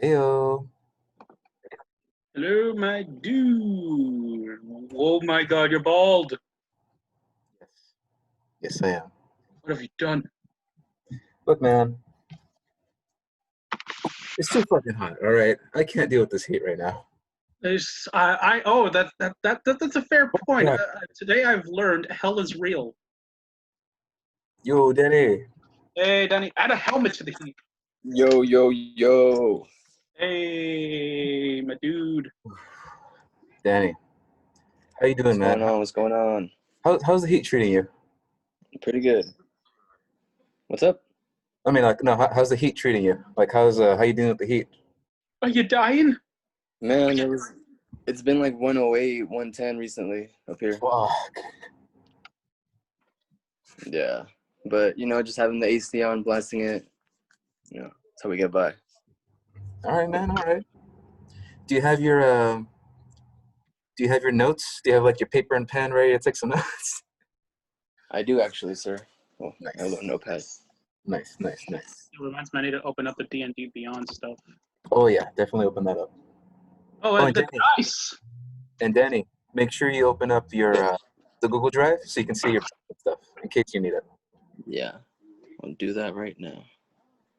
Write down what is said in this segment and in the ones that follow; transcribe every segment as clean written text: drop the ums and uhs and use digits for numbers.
Heyo. Hello, my dude. Oh my God, you're bald. Yes. Yes, I am. What have you done? Look, man. It's too fucking hot, all right? I can't deal with this heat right now. That's a fair point. Yeah. Today I've learned hell is real. Yo, Danny. Hey, Danny, add a helmet to the heat. Yo, yo, yo. Hey, my dude. Danny. How you doing, man? What's going on? How's the heat treating you? Pretty good. What's up? I mean, like, no, how's the heat treating you? Like, how you doing with the heat? Are you dying? Man, it's been like 108, 110 recently up here. Fuck. Yeah. But just having the AC on, blasting it, that's how we get by. All right, man, all right. Do you have your notes? Do you have like your paper and pen ready to take some notes? I do actually, sir. Well, Nice. I have a notepad. Nice. It reminds me I need to open up the D&D Beyond stuff. Oh yeah, definitely open that up. Oh, and the Danny. dice. And Danny, make sure you open up your the Google Drive so you can see your stuff in case you need it. Yeah. I'll do that right now.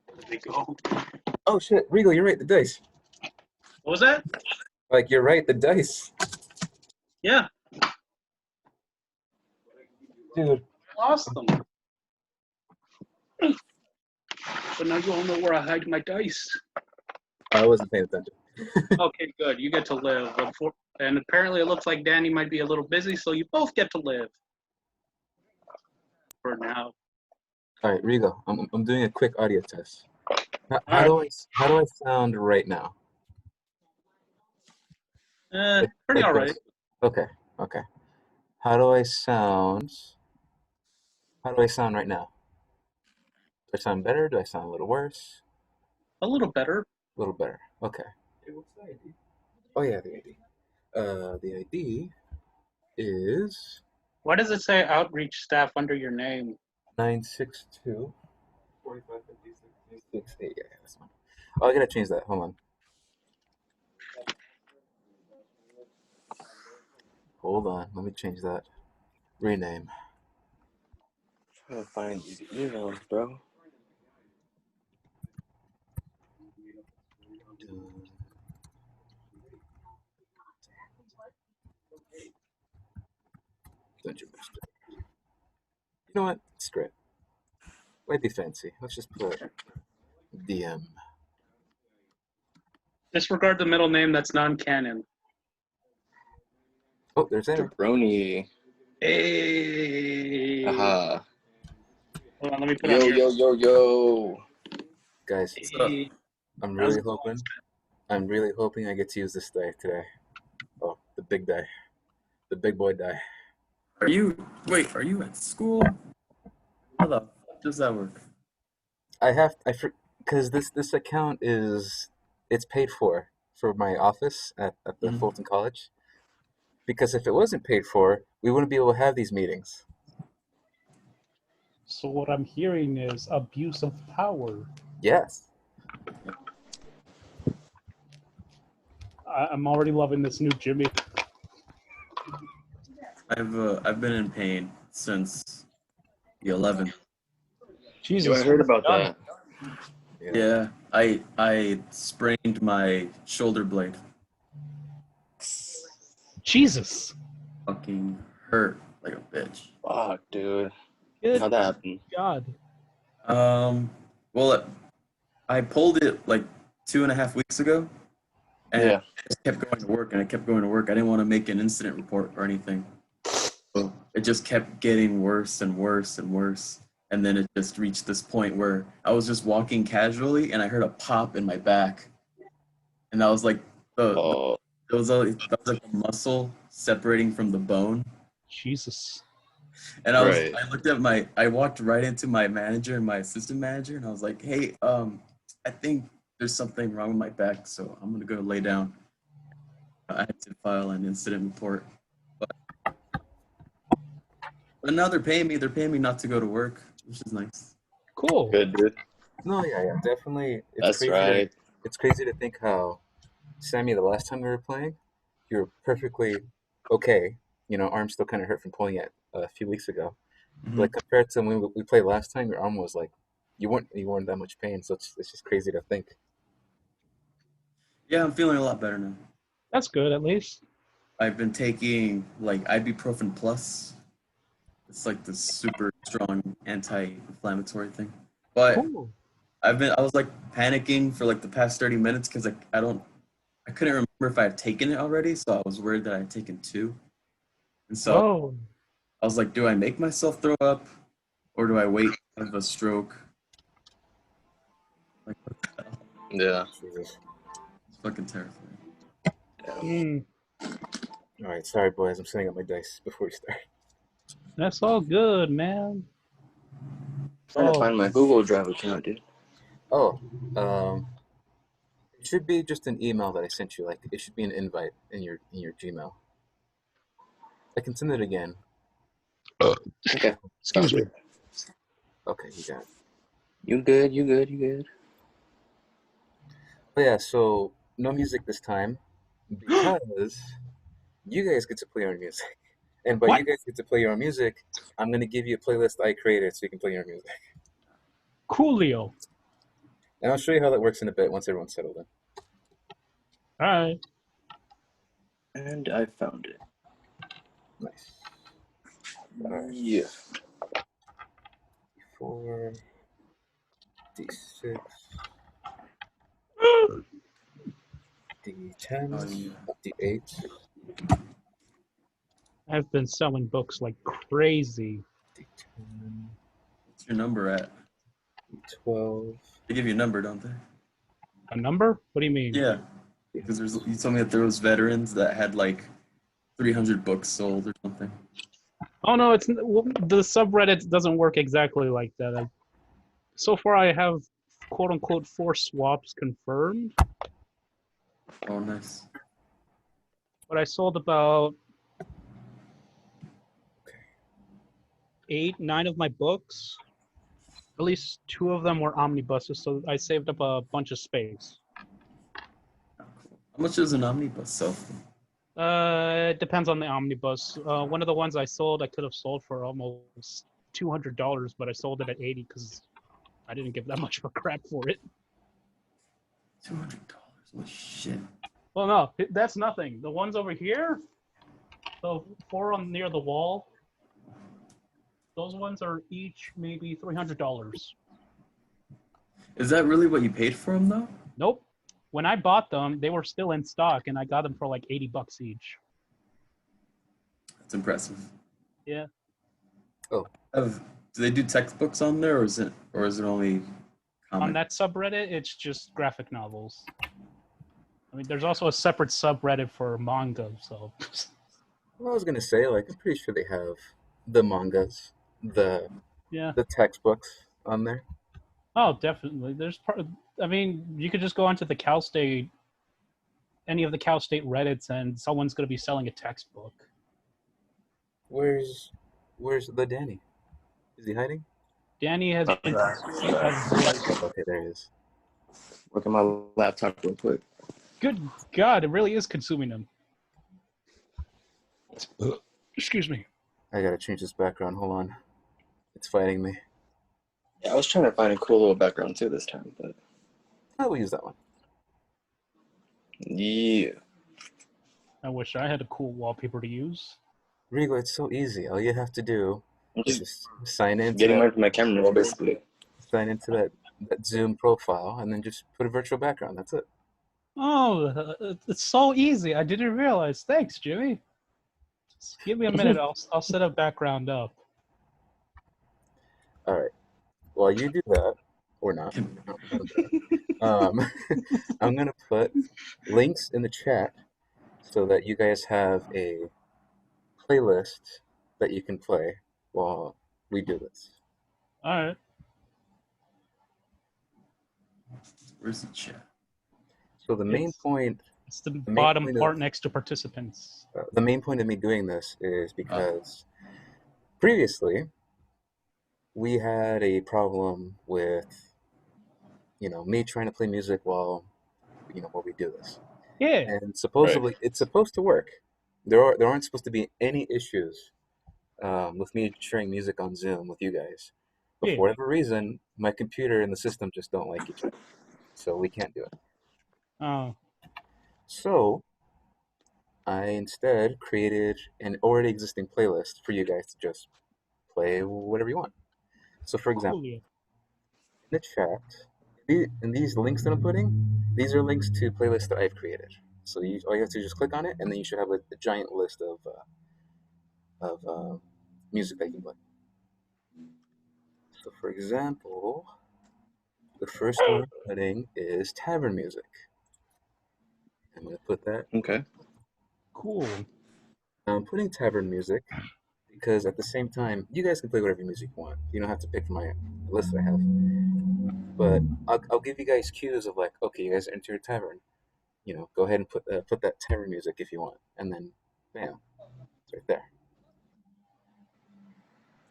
There we go. Oh shit, Regal, you're right, the dice. What was that? Like, you're right, the dice. Yeah. Dude. Lost them. But now you all know where I hide my dice. I wasn't paying attention. Okay, good. You get to live. And apparently it looks like Danny might be a little busy, so you both get to live. For now. All right, Regal, I'm doing a quick audio test. How do I sound right now? Pretty all right. This? Okay. How do I sound right now? Do I sound better? Do I sound a little worse? A little better. A little better. Okay. Hey, what's the ID? Oh yeah, the ID. The ID is Why does it say outreach staff under your name? 962 4556 68. Yeah, that's one. Oh, I gotta change that. Hold on. Hold on. Let me change that. Rename. I'm trying to find these emails, bro. Don't you miss it? You know what? It's great. Might be fancy. Let's just put DM. Disregard the middle name that's non-canon. Oh, there's Aaron. Jabroni. Hey. Aha. Hold on, let me put on here. Yo. Guys, Hey. I'm really hoping I get to use this die today. Oh, the big die. The big boy die. Are you at school? How the fuck does that work? Because this account it's paid for my office at the Fulton College. Because if it wasn't paid for, we wouldn't be able to have these meetings. So what I'm hearing is abuse of power. Yes. I'm already loving this new Jimmy. I've been in pain since the 11th. Jesus, Yo, I heard about that. Yeah, I sprained my shoulder blade. Jesus. Fucking hurt like a bitch. Fuck, dude. Good How'd that happen? God. Well, I pulled it like 2.5 weeks ago, and I just kept going to work, I didn't want to make an incident report or anything. So it just kept getting worse and worse and worse. And then it just reached this point where I was just walking casually and I heard a pop in my back. And that was like that was like a muscle separating from the bone. Jesus. And I walked right into my manager and my assistant manager, and I was like, hey, I think there's something wrong with my back, so I'm gonna go lay down. I had to file an incident report. But now they're paying me not to go to work, which is nice. Cool. Good, dude. No, yeah, definitely. It's That's crazy right. It's crazy to think how, Sammy, the last time we were playing, you were perfectly okay. Arm still kind of hurt from pulling it a few weeks ago. But, Hmm. like, compared to when we played last time, your arm was like you weren't that much pain. So it's just crazy to think. Yeah, I'm feeling a lot better now. That's good, at least. I've been taking like ibuprofen plus. It's like this super strong anti-inflammatory thing. But Cool. I was like panicking for like the past 30 minutes because I couldn't remember if I had taken it already, so I was worried that I had taken two. And so Oh, I was like, do I make myself throw up or do I wait to have a stroke? Like, what the hell? Yeah. Jesus. It's fucking terrifying. mm, All right, sorry, boys. I'm setting up my dice before we start. that's all good, man. Trying to Oh, find my Google Drive account, dude. Oh, it should be just an email that I sent you. Like, it should be an invite in your Gmail. I can send it again. Okay. excuse Found me. it. Okay, you got it. You good? You good? You good? But yeah, so no music this time because you guys get to play your music. And by you What? guys get to play your own music, I'm gonna give you a playlist I created so you can play your music. Coolio. And I'll show you how that works in a bit once everyone's settled in. All right. And I found it. Nice. Alright. Yeah. D4, D6, D10, Oh, yeah. D8, I've been selling books like crazy. D10, What's your number at? D12. They give you a number, don't they? A number? What do you mean? Yeah. Because you told me that there was veterans that had like 300 books sold or something. Oh no, the subreddit doesn't work exactly like that. So far, I have quote unquote 4 swaps confirmed, Oh, nice. but I sold about 8, 9 of my books. At least 2 of them were omnibuses, so I saved up a bunch of space. How much does an omnibus sell? It depends on the omnibus. One of the ones I sold, I could have sold for almost $200, but I sold it at 80 because I didn't give that much of a crap for it. $200. Holy shit. Well, no, that's nothing. The ones over here, the 4 on near the wall, those ones are each maybe $300. Is that really what you paid for them though? Nope. When I bought them, they were still in stock, and I got them for like $80 each. That's impressive. Yeah. Oh, Do they do textbooks on there, or is it only comic? On that subreddit, it's just graphic novels. I mean, there's also a separate subreddit for manga, so. well, I was gonna say, like, I'm pretty sure they have the mangas, the Yeah. the textbooks on there. Oh, definitely. I mean, you could just go onto the Cal State, any of the Cal State Reddits, and someone's going to be selling a textbook. Where's the Danny? Is he hiding? Danny has been consumed by the voice. Okay, there he is. Look at my laptop real quick. Good God, it really is consuming him. Excuse me. I gotta change this background. Hold on. It's fighting me. Yeah, I was trying to find a cool little background too this time, but I will use that one. yeah. I wish I had a cool wallpaper to use. Rigo, it's so easy. All you have to do I'm is just just sign into getting that, my camera roll basically. that Zoom profile, and then just put a virtual background. That's it. Oh, it's so easy. I didn't realize. Thanks, Jimmy. Just give me a minute. I'll set a background up. All right. While you do that, or not, I'm gonna put links in the chat so that you guys have a playlist that you can play while we do this. All right. Where's the chat? So the main point It's the main bottom point part of- next to participants. the main point of me doing this is because previously we had a problem with me trying to play music while while we do this. Yeah. And supposedly it's supposed to work. There aren't supposed to be any issues with me sharing music on Zoom with you guys. But Yeah. for whatever reason, my computer and the system just don't like each other, so we can't do it. Oh. So I instead created an already existing playlist for you guys to just play whatever you want. So, for example, Coolio. in the chat, and these links that I'm putting, these are links to playlists that I've created. So all you have to do is just click on it, and then you should have a giant list of music that you can play. So, for example, the first one I'm putting is tavern music. I'm going to put that. Okay. Cool. Now, I'm putting tavern music because at the same time, you guys can play whatever music you want. You don't have to pick from my list that I have. But I'll give you guys cues of like, okay, you guys enter a tavern. Go ahead and put that tavern music if you want, and then, bam, it's right there.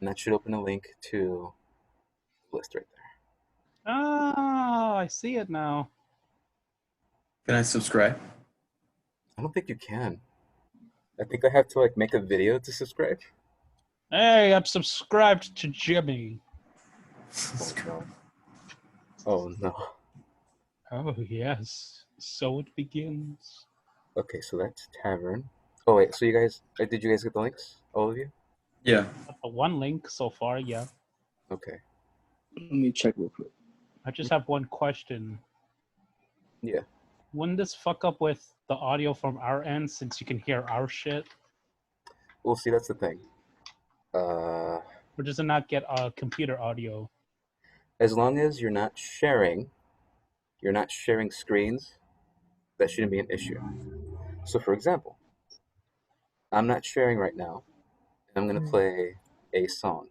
And that should open a link to the list right there. Ah, I see it now. Can I subscribe? I don't think you can. I think I have to like make a video to subscribe. Hey, I'm subscribed to Jimmy. Oh no. Oh no. Oh yes. So it begins. Okay, so that's tavern. Oh wait, so did you guys get the links? All of you? Yeah. The one link so far, yeah. Okay. Let me check real quick. I just have one question. Yeah. Wouldn't this fuck up with the audio from our end since you can hear our shit? Well, see, that's the thing. Or does it not get computer audio? As long as you're not sharing screens, that shouldn't be an issue. So, for example, I'm not sharing right now, and I'm gonna play a song.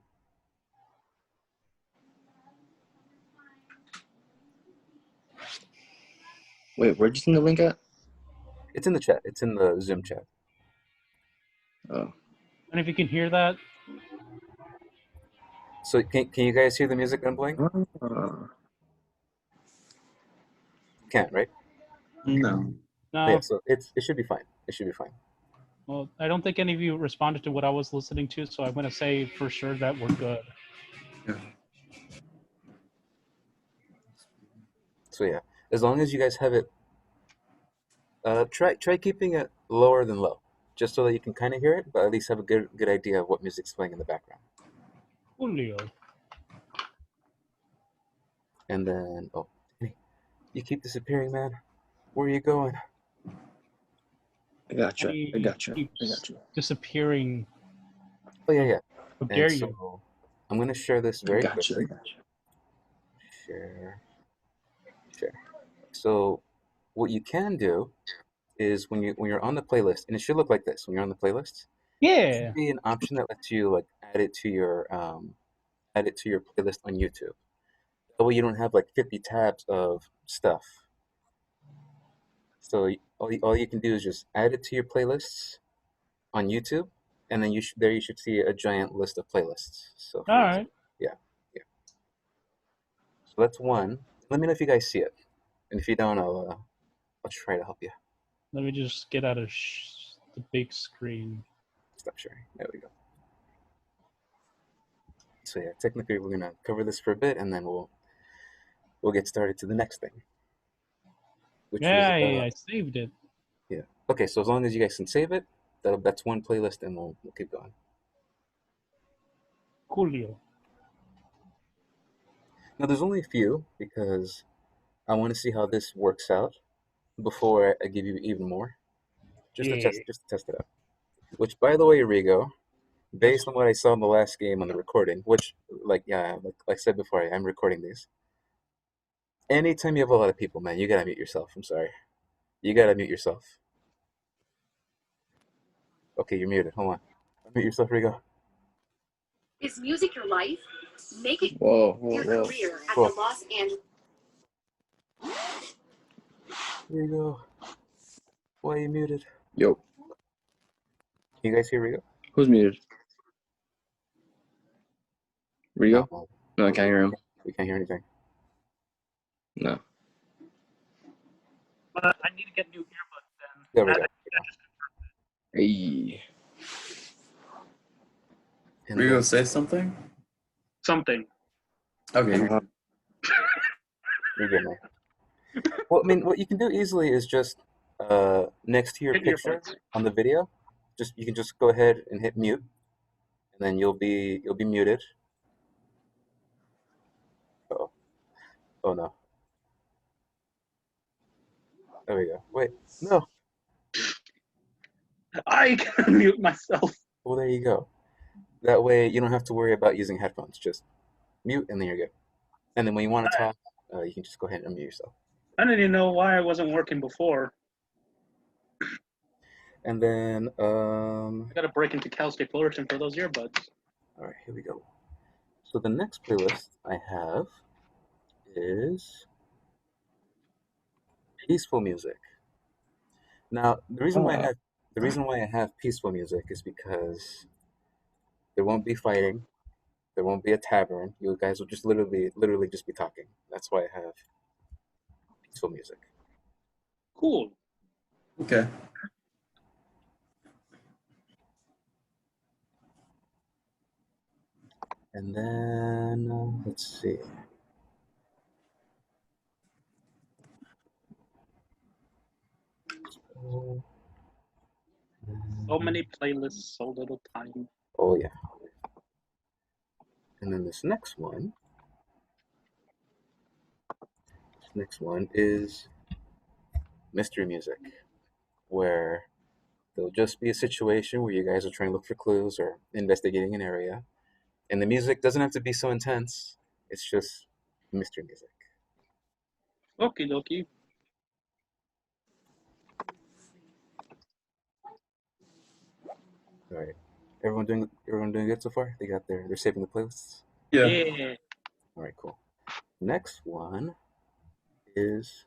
Wait, where'd you send the link at? It's in the chat. It's in the Zoom chat. Oh. And if you can hear that, So, can you guys hear the music that I'm playing? Ah. Can't, right? No. no. Yeah. So it should be fine. It should be fine. Well, I don't think any of you responded to what I was listening to, so I'm gonna say for sure that we're good. Yeah. So yeah, as long as you guys have it, try keeping it lower than low, just so that you can kind of hear it, but at least have a good idea of what music's playing in the background. Julio. And then, oh, Danny, you keep disappearing, man. Where are you going? I got you. He I got you. I keeps got you. disappearing. Oh yeah, yeah. How And dare so you? I'm gonna share this I very got you. I quickly. got you. Share, share. So what you can do is when you're on the playlist, and it should look like this when you're on the playlist. There Yeah. should be an option that lets you like add it to your playlist on YouTube. That way you don't have like 50 tabs of stuff. So all you can do is just add it to your playlists on YouTube, and then you should see a giant list of playlists. So All right. yeah, yeah. So that's one. Let me know if you guys see it, and if you don't, I'll try to help you. Let me just get out of the big screen. Stop sharing. There we go. So yeah, technically we're gonna cover this for a bit, and then we'll get started to the next thing, which was Yeah, about I saved it. yeah. Okay, so as long as you guys can save it, that's one playlist, and we'll keep going. Julio. Now there's only a few because I want to see how this works out before I give you even more, Yeah. just to test it out. Which, by the way, Rigo, based on what I saw in the last game on the recording, which, like, yeah, like I said before, I'm recording these. Anytime you have a lot of people, man, you gotta mute yourself. I'm sorry, you gotta mute yourself. Okay, you're muted. Hold on, mute yourself, Rigo. Is music your life? Make it Whoa, whoa, your whoa. career at Whoa. the Los Angeles. Rigo, why are you muted? Yo, Can you guys hear Rigo? who's muted? Rigo? No, No, I can't hear him. we can't hear anything. No. But I need to get new earbuds then. There we I- go. Hey. And Were you then, gonna say something? Something. Okay. you're Uh-huh. good. you're good, man. Well, I mean, what you can do easily is just next to your Get picture earbuds. on the video, you can just go ahead and hit mute, and then you'll be muted. Oh, oh no. There we go. Wait, no. I can mute myself. Well, there you go. That way you don't have to worry about using headphones. Just mute, and then you're good. And then when you want to talk, you can just go ahead and unmute yourself. I didn't even know why I wasn't working before. And then, I gotta break into Cal State Fullerton for those earbuds. all right, here we go. So the next playlist I have is peaceful music. Now, the reason why I have peaceful music is because there won't be fighting, there won't be a tavern. You guys will just literally just be talking. That's why I have peaceful music. Cool. Okay. And then let's see. So, So many playlists, so little time. oh yeah. And then this next one is mystery music, where there'll just be a situation where you guys are trying to look for clues or investigating an area, and the music doesn't have to be so intense. It's just mystery music. Okie dokie. All right, everyone doing good so far? They're saving the playlists. Yeah. Yeah. All right, cool. Next one is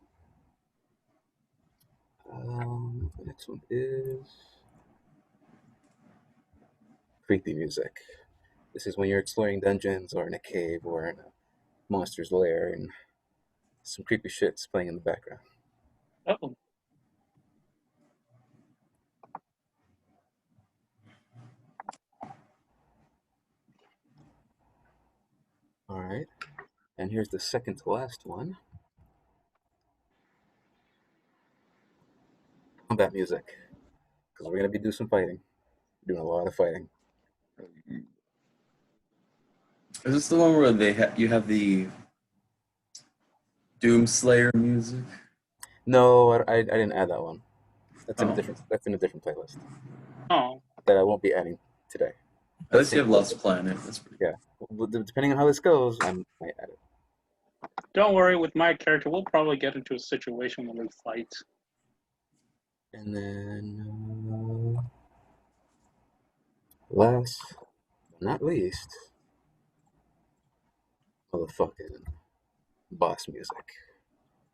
the next one is creepy music. This is when you're exploring dungeons or in a cave or in a monster's lair, and some creepy shit's playing in the background. Uh-oh. All right, and here's the second to last one: combat music, because we're gonna be doing some fighting, doing a lot of fighting. Is this the one where you have the Doomslayer music? No, I didn't add that one. That's in a Oh. different playlist Oh. that I won't be adding today. At least you have Lost Planet. That's pretty Yeah, well, depending on how this goes, I might add it. Don't worry, with my character, we'll probably get into a situation where we fight. And then last but not least, motherfucking boss music,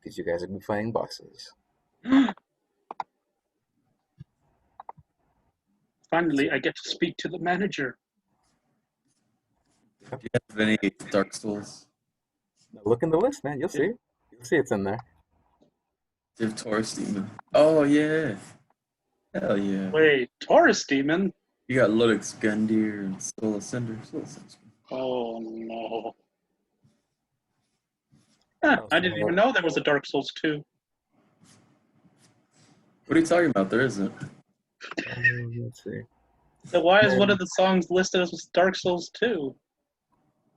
because you guys have been fighting bosses. Finally, I get to speak to the manager. Do you have any Dark Souls? Now look in the list, man. You'll see. You'll see it's in there. Do you have Taurus Demon? Oh yeah. Hell yeah. Wait, Taurus Demon? You got Ludix, Gundyr, and Soul Ascender. Soul Ascender's good. Oh no. I didn't even know there was a Dark Souls 2. What are you talking about? There isn't. Let's see. So why is one of the songs listed as Dark Souls 2?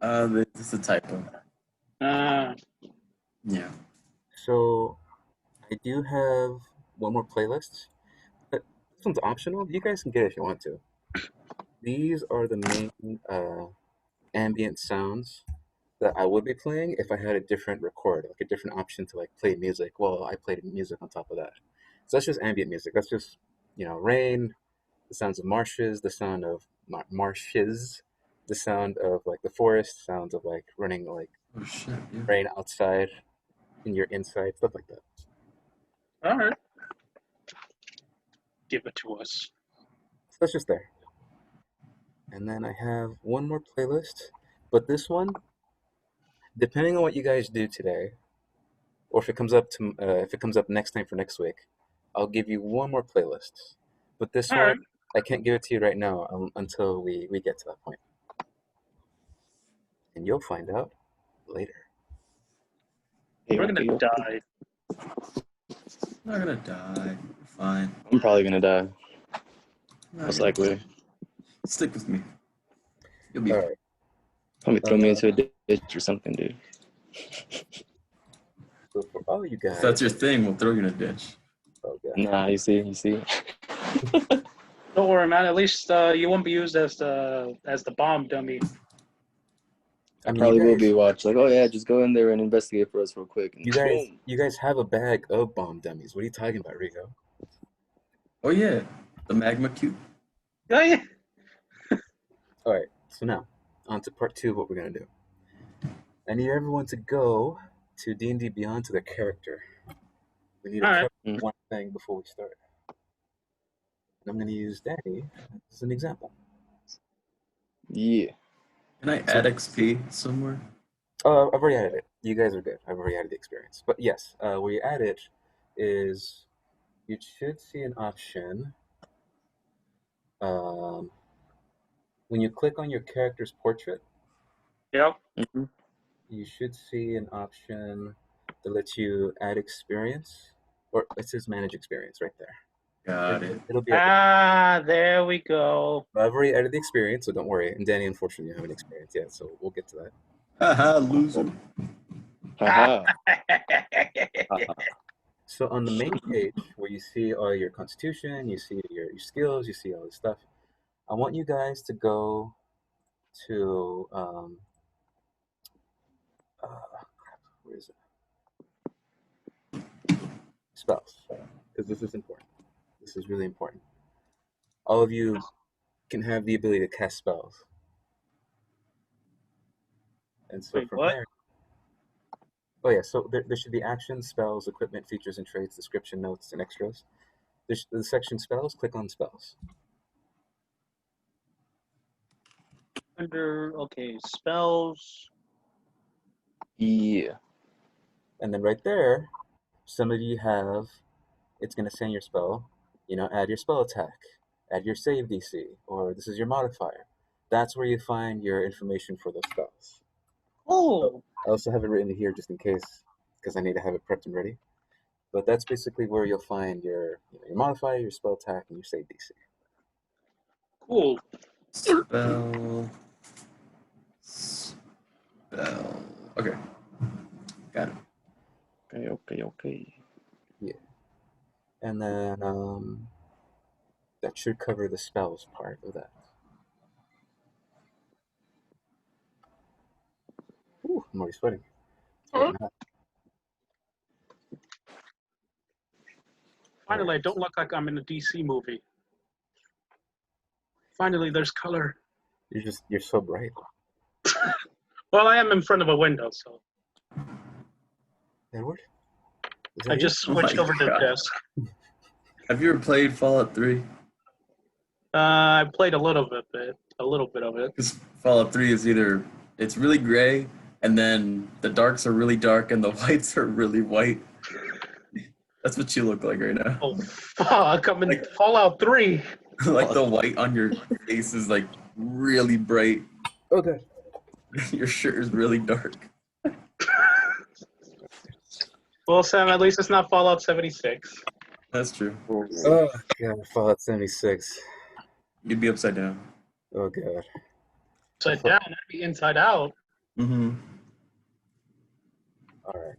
It's a typo. Ah, Yeah. So I do have one more playlist, but this one's optional. You guys can get it if you want to. These are the main ambient sounds that I would be playing if I had a different record, like a different option to like play music. Well, I played music on top of that. So that's just ambient music. That's just, rain, the sounds of marshes, the sound of marshes, the sound of like the forest, sounds of like running like Oh shit. Yeah. rain outside in your inside, stuff like that. alright. Give it to us. So that's just there. And then I have one more playlist, but this one, depending on what you guys do today, or if it comes up next time for next week, I'll give you one more playlist. But this All one, right. I can't give it to you right now until we get to that point, and you'll find out later. We're gonna die. I'm not gonna die. We're fine. I'm probably gonna die. Not Most gonna- likely. Stick with me. You'll be All fine. right. Probably throw me into a ditch or something, dude. So for all you guys, If that's your thing, we'll throw you in a ditch. oh god, Nah, you see. Don't worry, man. At least you won't be used as the bomb dummy. I mean, Probably you will guys, be watched. Like, oh yeah, just go in there and investigate for us real quick. And boom. you guys have a bag of bomb dummies. What are you talking about, Rico? Oh yeah, the magma cube. Oh, yeah. All right. So now, on to part 2 of what we're gonna do. I need everyone to go to D&D Beyond to their character. We need to All right. cover one thing before we start. And I'm gonna use Danny as an example. Yeah. Can I add XP somewhere? I've already added it. You guys are good. I've already added the experience. But yes, where you add it is you should see an option. When you click on your character's portrait, Yep. Mm-hmm. you should see an option that lets you add experience, or it says manage experience right there. Got it. It'll be at There we go. I've already added the experience, so don't worry. And Danny, unfortunately, you haven't experienced yet, so we'll get to that. Haha, loser. Haha. So on the main page where you see all your constitution, you see your skills, you see all this stuff, I want you guys to go to where is it? Spells, because this is important. This is really important. All of you can have the ability to cast spells. And so Wait, from what? there, oh yeah, so there should be actions, spells, equipment, features and traits, description, notes, and extras. There's the section spells, click on spells. Okay, spells. Yeah. And then right there, some of you have, it's going to send your spell, add your spell attack, add your save DC, or this is your modifier. That's where you find your information for those spells. Oh. I also have it written here just in case, because I need to have it prepped and ready. But that's basically where you'll find your modifier, your spell attack, and your save DC. Cool. Spell. Okay. Got it. Okay. Yeah. And then that should cover the spells part of that. Ooh, I'm already sweating. Finally, I don't look like I'm in a DC movie. Finally, there's color. You're so bright. Well, I am in front of a window, so Edward? Is I that you? just Oh my switched over to the God. desk. Have you ever played Fallout 3? I played a little bit of it. Because Fallout 3 is either it's really gray, and then the darks are really dark, and the whites are really white. That's what you look like right now. Oh fuck! I'm in Fallout 3. Like the white on your face is like really bright. Okay. Your shirt is really dark. Well, Sam, at least it's not Fallout 76. That's true. Oh god, Fallout 76. You'd be upside down. Oh god. Upside down, I'd be inside out. Mm-hmm. Alright.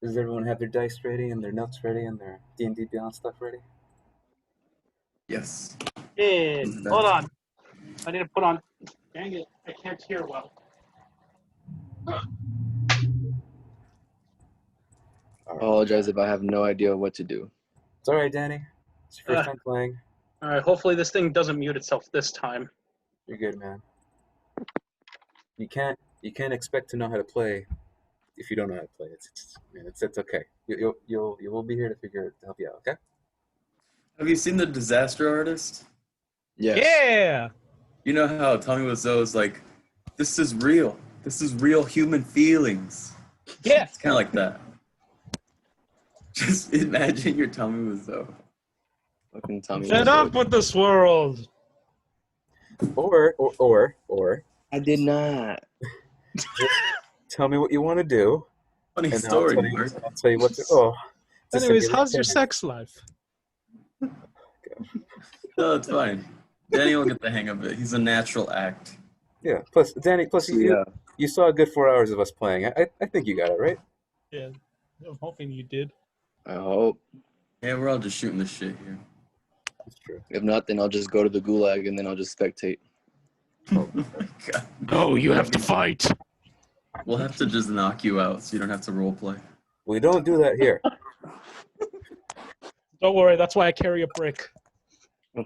Does everyone have their dice ready and their notes ready and their D&D Beyond stuff ready? Yes. Yeah, hold on. I need to put on. Dang it, I can't hear well. Apologize if I have no idea what to do. It's alright, Danny. It's your first time playing. All right, hopefully this thing doesn't mute itself this time. You're good, man. You can't expect to know how to play if you don't know how to play. It's okay. You will be here to help you out. Okay. Have you seen The Disaster Artist? Yes. Yeah. You know how Tommy Wiseau is like, this is real. This is real human feelings. Yeah. It's kind of like that. Just imagine your tummy was Fucking Tommy. Shut up with this world. Or I did not. just tell me what you want to do, funny and story, I'll Mark. tell you what to. Oh, to Anyways, simulate how's your tennis. sex life? No, it's fine. Danny will get the hang of it. He's a natural act. Yeah. Plus, Danny. Plus, So, you yeah. you saw a good 4 hours of us playing. I think you got it right. Yeah, I'm hoping you did. I hope. Yeah, we're all just shooting the shit here. That's true. If not, then I'll just go to the gulag and then I'll just spectate. Oh my god. No, you have to fight. We'll have to just knock you out so you don't have to roleplay. We don't do that here. Don't worry, that's why I carry a brick. All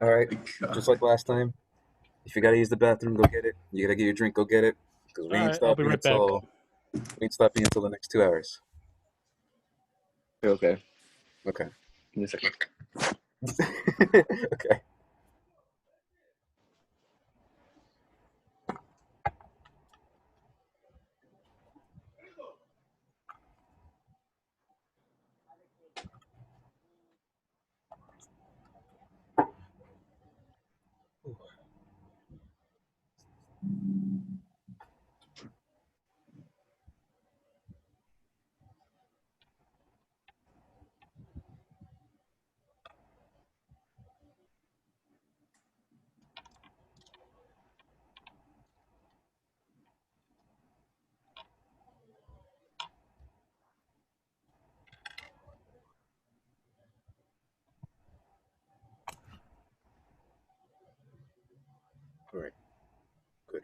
right. God. Just like last time. If you gotta use the bathroom, go get it. You gotta get your drink, go get it. Because we ain't Alright, I'll be stopping right back. until we ain't stopping until the next 2 hours. Okay. Okay. Give me a second. Okay. All right. Good.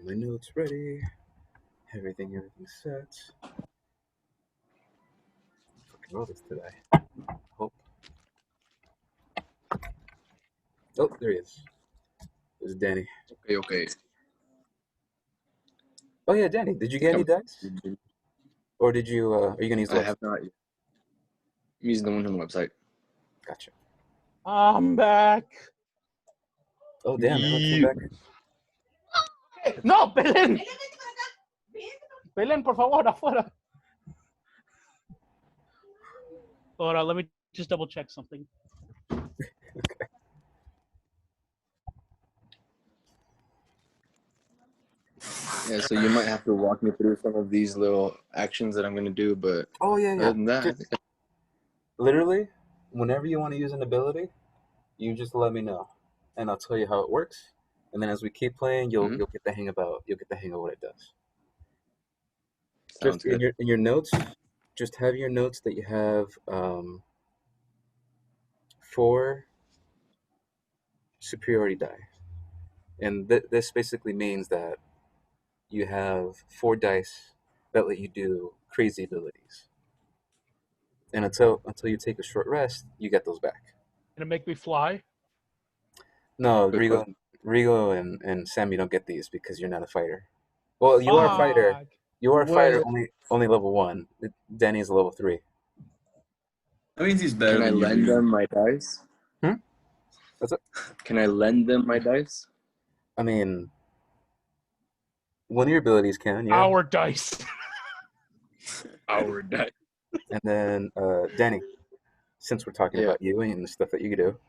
My notes ready. Everything's set. Fucking roll this today. Hope. Oh, there he is. There's Danny. Okay. Oh yeah, Danny. Did you get any dice? Or did you? Are you gonna use the I website? have not yet. I'm using the one on the website. Gotcha. I'm back. Oh damn, everyone came back. No, Belen. Belen, por favor, afuera. Hold on, let me just double check something. Okay. Yeah, so you might have to walk me through some of these little actions that I'm gonna do, but Oh yeah, yeah. other than that, I Just, think literally, whenever you want to use an ability, you just let me know, and I'll tell you how it works. And then as we keep playing, you'll get the hang of what it does. sounds Just good. in your notes, just have your notes that you have 4 superiority die, and this basically means that you have 4 dice that let you do crazy abilities. And until you take a short rest, you get those back. Gonna make me fly? No, Good Rigo and Sam, you don't get these because you're not a fighter. Well, you are a fighter. Fuck. You are a fighter, What? only level 1. Danny is level 3. That means he's better Can I than you. lend them my dice? That's it. Can I lend them my dice? I mean, one of your abilities can, yeah. Our dice. Our dice. And then Danny, since we're talking Yeah. about you and the stuff that you can do,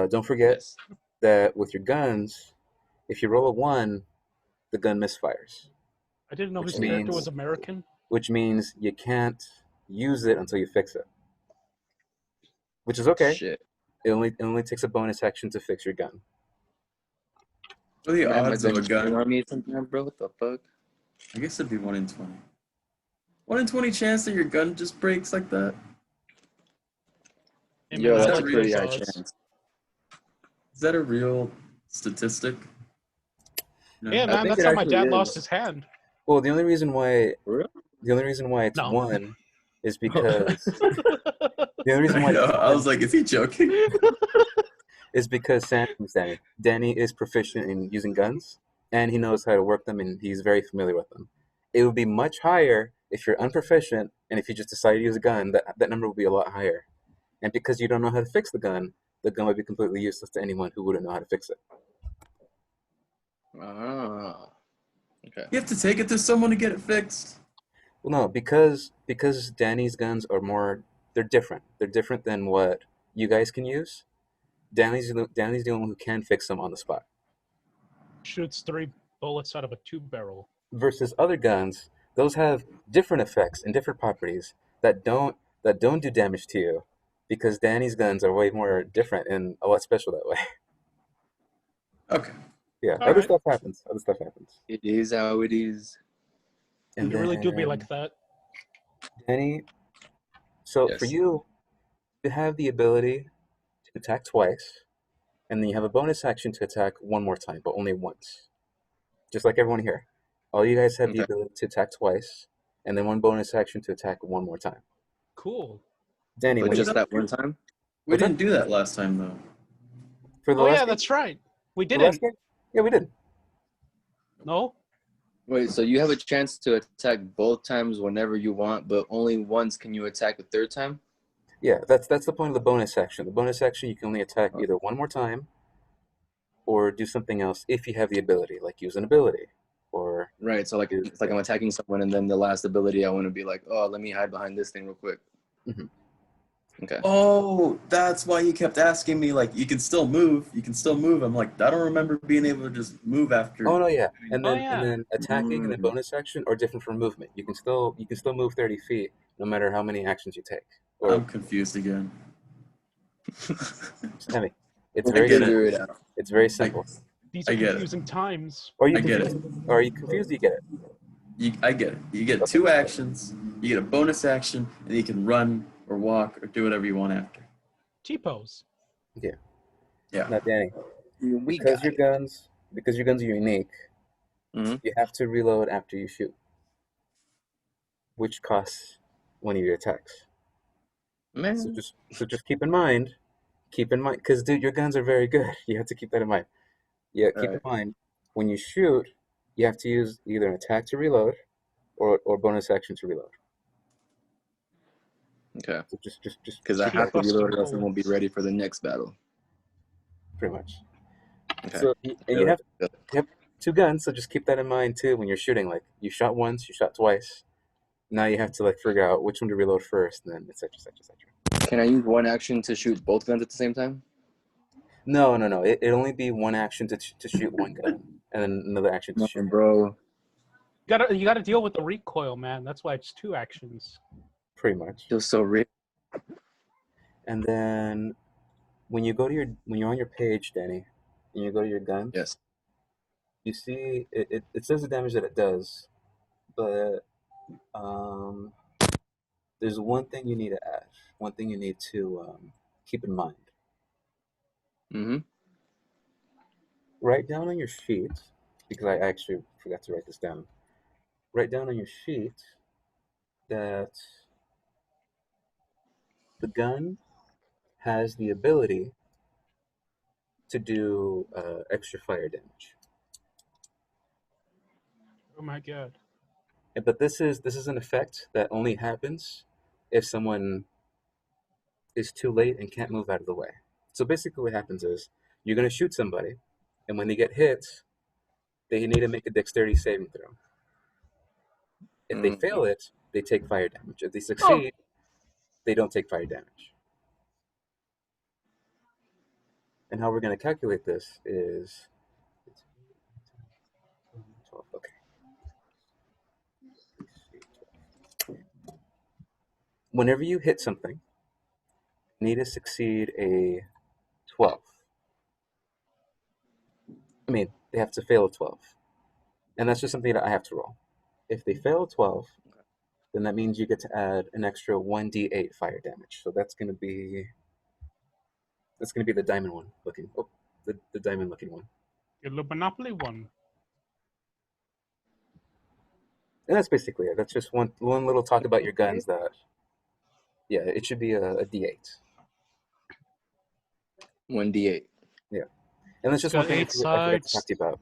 don't forget Yes. that with your guns, if you roll a 1, the gun misfires, I didn't know Which his character means- was American. which means you can't use it until you fix it. Which is okay. Shit. It only takes a bonus action to fix your gun. What are the Can I have my odds of a gun trained gun? on me sometime, bro? What the fuck? I guess it'd be 1 in 20. 1 in 20 chance that your gun just breaks like that? Hey, man, Yo, I Is that's a that like real? pretty those high odds. chance. Is that a real statistic? No. Yeah, I man, think that's it how my actually dad lost is. his hand. Well, the only reason why For real? it's No. one is because the only reason I why know. it's I was one like, is he joking? is because Danny. Danny is proficient in using guns, and he knows how to work them, and he's very familiar with them. It would be much higher if you're unproficient, and if you just decide to use a gun, that number would be a lot higher. And because you don't know how to fix the gun would be completely useless to anyone who wouldn't know how to fix it. Ah, okay. You have to take it to someone to get it fixed. Well, no, because Danny's guns are more, they're different. They're different than what you guys can use. Danny's the only one who can fix them on the spot. Shoots 3 bullets out of a 2-barrel. Versus other guns, those have different effects and different properties that don't do damage to you, because Danny's guns are way more different and a lot special that way. Okay. Yeah, All right. Other stuff happens. It is how it is. And You really do be then like that. Danny, so for Yes. you have the ability to attack twice, and then you have a bonus action to attack one more time, but only once. Just like everyone here. All you guys have the Okay. ability to attack twice, and then one bonus action to attack one more time. Cool. Danny, But when you just that one time? We What's that? didn't do that last time, though. For the Oh, last yeah, game? that's right. We For the last didn't. game? Yeah, we did. No? Wait, so you have a chance to attack both times whenever you want, but only once can you attack a third time? Yeah, that's the point of the bonus action. The bonus action, you can only attack either one more time or do something else if you have the ability, like use an ability or Right, so like use. it's like I'm attacking someone and then the last ability I want to be like, oh, let me hide behind this thing real quick. Mhm. Okay. Oh, that's why you kept asking me, like, you can still move. You can still move. I'm like, I don't remember being able to just move after. Oh no, yeah, and Oh, then yeah. attacking and then bonus action are different from movement. You can still move 30 feet no matter how many actions you take. Or I'm confused again. just tell me, it's We'll very get it. figure simple. it out. It's very I, simple. These I are get it. confusing times. Or are you I get it. confused? Or are you confused? You get it. I get it. You get Okay. 2 actions. You get a bonus action, and you can run or walk or do whatever you want after. T-pose. Yeah. Yeah. Now, Danny, We because got your it. guns are unique, Mhm. you have to reload after you shoot, which costs one of your attacks. So Man. just keep in mind, because dude, your guns are very good. You have to keep that in mind. Yeah, keep in Alright. mind when you shoot, you have to use either an attack to reload or bonus action to reload. Okay. So just Because I keep Keep have that to busting reload or else I won't be bullets. ready for the next battle. pretty much. Okay. So and Feel it. Feel it. you have 2 guns, so just keep that in mind too when you're shooting. Like you shot once, you shot twice. Now you have to like figure out which one to reload first, and then etc. etc. etc. Can I use one action to shoot both guns at the same time? No, no, no. It'll only be one action to shoot one gun, and then another action to No, shoot. bro. You gotta deal with the recoil, man. That's why it's 2 actions. Pretty much. Feels so real. And then when you're on your page, Danny, and you go to your guns, Yes. you see it says the damage that it does, but um, there's one thing you need to add, one thing you need to keep in mind. Mm-hmm. Write down on your sheet, because I actually forgot to write this down. Write down on your sheet that the gun has the ability to do extra fire damage. Oh my god. But this is an effect that only happens if someone is too late and can't move out of the way. So basically, what happens is you're going to shoot somebody, and when they get hit, they need to make a dexterity saving throw. If they fail it, they take fire damage. If they succeed, they don't take fire damage. And how we're going to calculate this is 12. Okay. Whenever you hit something, you need to succeed a 12. I mean, they have to fail a 12. And that's just something that I have to roll. If they fail a 12, then that means you get to add an extra 1d8 fire damage. So that's gonna be the diamond one looking. Oh, the diamond looking one. The Monopoly one. And that's basically it. That's just one little talk about your guns. That yeah, it should be a d8. 1d8. Yeah, and that's just Got one thing I 8 forgot to sides. talk to you about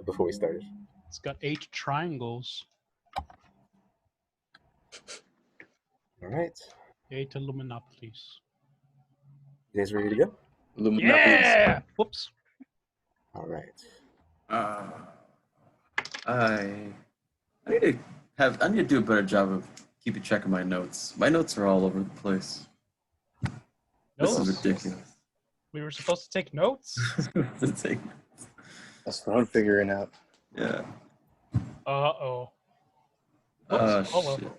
before we started. It's got 8 triangles. All right, 8 Illuminopolies. you guys ready to go? Yeah! Whoops. All right. I need to do a better job of keeping track of my notes. My notes are all over the place. This is Notes? ridiculous. We were supposed to take notes? It's like- That's what I'm figuring out. yeah. Uh-oh. Oh, Oh, shit.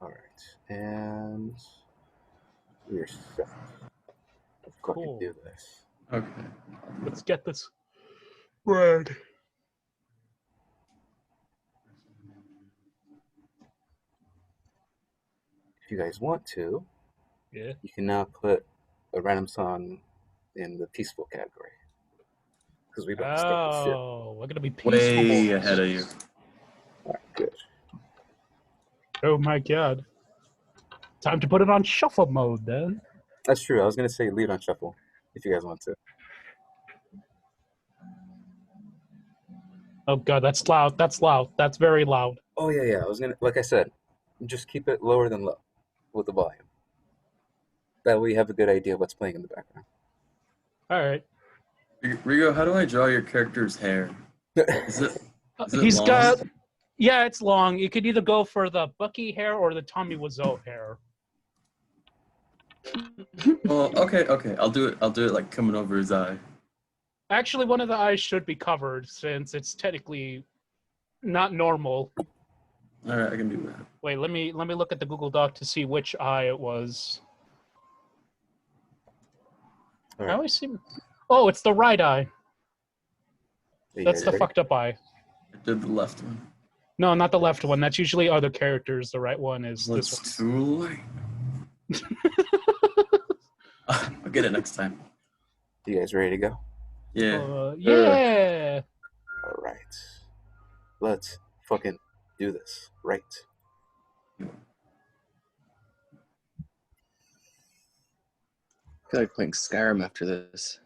All right, and we're set. Let's go ahead and Cool. do this. Okay. Let's get this bread. If you guys want to, Yeah. you can now put a random song in the peaceful category. Because we don't start this shit. Oh, we're gonna be peaceful. Way boys. ahead of you. All right, good. Oh my god. Time to put it on shuffle mode then. That's true. I was gonna say leave on shuffle if you guys want to. Oh god, that's loud. That's loud. That's very loud. Oh yeah. I was gonna, like I said, just keep it lower than low with the volume. That way you have a good idea of what's playing in the background. Alright. Rigo, how do I draw your character's hair? Is it He's long? got yeah, it's long. You could either go for the Bucky hair or the Tommy Wiseau hair. Well, okay. I'll do it like coming over his eye. Actually, one of the eyes should be covered since it's technically not normal. All right, I can do that. Wait, let me look at the Google Doc to see which eye it was. All I right. always seem. Oh, it's the right eye. Are you That's guys the ready? fucked up eye. I did the left one. No, not the left one. That's usually other characters. The right one is this one. It's too late. I'll get it next time. You guys ready to go? Yeah. Yeah. All right. Let's fucking do this. Right. I feel like playing Skyrim after this.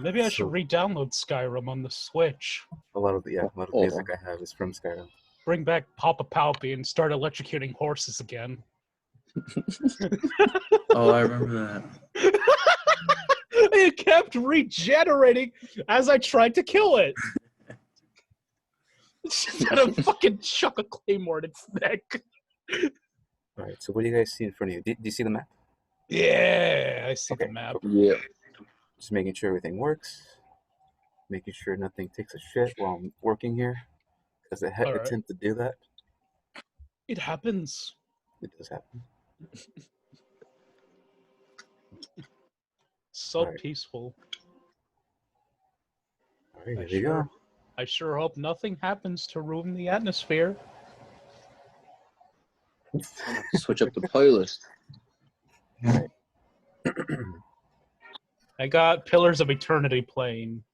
Maybe I should So- re-download Skyrim on the Switch. A lot of the Oh. music I have is from Skyrim. Bring back Papa Palpy and start electrocuting horses again. Oh, I remember that. It kept regenerating as I tried to kill it. Instead of fucking chuck a claymore in its neck. All right. So what do you guys see in front of you? Do you see the map? Yeah, I see Okay, the map. Yeah. Just making sure everything works. Making sure nothing takes a shit while I'm working here, because I All right. tend to do that. It happens. It does happen. So All right. peaceful. All right, I here we go. I sure hope nothing happens to ruin the atmosphere. Switch up the playlist. All right. I got Pillars of Eternity playing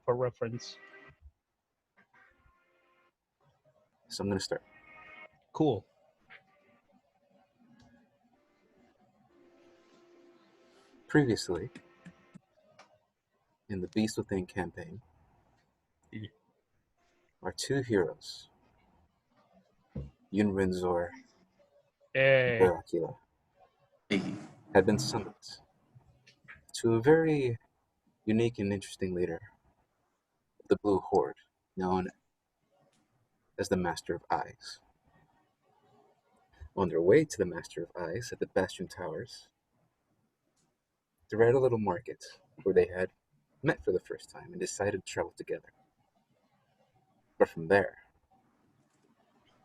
for reference. So I'm gonna start. Cool. Previously, in the Beast Within campaign, our two heroes, Yunrinzor Hey. and Barakila, Hey. had been summoned to a very unique and interesting leader of the Blue Horde, known as the Master of Eyes. On their way to the Master of Eyes at the Bastion Towers, they were at a little market where they had met for the first time and decided to travel together. But from there,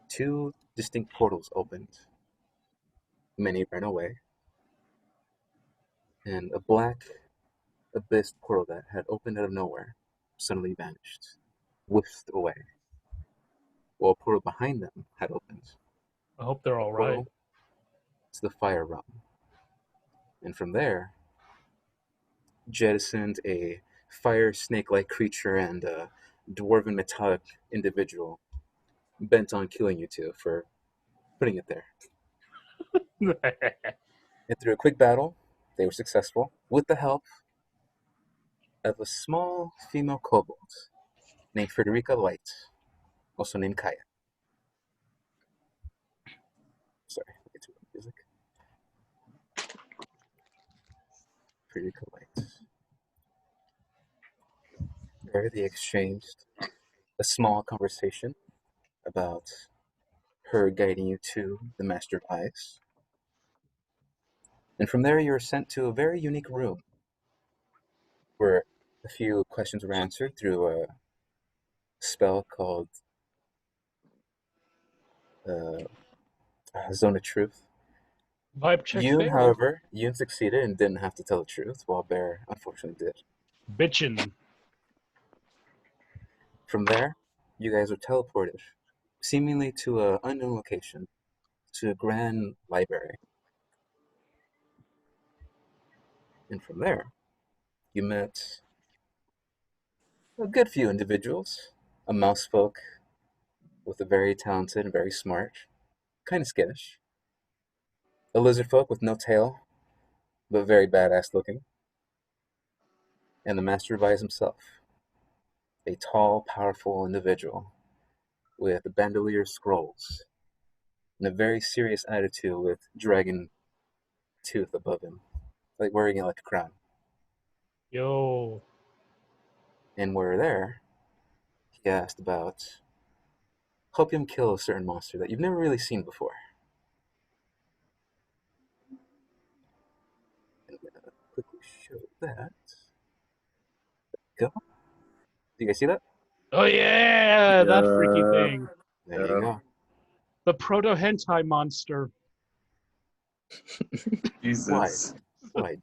two distinct portals opened. Many ran away, and a black abyss portal that had opened out of nowhere suddenly vanished. whisked away, while a portal behind them had opened. I hope they're all right. Portal to the fire realm. And from there, jettisoned a fire snake-like creature and a dwarven metallic individual bent on killing you two for putting it there. And through a quick battle, they were successful with the help of a small female kobold named Frederica Light, also named Kaya. Sorry, I'll get to the music. Frederica Light. There they exchanged a small conversation about her guiding you to the Master of Eyes. And from there, you were sent to a very unique room where a few questions were answered through a spell called uh, Zone of Truth. Vibe check Yoon, failed. however, Yoon succeeded and didn't have to tell the truth, while Bear unfortunately did. Bitchin'. From there, you guys were teleported, seemingly to an unknown location, to a grand library. And from there, you met a good few individuals. A mouse folk with a very talented and very smart, kind of skittish. A lizard folk with no tail, but very badass looking. And the Master of Eyes himself, a tall, powerful individual with bandolier scrolls and a very serious attitude with dragon tooth above him, like wearing it like a crown. Yo. And while we're there, he asked about help him kill a certain monster that you've never really seen before. I'm gonna quickly show that. Go. Do you guys see that? Oh yeah, that freaky Yeah. thing. There you go. The proto hentai monster. Jesus. Why?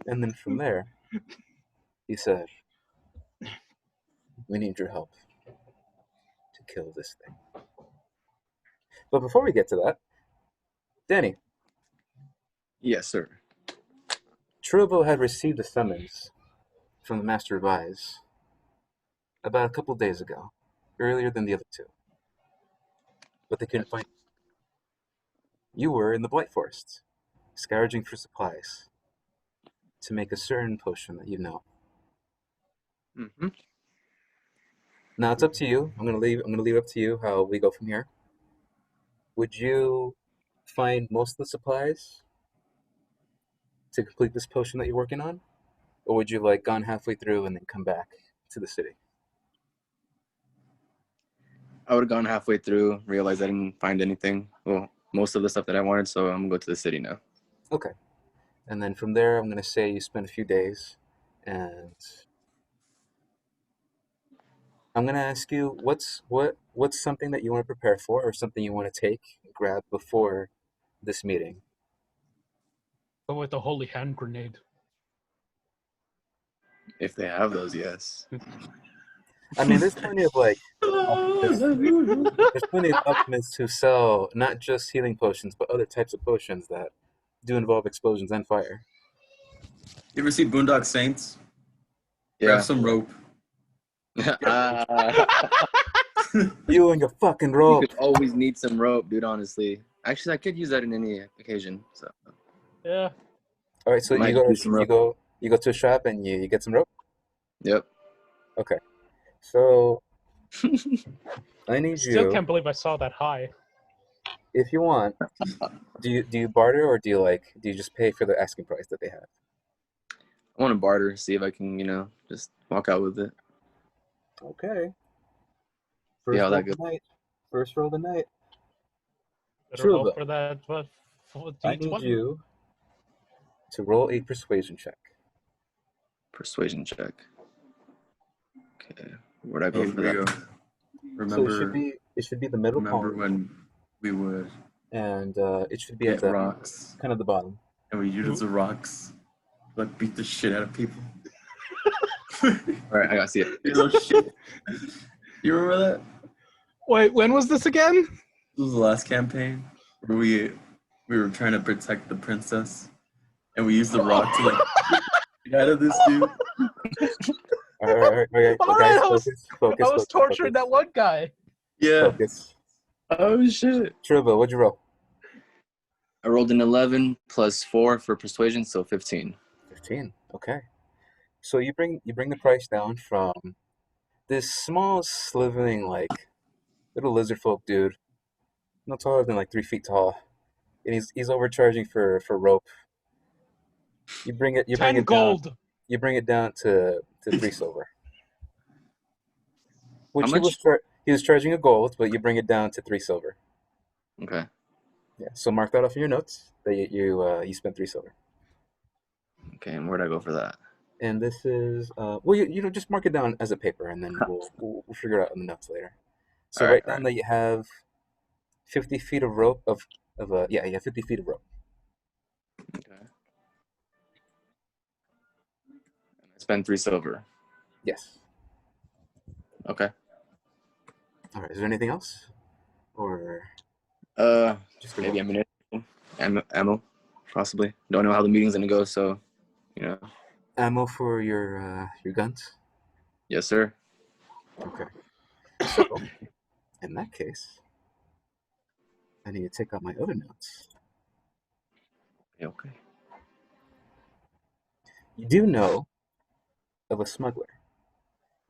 And then from there, he said, we need your help to kill this thing. But before we get to that, Danny, Yes, sir. Trubo had received a summons from the Master of Eyes about a couple days ago, earlier than the other two. But they couldn't find you. You were in the Blight Forest, scrounging for supplies to make a certain potion that you know. Mm-hmm. Now it's up to you. I'm gonna leave it up to you how we go from here. Would you find most of the supplies to complete this potion that you're working on? Or would you like gone halfway through and then come back to the city? I would have gone halfway through, realized I didn't find anything. Well, most of the stuff that I wanted, so I'm gonna go to the city now. Okay. And then from there I'm gonna say you spend a few days and I'm gonna ask you what's something that you want to prepare for or something you want to take and grab before this meeting. But with the holy hand grenade. If they have those, yes. I mean, there's plenty of like alchemists. There's plenty of alchemists who sell not just healing potions, but other types of potions that do involve explosions and fire. You ever see Boondock Saints? Yeah. Grab some rope. You and your fucking You rope. could always need some rope, dude. Honestly, actually, I could use that in any occasion. So Yeah. All right, so Might you use some rope. go to a shop and you get some rope. Yep. Okay, so I need Still you, can't believe I saw that high. if you want. Do you barter or do you just pay for the asking price that they have? I want to barter, see if I can, just walk out with it. Okay. See how Roll that the goes. night. First roll of the night. Better True, hope though. for that. But for I need D20. you to roll a persuasion check. Persuasion check. Okay, where'd I go Here for we that? go. So Remember, it should be the middle remember column, when we would and it should be at get the rocks kind of the bottom. and we use the rocks, like beat the shit out of people? All right, I got to see it. Oh shit! You remember that? Wait, when was this again? This was the last campaign where we were trying to protect the princess, and we used the rock to like get out of this dude. All right, okay, All guys, right, I was torturing that one guy. Yeah. Focus. Oh shit! Trubo, what'd you roll? I rolled an 11 plus 4 for persuasion, so 15. 15. Okay. So you bring the price down from this small slithering like little lizard folk dude, no taller than like 3 feet tall, and he's overcharging for rope. You bring it 10 down. gold. You bring it down to 3 silver, which How much? he was charging a gold, but you bring it down to 3 silver. Okay. Yeah. So mark that off in your notes that you spent 3 silver. Okay, and where'd I go for that? And this is well, you know, just mark it down as a paper, and then we'll figure it out in the notes later. So All right, write down that you have 50 feet of rope you have 50 feet of rope. Okay. I spent 3 silver. Yes. Okay. All right. Is there anything else, or just a Maybe rope? ammo, possibly. Don't know how the meeting's gonna go, so you know. Ammo for your guns? Yes, sir. Okay. So, in that case, I need to take out my other notes. Okay. You do know of a smuggler,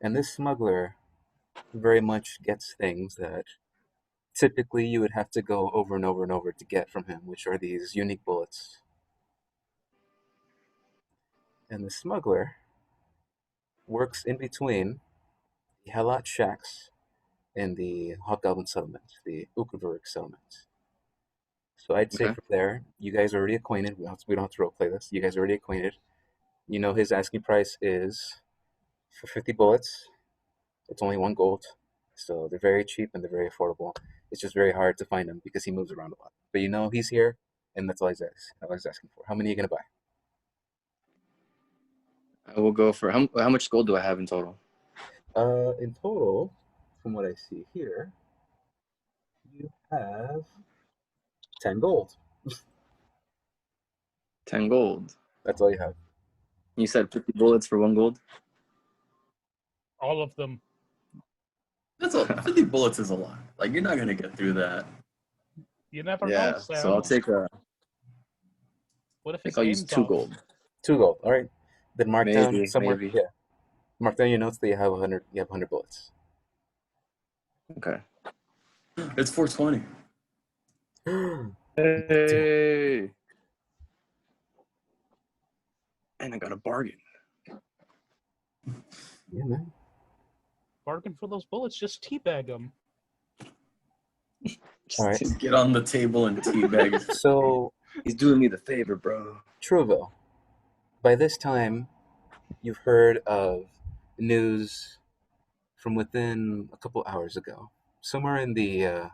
and this smuggler very much gets things that typically you would have to go over and over and over to get from him, which are these unique bullets. And the smuggler works in between the Helot shacks and the Hobgoblin settlement, the Ukavurk settlement. So I'd say Okay. from there, you guys are already acquainted. We don't have to roleplay this. You guys are already acquainted. You know his asking price is for 50 bullets. It's only 1 gold. So they're very cheap and they're very affordable. It's just very hard to find him because he moves around a lot. But you know he's here, and that's all he's asking for. How many are you going to buy? I will go for how much gold do I have in total? In total, from what I see here, you have 10 gold. 10 gold. That's all you have. You said 50 bullets for 1 gold? All of them. That's a 50 bullets is a lot. Like you're not gonna get through that. You never know, Yeah. Sam. So I'll take What if I his think I'll use aim's 2 off? gold. 2 gold. All right. Then mark down Maybe, somewhere. maybe. Yeah. Mark down your notes that you have 100. You have 100 bullets. Okay. It's 420. Hey. And I got a bargain. Yeah, man. Bargain for those bullets, just teabag them. All right. Just get on the table and teabag it. So, He's doing me the favor, bro. Truvo, by this time, you've heard of news from within a couple hours ago. Somewhere in the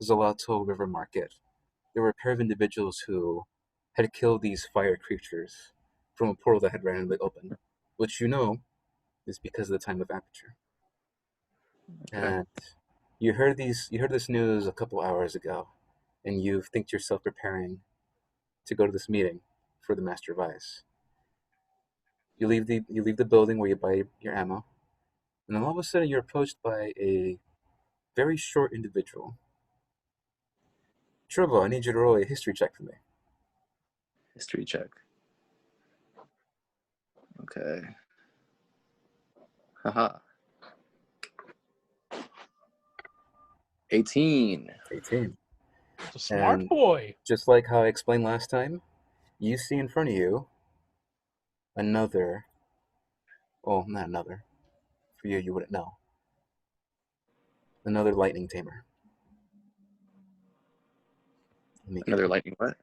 Zoloto River Market, there were a pair of individuals who had killed these fire creatures from a portal that had randomly opened, which you know is because of the time of aperture. Okay. And you heard this news a couple hours ago, and you think to yourself preparing to go to this meeting for the Master of Ice. You leave the building where you buy your ammo, and then all of a sudden you're approached by a very short individual. Trovo, I need you to roll a history check for me. History check. Okay. Haha. 18. 18. It's a smart And boy. just like how I explained last time, you see in front of you another. Oh, not another. For you, you wouldn't know. Another lightning tamer. Let me get Another lightning what?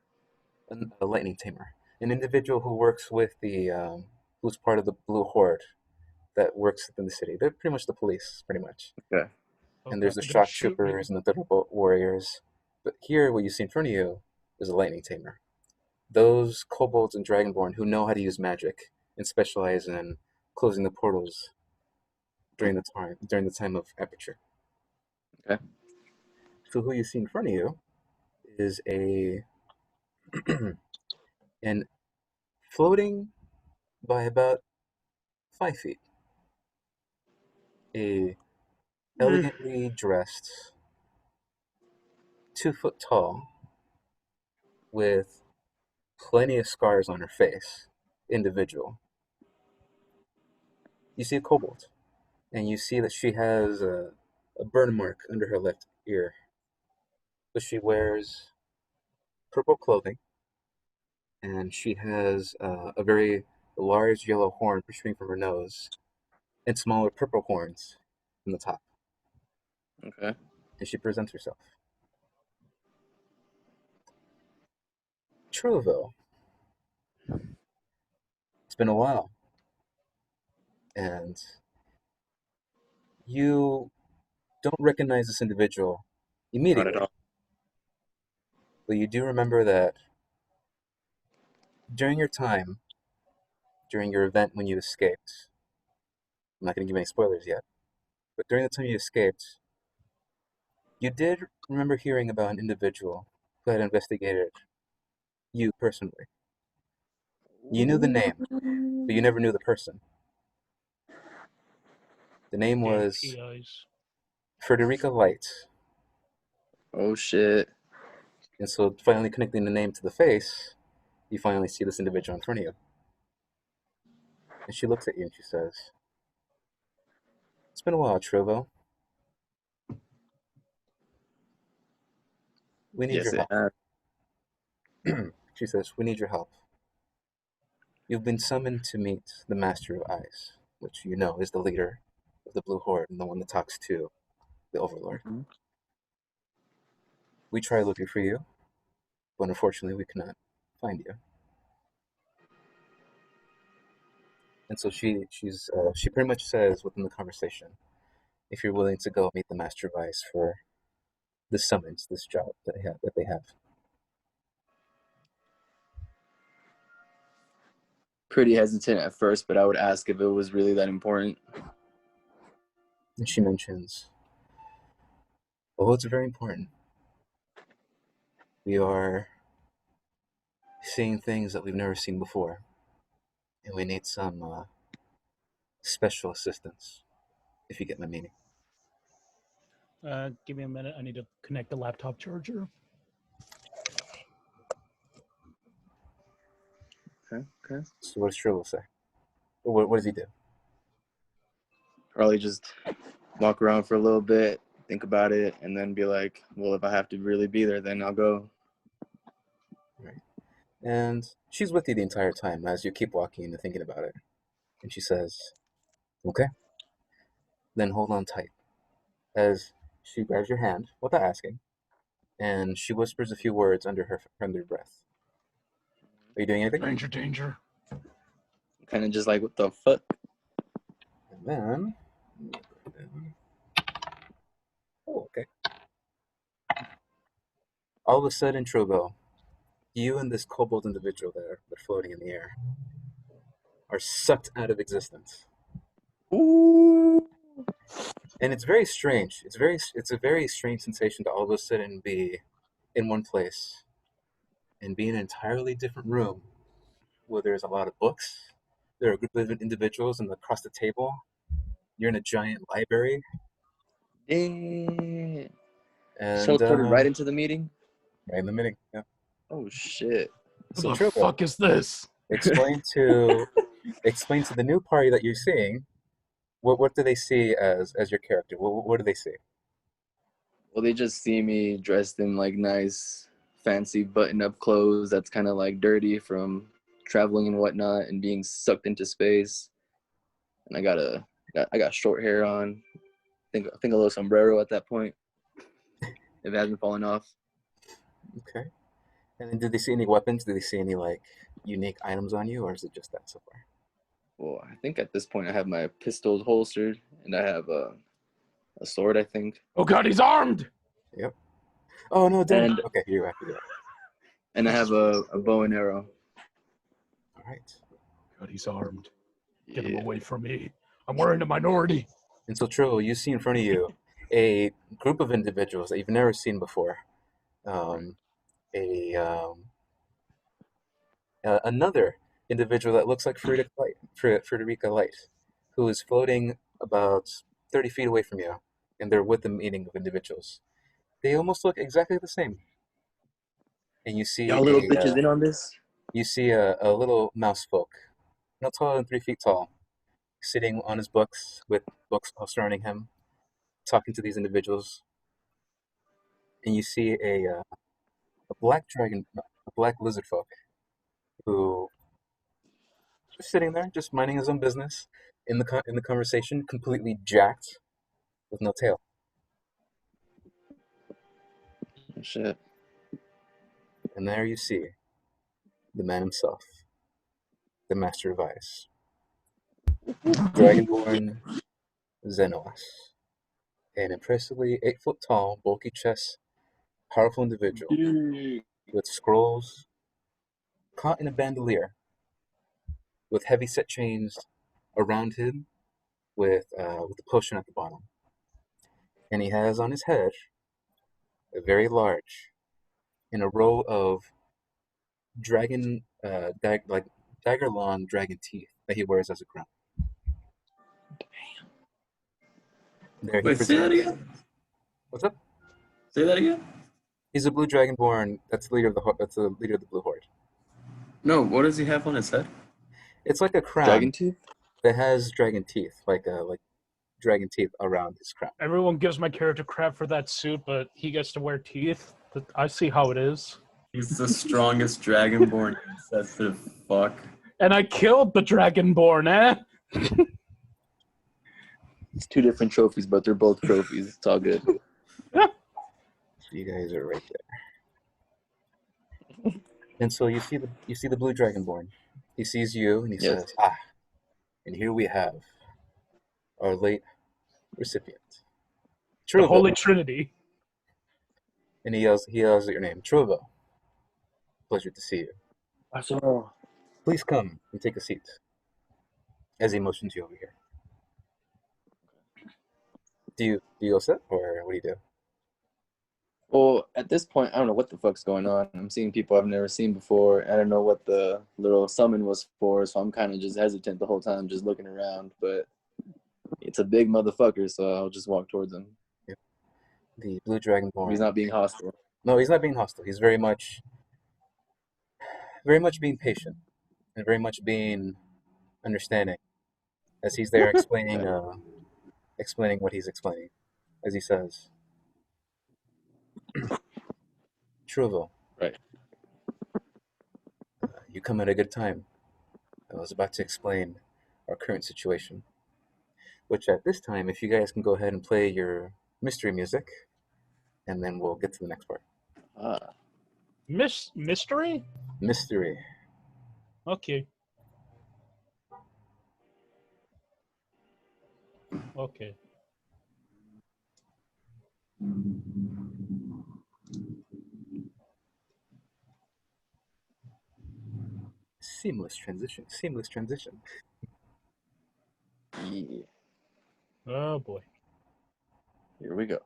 a lightning tamer, an individual who works with who's part of the Blue Horde that works within the city. They're pretty much the police, pretty much. Okay. And there's the Don't shock shoot me. troopers and the Thunderbolt warriors. But here, what you see in front of you is a lightning tamer. Those kobolds and dragonborn who know how to use magic and specialize in closing the portals during the time of aperture. Okay. So who you see in front of you is a and floating by about 5 feet, a elegantly dressed, 2 foot tall, with plenty of scars on her face, individual. You see a kobold, and you see that she has a burn mark under her left ear, but she wears purple clothing, and she has a very large yellow horn protruding from her nose, and smaller purple horns from the top. Okay. And she presents herself. Trovo, it's been a while, and you don't recognize this individual Not at immediately, all. but you do remember that during your time, during your event when you escaped, I'm not going to give any spoilers yet, but during the time you escaped, you did remember hearing about an individual who had investigated you personally. You knew the name, but you never knew the person. The name Damn was PIs. Frederica Light. Oh shit. And so, finally connecting the name to the face, you finally see this individual in front of you. And she looks at you and she says, "It's been a while, Trovo. We need Yes, your it help." has. She says, "We need your help. You've been summoned to meet the Master of Ice, which you know is the leader of the Blue Horde and the one that talks to the Overlord. Mhm. We tried looking for you, but unfortunately we cannot find you." And so she pretty much says within the conversation, if you're willing to go meet the Master of Ice for this summons, this job that they have. Pretty hesitant at first, but I would ask if it was really that important. And she mentions, "Oh, it's very important. We are seeing things that we've never seen before, and we need some special assistance, if you get my meaning." Give me a minute. I need to connect the laptop charger. Okay. Okay. So what does Shrill say? What does he do? Probably just walk around for a little bit, think about it, and then be like, well, if I have to really be there, then I'll go. Right. And she's with you the entire time as you keep walking and thinking about it. And she says, "Okay, then hold on tight." As she grabs your hand without asking, and she whispers a few words under her breath. Are you doing anything? Danger, danger. Kind of just like, what the fuck? And then, oh, okay. All of a sudden, Trovo, you and this kobold individual there, that are floating in the air, are sucked out of existence. Ooh. And it's very strange. It's a very strange sensation to all of a sudden be in one place and be in an entirely different room where there's a lot of books. There are a group of individuals and across the table. You're in a giant library, Damn. and Teleported right into the meeting? right in the middle. Yeah. Oh shit. What So the Trovo, fuck is this? explain to the new party that you're seeing. What do they see as your character? What do they see? Well, they just see me dressed in like nice, fancy button-up clothes that's kind of like dirty from traveling and whatnot and being sucked into space. And I got short hair on. I think a little sombrero at that point, if it hasn't fallen off. Okay. And then did they see any weapons? Did they see any like unique items on you, or is it just that so far? Well, I think at this point I have my pistols holstered and I have a sword, I think, Oh god, he's armed! Yep. Oh no, Danny. and Okay, you're back. You're back. I have a bow and arrow. All right. God, he's armed. Get him Yeah. away from me. I'm wearing a minority. And so, Trill, you see in front of you a group of individuals that you've never seen before. Um, a Another individual that looks like Frederica Light, who is floating about 30 feet away from you, and they're with the meeting of individuals. They almost look exactly the same. And Y'all little bitches in on this? you see a little mouse folk, no taller than 3 feet tall, sitting on his books with books all surrounding him, talking to these individuals. And you see a black dragon, a black lizard folk, who just sitting there, just minding his own business in the conversation, completely jacked with no tail. Oh, shit. And there you see the man himself, the master of ice, Dragonborn Xenoas, an impressively 8 foot tall, bulky chest, powerful individual with scrolls caught in a bandolier, with heavy set chains around him, with a potion at the bottom. And he has on his head a very large, in a row of dragon, like dagger long dragon teeth that he wears as a crown. There he Wait, say that presents. again. What's up? Say that again. He's a blue dragonborn. That's the leader of the Blue Horde. No, what does he have on his head? It's like a crown Dragon tooth? that has dragon teeth, like dragon teeth around his crown. Everyone gives my character crap for that suit, but he gets to wear teeth. I see how it is. He's the strongest dragonborn ancestor. Fuck. And I killed the Dragonborn, eh? It's 2 different trophies, but they're both trophies. It's all good. You guys are right there. And so you see the blue dragonborn. He sees you and he Yes. says, and here we have our late recipient, The Truvo. Holy Trinity. And he yells at your name, Truvo. Pleasure to see you. I saw. Please come and take a seat. As he motions you over here. Do you go sit, or what do you do? Well, at this point, I don't know what the fuck's going on. I'm seeing people I've never seen before. I don't know what the little summon was for, so I'm kind of just hesitant the whole time, just looking around. But it's a big motherfucker, so I'll just walk towards him. Yeah. The blue dragonborn. He's not being hostile. No, he's not being hostile. He's very much being patient and very much being understanding as he's there explaining what he's explaining. As he says, Truvo. Right. You come at a good time. I was about to explain our current situation, which at this time, if you guys can go ahead and play your mystery music, and then we'll get to the next part. Mystery? Mystery. Okay. Okay. Seamless transition. Yeah. Oh boy. Here we go.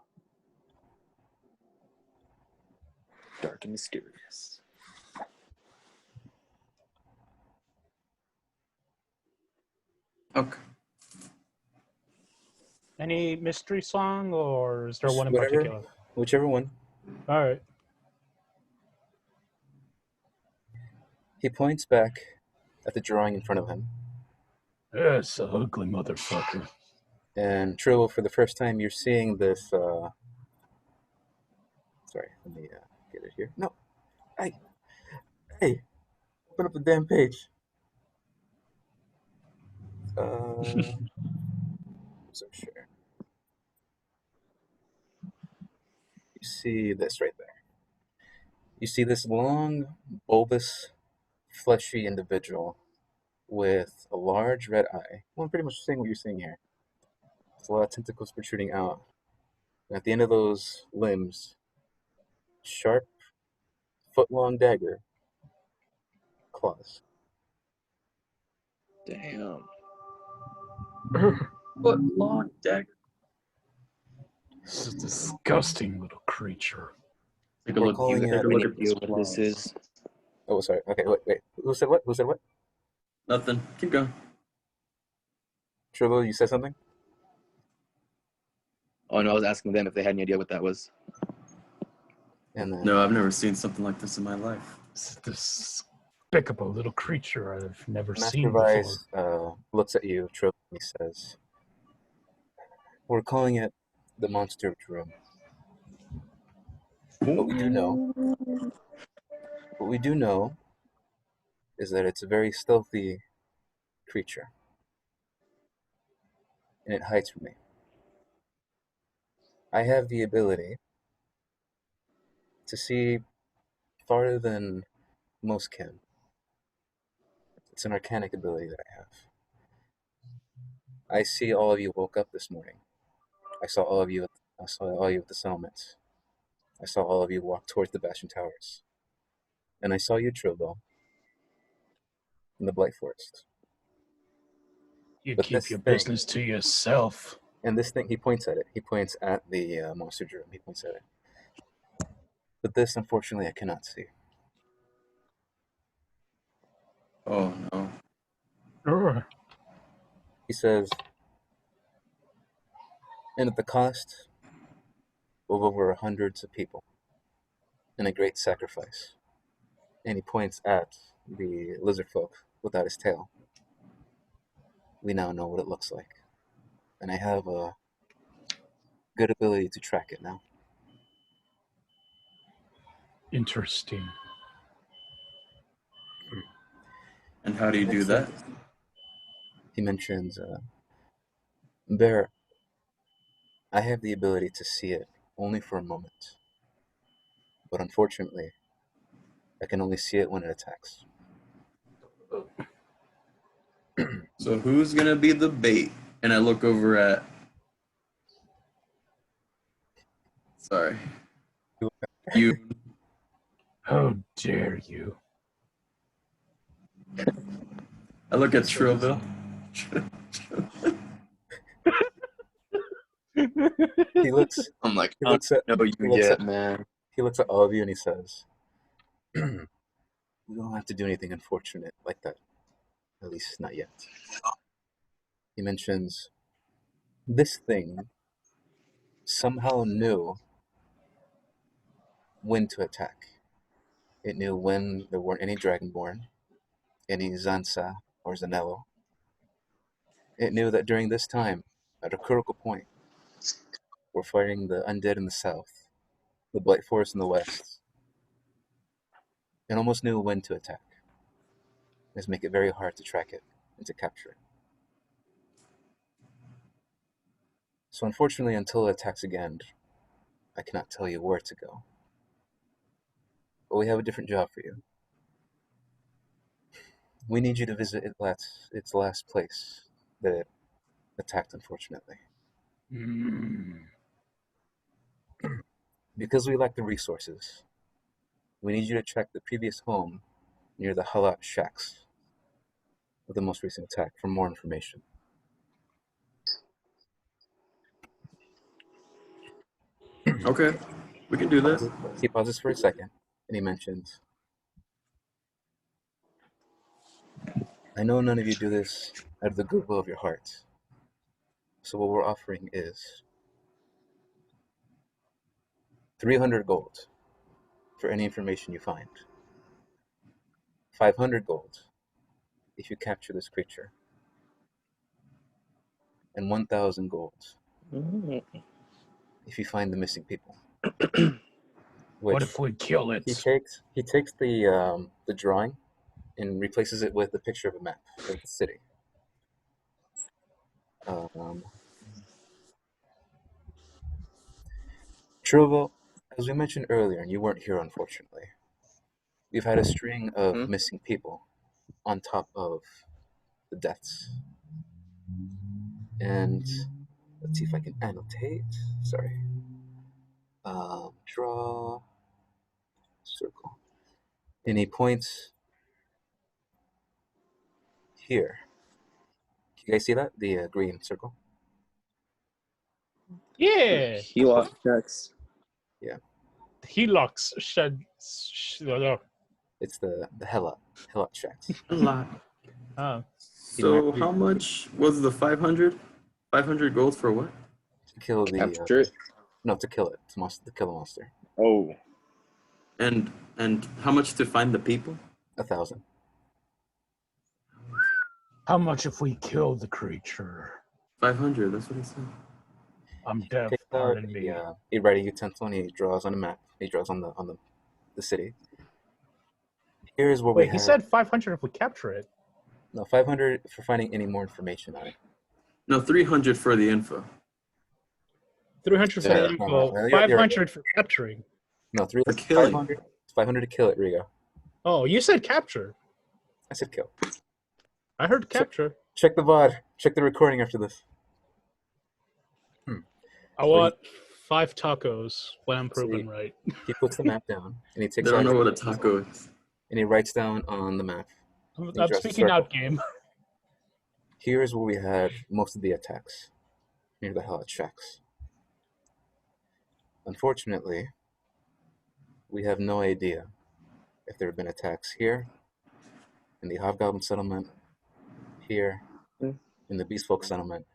Dark and mysterious. Okay. Any mystery song, or is there one in Whatever. particular? Whichever one. All right. He points back at the drawing in front of him. Yes, a ugly motherfucker. And Trill, for the first time, you're seeing this. Sorry, let me get it here. No, hey, open up the damn page. So sure. You see this right there. You see this long, bulbous, fleshy individual with a large red eye. Well, I'm pretty much seeing what you're seeing here. There's a lot of tentacles protruding out. And at the end of those limbs, sharp, foot-long dagger claws. Damn. What long dagger? This is a disgusting little creature. Take a We're look. calling Take it. a We look need at to this deal with claws. this is. Oh, sorry. Okay, wait. Who said what? Who said what? Nothing. Keep going. Trivo, you said something? Oh no, I was asking them if they had any idea what that was. And then No, I've never seen something like this in my life. This despicable little creature I've never Master seen before. Vice looks at you, Trivo, and he says, "We're calling it the Monster of Jerome. What we do know is that it's a very stealthy creature, and it hides from me. I have the ability to see farther than most can. It's an arcanic ability that I have. I see all of you woke up this morning. I saw all of you. I saw all of you at the settlements. I saw all of you walk towards the Bastion Towers, and I saw you, Trilbo, in the Blight Forest. You But keep this your thing, business to yourself. and this thing, he points at it. He points at the monster drum. He points at it. But this, unfortunately, I cannot see. Oh no. Urgh. He says, and at the cost of over hundreds of people, and a great sacrifice. And he points at the lizard folk without his tail. We now know what it looks like. And I have a good ability to track it now. Interesting. And how do you do that? He mentions, Bear, I have the ability to see it only for a moment. But unfortunately, I can only see it when it attacks. So who's gonna be the bait? And I look over at. Sorry. You. How dare you? I look at Trilville. He looks. I'm like, He I looks at. don't know you He looks yet, at. man. He looks at all of you and he says, "We don't have to do anything unfortunate like that. At least not yet." He mentions this thing somehow knew when to attack. It knew when there weren't any Dragonborn, any Zansa or Zanello. It knew that during this time, at a critical point, we're fighting the undead in the south, the Blight Forest in the west. It almost knew when to attack. This make it very hard to track it and to capture it. So unfortunately, until it attacks again, I cannot tell you where to go. But we have a different job for you. We need you to visit its last place that it attacked, unfortunately. Because we lack the resources, we need you to check the previous home near the Helot shacks of the most recent attack for more information. Okay, we can do that. He pauses for a second, and he mentions, I know none of you do this out of the goodwill of your hearts. So what we're offering is 300 gold for any information you find. 500 gold if you capture this creature. And 1,000 gold if you find the missing people. What if we kill it? He takes the drawing and replaces it with a picture of a map of the city. Trovo, as we mentioned earlier, and you weren't here unfortunately, we've had a string of missing people on top of the deaths. And let's see if I can annotate. Sorry. Draw circle. And he points here. You guys see that? The green circle? Yeah. Helot checks. Helux shed. It's the Helot shacks. A lot. Oh. So how much was the 500? 500 gold for what? To kill the Capture it. no, to kill it. To kill the monster. Oh. And how much to find the people? 1,000. How much if we kill the creature? 500. That's what he said. I'm deaf. Takes out Pardon me. a writing utensil and he draws on a map. He draws on the city. Here's what we Wait, he have. said 500 if we capture it. No, 500 for finding any more information on it. No, 300 for the info. 300 for Yeah. the info. You're 500 for capturing. No, For killing. 500 to kill it, Rigo. Oh, you said capture. I said kill. I heard capture. Check the VOD. Check the recording after this. I want 5 tacos when I'm proven right. He puts the map down and he They takes don't out know what a taco is. and he writes down on the map. I'm draws a speaking circle. out game. Here's where we had most of the attacks. Near the Helot shacks. Unfortunately, we have no idea if there have been attacks here, in the Hobgoblin settlement, here, in the Beastfolk settlement,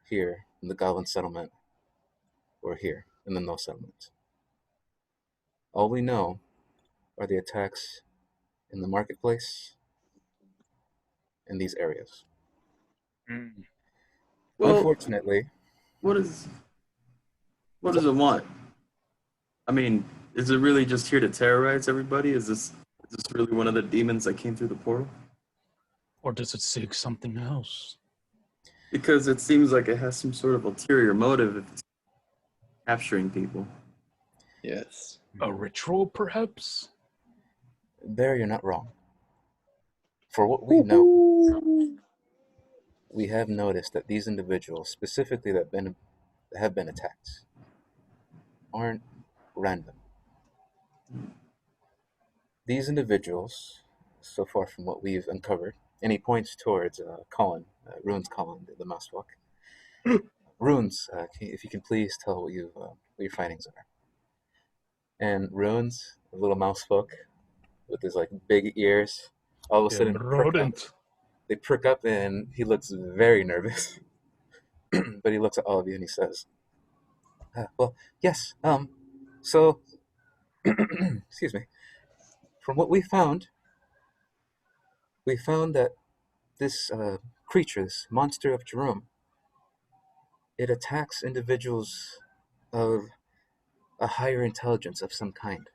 here, in the Goblin settlement, or here, in the No settlement. All we know are the attacks in the marketplace in these areas. Well, Unfortunately, what does it want? I mean, is it really just here to terrorize everybody? Is this really one of the demons that came through the portal? Or does it seek something else? Because it seems like it has some sort of ulterior motive if it's capturing people. Yes. A ritual, perhaps? there you're not wrong. For what we know, we have noticed that these individuals, specifically that have been attacked, aren't random. These individuals, so far from what we've uncovered, and he points towards Colin, Rune's Colin, the mousewalk. Runes, if you can please tell what your findings are. And Runes, a little mousefolk with his like big ears, all of a Damn sudden rodent. they prick up and he looks very nervous. But he looks at all of you and he says, well, yes, so, excuse me, from what we found that this creature, this monster of Jerome, it attacks individuals of a higher intelligence of some kind.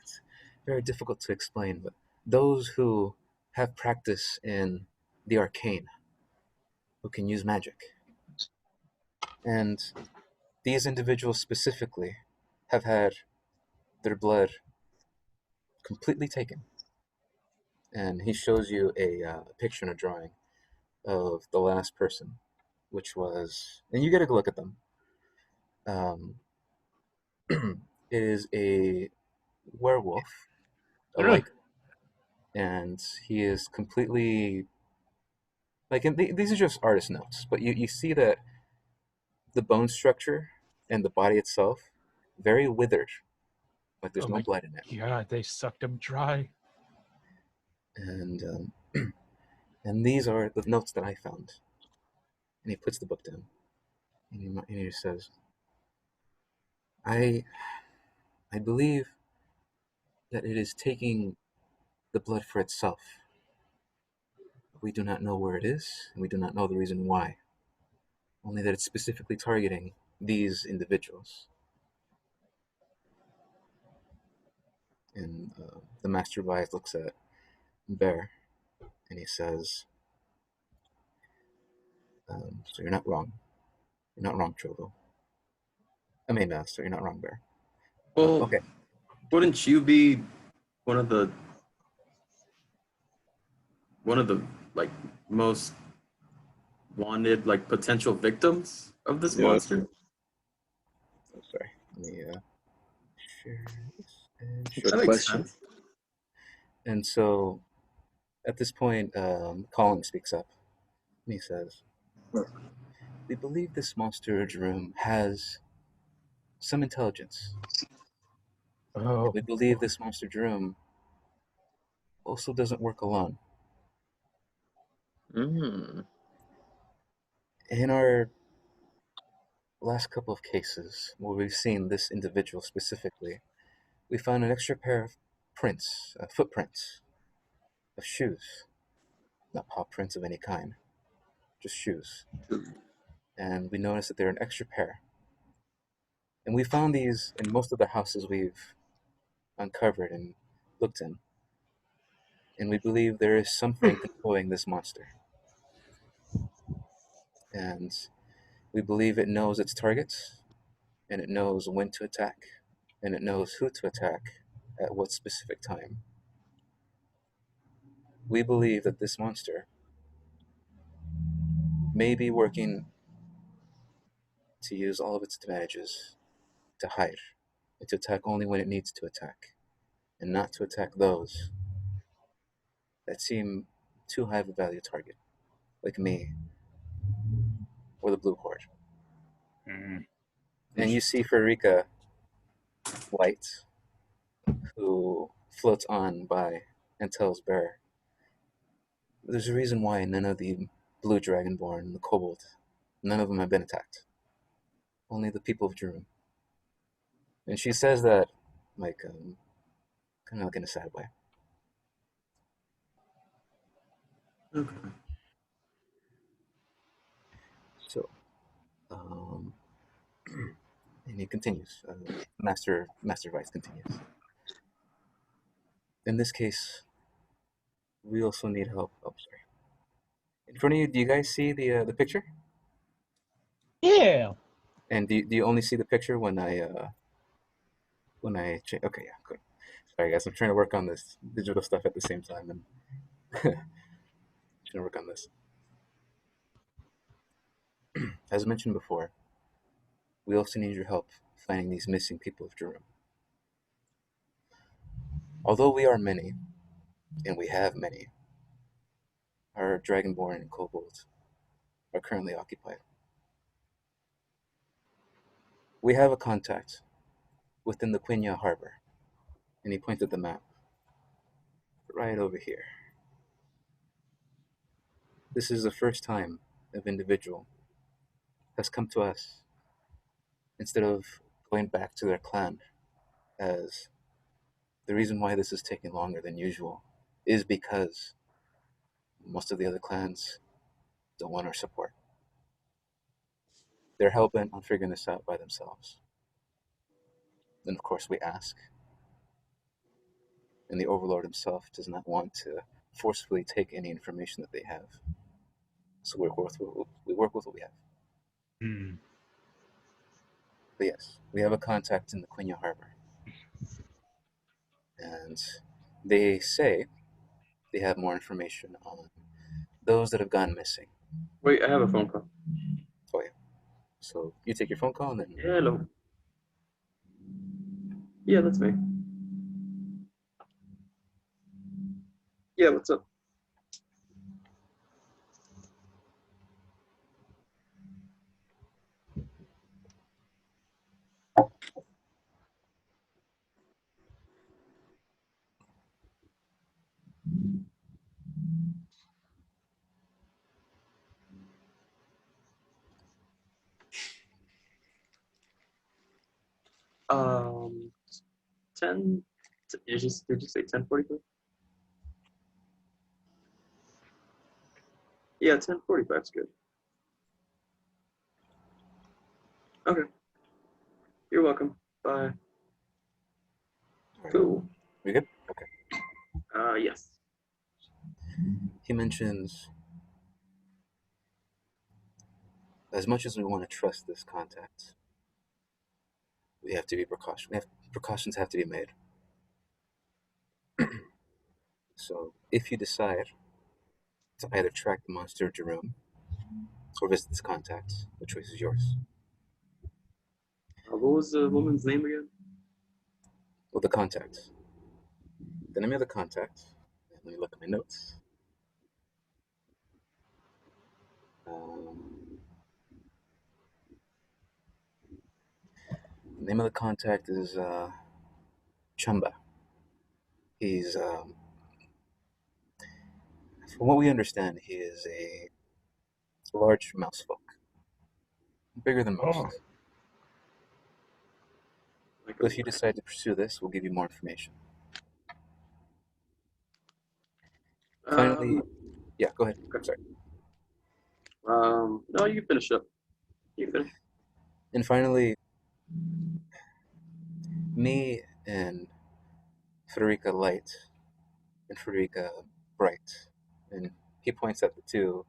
It's very difficult to explain, but those who have practice in the arcane, who can use magic. And these individuals specifically have had their blood completely taken. And he shows you a picture and a drawing of the last person, which was, and you get to look at them. It is a werewolf, alike, and he is completely like. And these are just artist notes, but you see that the bone structure and the body itself very withered, like there's no blood in it. Yeah, they sucked him dry. And and these are the notes that I found. And he puts the book down, and he says, I believe that it is taking the blood for itself. We do not know where it is, and we do not know the reason why. Only that it's specifically targeting these individuals. And the Master of Eyes looks at Bear, and he says, so you're not wrong. You're not wrong, Trovo. I mean, so you're not wrong, Bear. Well, Okay. Wouldn't you be one of the like most wanted like potential victims of this monster? Oh, sorry. Let me share this. Good That makes question. sense. And so At this point, Colin speaks up and he says, "We believe this monster room has some intelligence. Oh, We believe this monster room also doesn't work alone. Mm. In our last couple of cases where we've seen this individual specifically, we found an extra pair of footprints of shoes, not paw prints of any kind, just shoes. And we noticed that they're an extra pair. And we found these in most of the houses we've uncovered and looked in. And we believe there is something controlling this monster. And we believe it knows its targets, and it knows when to attack, and it knows who to attack at what specific time. We believe that this monster may be working to use all of its advantages to hide, and to attack only when it needs to attack, and not to attack those that seem too high of a value target, like me or the Blue Horde. mm. And you see Farika White, who floats on by and tells Bear, "There's a reason why none of the Blue Dragonborn and the Kobold, none of them have been attacked. Only the people of Jerum." And she says that, like, kind of like in a sad way. Okay. So, um, and he continues. Master Vice continues. In this case, we also need help. Oh, sorry. In front of you, do you guys see the picture? Yeah. And do you only see the picture when I change? Okay, yeah, good. Sorry guys, I'm trying to work on this digital stuff at the same time and trying to work on this. As mentioned before, we also need your help finding these missing people of Jerum. Although we are many, and we have many, our Dragonborn and Kobolds are currently occupied. We have a contact within the Quinya Harbor, and he pointed the map right over here. This is the first time an individual has come to us instead of going back to their clan, as the reason why this is taking longer than usual is because most of the other clans don't want our support. They're hell-bent on figuring this out by themselves. And of course we ask, and the Overlord himself does not want to forcefully take any information that they have. So we work with what we have. Mm. But yes, we have a contact in the Quinya Harbor. And they say they have more information on those that have gone missing. Wait, I have a phone call. Oh yeah. So you take your phone call and then Hello. Yeah, that's me. Yeah, what's up? Um, 10. Did you say 10:45? Yeah, 10:45 is good. Okay. You're welcome. Bye. Cool. we good? Okay. Yes. He mentions, as much as we want to trust this contact, we have to be precaution. Precautions have to be made. So if you decide to either track the monster Jerome or visit this contact, the choice is yours. What was the woman's name again? Well, the contact. The name of the contact. Let me look at my notes. The name of the contact is Chumba. He's, from what we understand, he is a large mouse folk, bigger than most. Oh. But if you decide to pursue this, we'll give you more information. Finally, yeah, go ahead. I'm sorry. No, you finish up. You finish. And finally, me and Frederica Light and Frederica Bright, and he points at the two.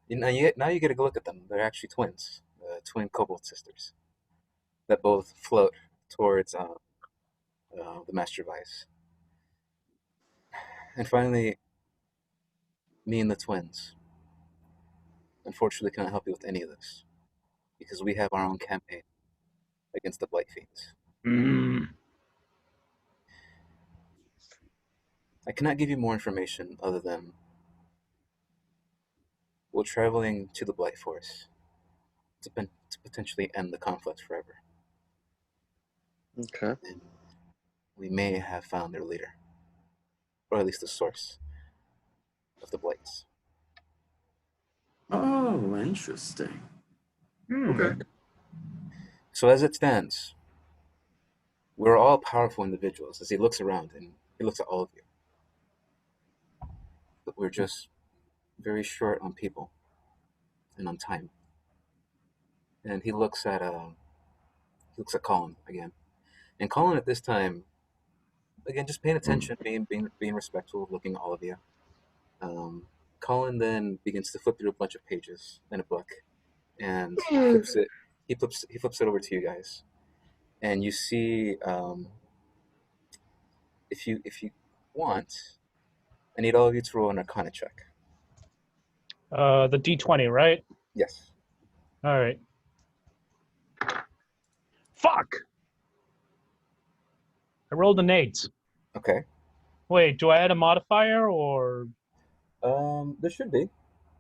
Now you get a look at them. They're actually twins, twin kobold sisters that both float towards the master vice. And finally, me and the twins. Unfortunately, cannot help you with any of this because we have our own campaign against the Blight Fiends. I cannot give you more information other than we're traveling to the Blight Forest to potentially end the conflict forever. Okay. And we may have found their leader, or at least the source of the Blights. Oh, interesting. Okay. So as it stands, we're all powerful individuals. As he looks around and he looks at all of you, but we're just very short on people and on time. And he looks at Colin again, and Colin at this time, again, just paying attention, being respectful, looking at all of you. Colin then begins to flip through a bunch of pages in a book, and flips it. He flips it over to you guys, and you see, if you want, I need all of you to roll an Arcana check. The D20, right? Yes. All right. Fuck! I rolled an 8. Okay. Wait, do I add a modifier or? There should be.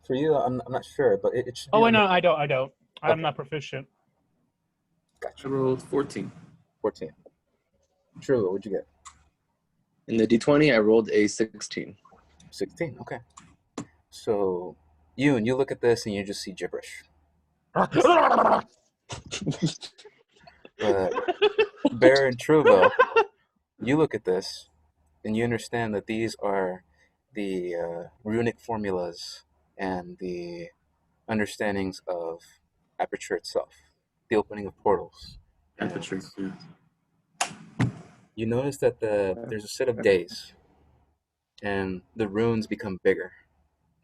For you, I'm not sure, but it should be. Oh wait, on no, the- I don't. I'm Okay. not proficient. I Gotcha. rolled 14. 14. True. What'd you get? In the D20, I rolled a 16. 16. Okay. So, you look at this and you just see gibberish. But Bear and Truvo, you look at this and you understand that these are the runic formulas and the understandings of aperture itself, the opening of portals. Aperture. Yeah. You notice that there's a set of days, and the runes become bigger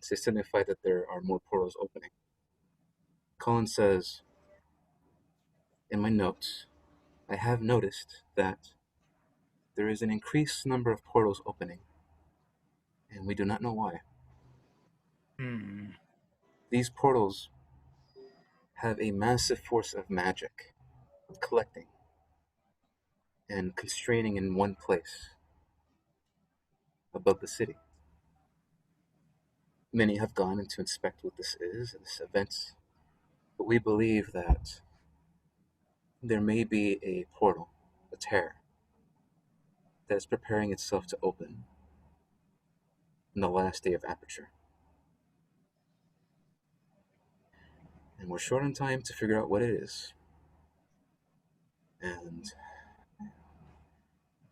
to signify that there are more portals opening. Colin says, in my notes, I have noticed that there is an increased number of portals opening, and we do not know why. These portals have a massive force of magic collecting and constraining in one place above the city. Many have gone in to inspect what this is, this event, but we believe that there may be a portal, a tear, that is preparing itself to open in the last day of aperture. And we're short on time to figure out what it is. And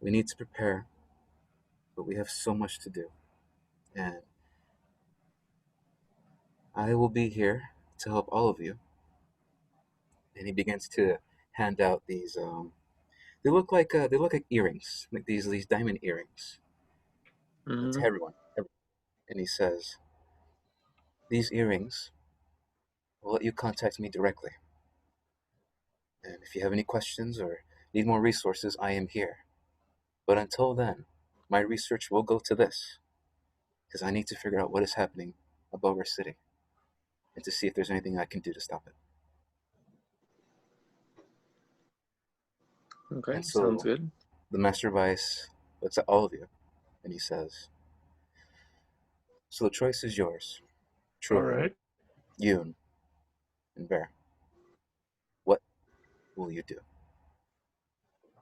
we need to prepare, but we have so much to do. And I will be here to help all of you. And he begins to hand out these. They look like earrings, like these diamond earrings to everyone. And he says, "These earrings will let you contact me directly. And if you have any questions or need more resources, I am here. But until then, my research will go to this, because I need to figure out what is happening above our city, and to see if there's anything I can do to stop it." Okay, And so sounds good. the Master Vice looks at all of you, and he says, "So the choice is yours, All True, right. Yoon, and Bear, what will you do?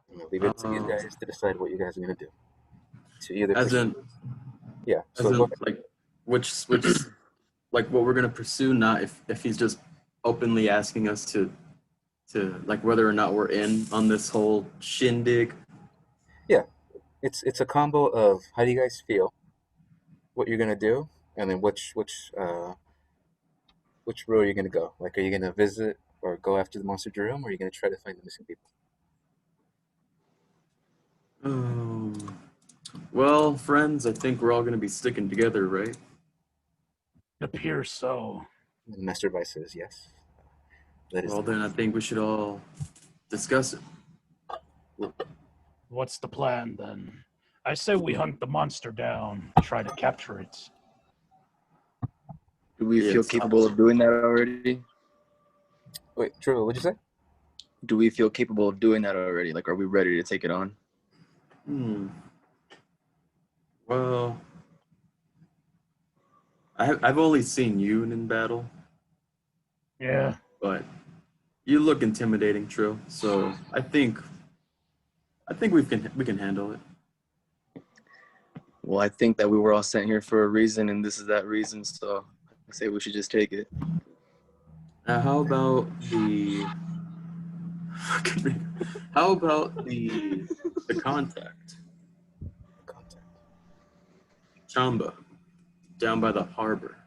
I'm gonna leave it to you Um, guys to decide what you guys are gonna do. To either as pursue, in, yeah. as So go in, ahead. like, which, like, what we're gonna pursue, not if he's just openly asking us to like whether or not we're in on this whole shindig. Yeah, it's a combo of how do you guys feel, what you're gonna do, and then which road you're gonna go. Like, are you gonna visit or go after the monster room, or are you gonna try to find the missing people? Um, well, friends, I think we're all gonna be sticking together, right? It appears so. And the Master Vice says yes. That is Well, the then I plan. think we should all discuss it. What's the plan then? I say we hunt the monster down, try to capture it. Do we Yeah, feel capable of doing that already? Wait, True, what'd you say? Do we feel capable of doing that already? Like, are we ready to take it on? Well, I've only seen you in battle, Yeah. but you look intimidating, Trill. So I think we can handle it. Well, I think that we were all sent here for a reason, and this is that reason. So I say we should just take it. Now, how about the how about the contact Contact. Chamba down by the harbor?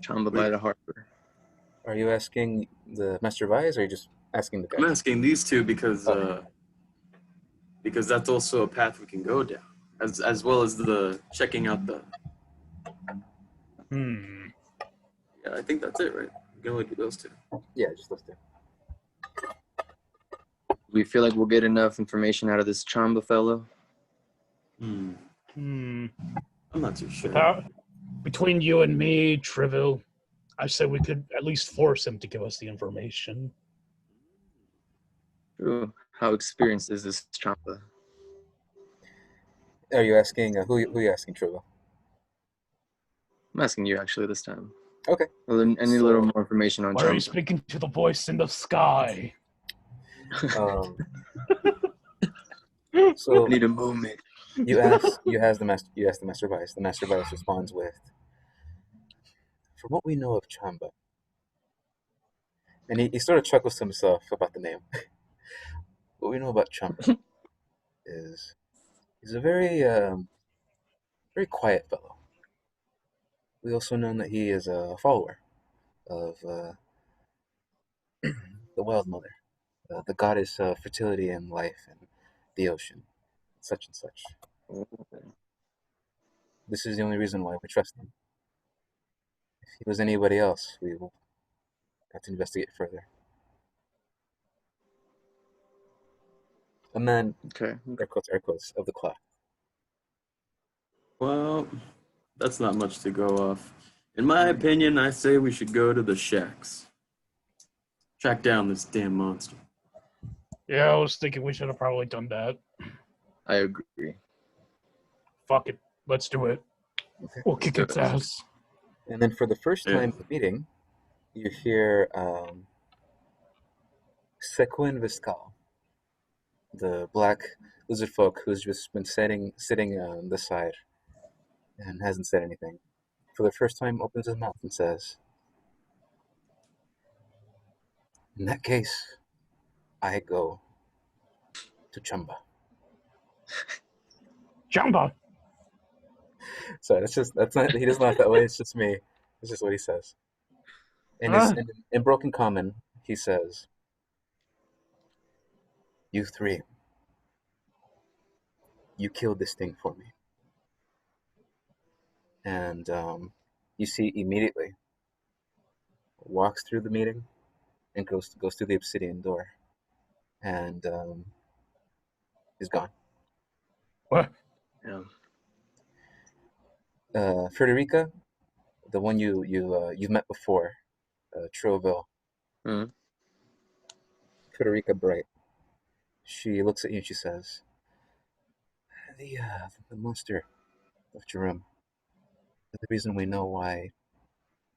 Chamba by Wait, the harbor. Are you asking the Master Vice, or are you just asking the I'm guys? asking these two because Okay. because that's also a path we can go down, as well as the checking out the. Yeah, I think that's it, right? We can only do those two. Yeah, just those two. Do we feel like we'll get enough information out of this Chamba fellow? Hmm. Hmm. I'm not too sure. Without, between you and me, Trivial, I say we could at least force him to give us the information. True. How experienced is this Chamba? Are you asking who are you asking, True? I'm asking you actually this time. Okay. Well, I need a little more information on Why are you Chamba. speaking to the voice in the sky? Um. I So need a moment. you ask the Master Vice. The Master Vice responds with, "From what we know of Chamba," and he sort of chuckles to himself about the name. What we know about Chamba is he's a very quiet fellow. We also know that he is a follower of the Wild Mother, the goddess of fertility and life and the ocean, such and such. This is the only reason why we trust him. If he was anybody else, we will have to investigate further. A man, Okay. air quotes, of the cloth. Well, that's not much to go off. In my opinion, I say we should go to the shacks. Track down this damn monster. Yeah, I was thinking we should have probably done that. I agree. Fuck it. Let's do it. Okay. We'll kick its ass. And then for the first Yeah. time in the meeting, you hear Sequin Viscal, the black lizard folk who's just been sitting on the side and hasn't said anything. For the first time, opens his mouth and says, "In that case, I go to Chumba." Jamba! So that's not he doesn't laugh that way. It's just me. It's just what he says. In broken common, he says, "You three, you killed this thing for me." And you see immediately walks through the meeting and goes through the obsidian door and is gone. What? Yeah. Frederica, the one you've met before, Troville, Mhm. Frederica Bright. She looks at you and she says, the monster of Jerome. The reason we know why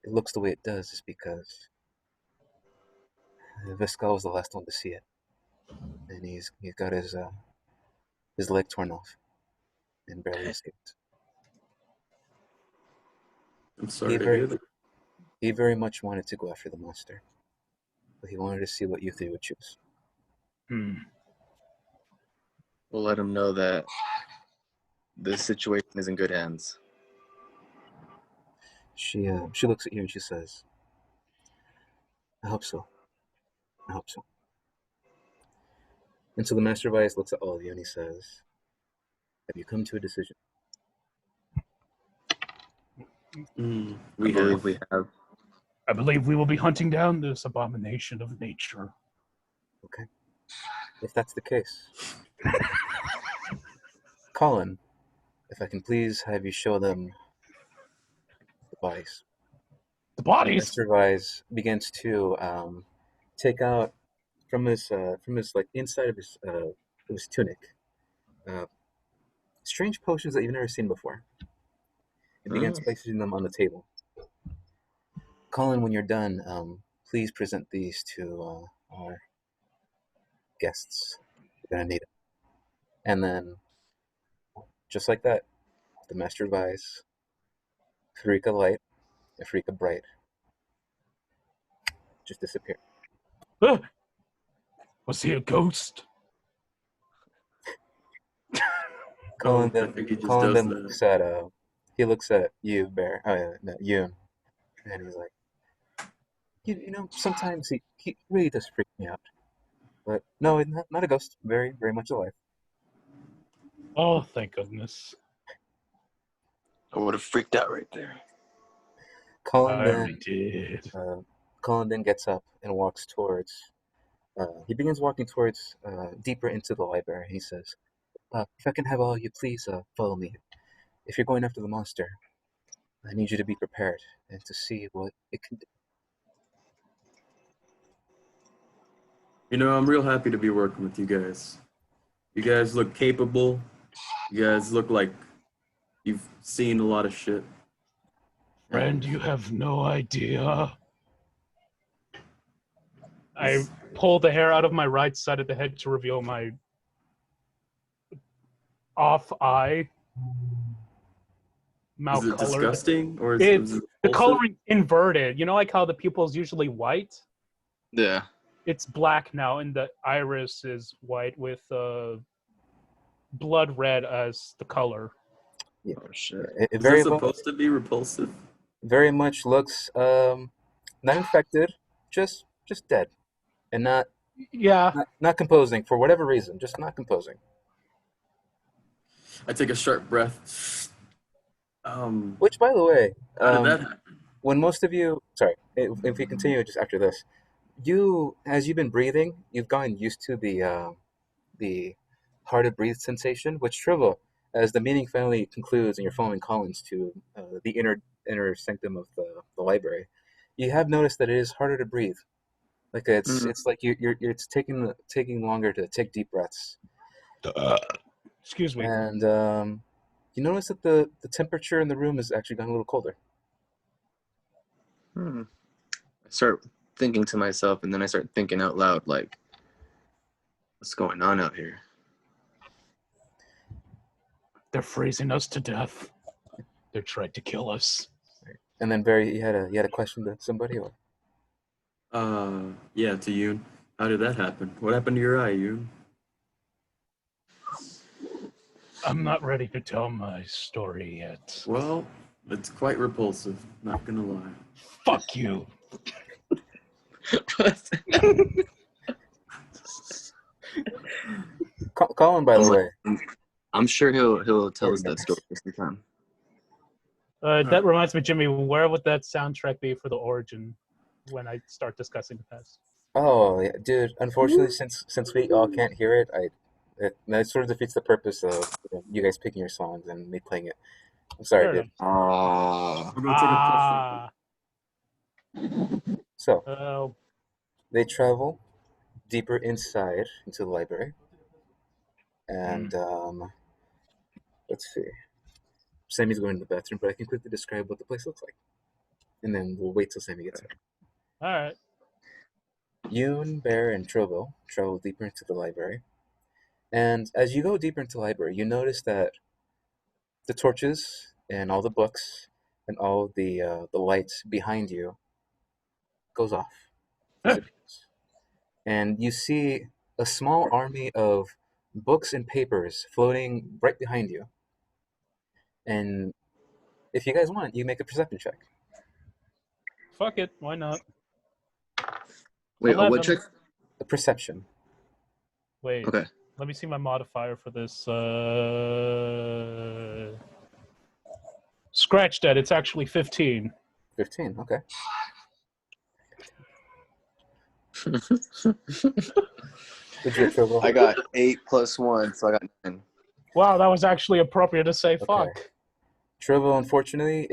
it looks the way it does is because Viscal was the last one to see it, and he's got his leg torn off and barely escaped. I'm He sorry to very hear that. he very much wanted to go after the monster, but he wanted to see what you three would choose. Hmm. We'll let him know that this situation is in good hands. She looks at you and she says, "I hope so. I hope so." And so the Master Vice looks at all of you and he says, "Have you come to a decision?" I We believe have. we have. I believe we will be hunting down this abomination of nature. Okay. If that's the case, Colin, if I can please have you show them the bodies. The bodies. Master Vice begins to take out from his like inside of his tunic, uh, strange potions that you've never seen before. He begins placing them on the table. Colin, when you're done, please present these to our guests. We're gonna need it. And then, just like that, the Master Vice, Freaka Light, and Freaka Bright just disappear. Ah! Was he a ghost? Colin I then think he just Colin does then that. looks at you, Bear. Oh yeah, no, Yoon, and he's like, you know, sometimes he really does freak me out. But no, not a ghost. Very, very much alive. Oh, thank goodness. I would have freaked out right there. Colin I already then did. Colin then gets up and walks towards. He begins walking towards deeper into the library. He says, "If I can have all of you, please follow me. If you're going after the monster, I need you to be prepared and to see what it can do." You know, I'm real happy to be working with you guys. You guys look capable. You guys look like you've seen a lot of shit. Friend, you have no idea. I pull the hair out of my right side of the head to reveal my off eye. Is it Malcolored. disgusting or is It's it the repulsive? coloring inverted. You know, like how the pupil's usually white. Yeah. It's black now, and the iris is white with blood red as the color. Yeah, Oh shit. it Is that supposed to be repulsive? very much looks not infected, just dead, and Yeah. not composing for whatever reason, just not composing. I take a sharp breath. Which, by the way, How did that happen? when most of you, sorry, if we continue just after this, as you've been breathing, you've gotten used to the hard to breathe sensation, which Trivial, as the meeting finally concludes and you're following Collins to the inner sanctum of the library, you have noticed that it is harder to breathe. Like it's like it's taking longer to take deep breaths. Excuse me. And you notice that the temperature in the room has actually gotten a little colder. I start thinking to myself, and then I start thinking out loud, like, what's going on out here? They're freezing us to death. They're trying to kill us. And then Barry, you had a question to somebody, or Yeah, to Yoon. How did that happen? What happened to your eye, Yoon? I'm not ready to tell my story yet. Well, it's quite repulsive, not gonna lie. Fuck you. Colin, by the way. I'm sure he'll tell us that story sometime. That reminds me, Jimmy, where would that soundtrack be for the origin when I start discussing the past? Oh, yeah, dude. Unfortunately, since we all can't hear it, that sort of defeats the purpose of you guys picking your songs and me playing it. I'm sorry, Fair dude. enough. We're gonna take a plus. So they travel deeper inside into the library, and let's see. Sammy's going to the bathroom, but I can quickly describe what the place looks like, and then we'll wait till Sammy gets there. All right. Yoon, Bear, and Trovo travel deeper into the library. And as you go deeper into the library, you notice that the torches and all the books and all the lights behind you goes off, disappears, and you see a small army of books and papers floating right behind you. And if you guys want, you make a perception check. Fuck it, why not? Wait, what 11. check? A perception. Wait, Okay. let me see my modifier for this. Scratch that. It's actually 15. 15. Okay. Would you get Trovo? I got 8 plus 1, so I got 9. Wow, that was actually appropriate to say. Okay. Fuck. Trovo, unfortunately,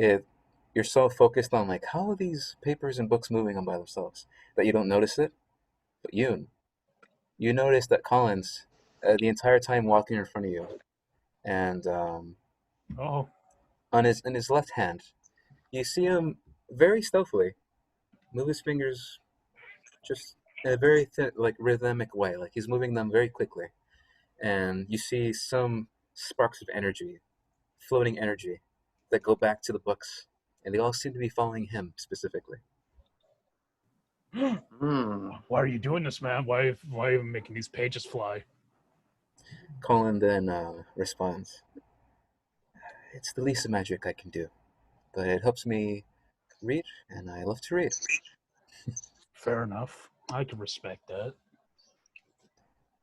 you're so focused on like how are these papers and books moving on by themselves that you don't notice it. But you notice that Collins, the entire time walking in front of you, and Oh, on his in his left hand, you see him very stealthily move his fingers just in a very like rhythmic way, like he's moving them very quickly, and you see some sparks of energy, floating energy, that go back to the books, and they all seem to be following him specifically. Hmm. why are you doing this, man? Why are you making these pages fly? Colin then responds, "It's the least magic I can do, but it helps me read, and I love to read." Fair enough. I can respect that.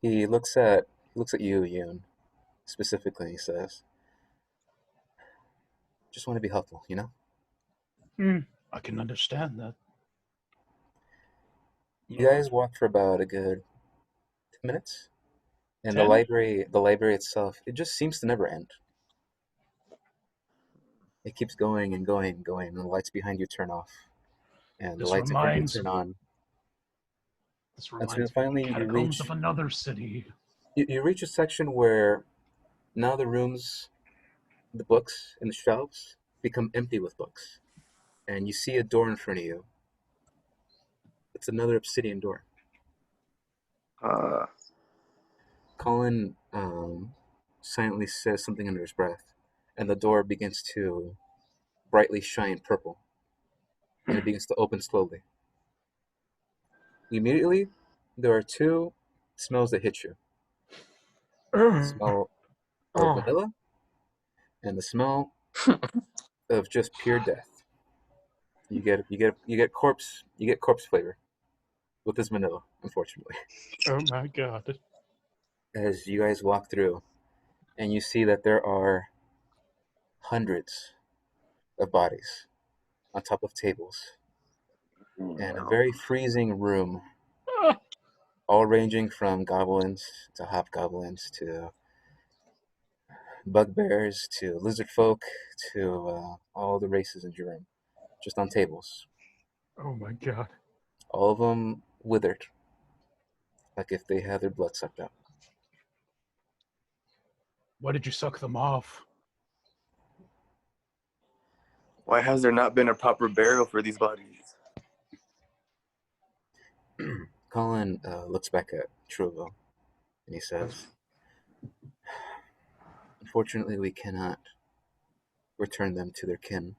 He looks at you, Yoon, specifically, and he says, "Just want to be helpful, you know." I can understand that. You guys walk for about a good 10 minutes, and the 10? library itself, it just seems to never end. It keeps going and going and going, and the lights behind you turn off, and the This lights in front of you reminds turn on. this And so reminds me of finally, the catacombs of another city. you reach a section where now the rooms, the books, and the shelves become empty with books, and you see a door in front of you. It's another obsidian door. Uh, Colin silently says something under his breath, and the door begins to brightly shine purple, and it begins to open slowly. Immediately, there are two smells that hit you: the smell of Oh, vanilla and the smell of just pure death. You get corpse flavor with this vanilla, unfortunately. oh my god. As you guys walk through, and you see that there are hundreds of bodies on top of tables, and a very freezing room, all ranging from goblins to hobgoblins to bugbears to lizard folk to all the races in Jerome, just on tables. Oh my god. All of them withered, like if they had their blood sucked out. Why did you suck them off? why has there not been a proper burial for these bodies? Colin looks back at Truvo and he says, "Unfortunately, we cannot return them to their kin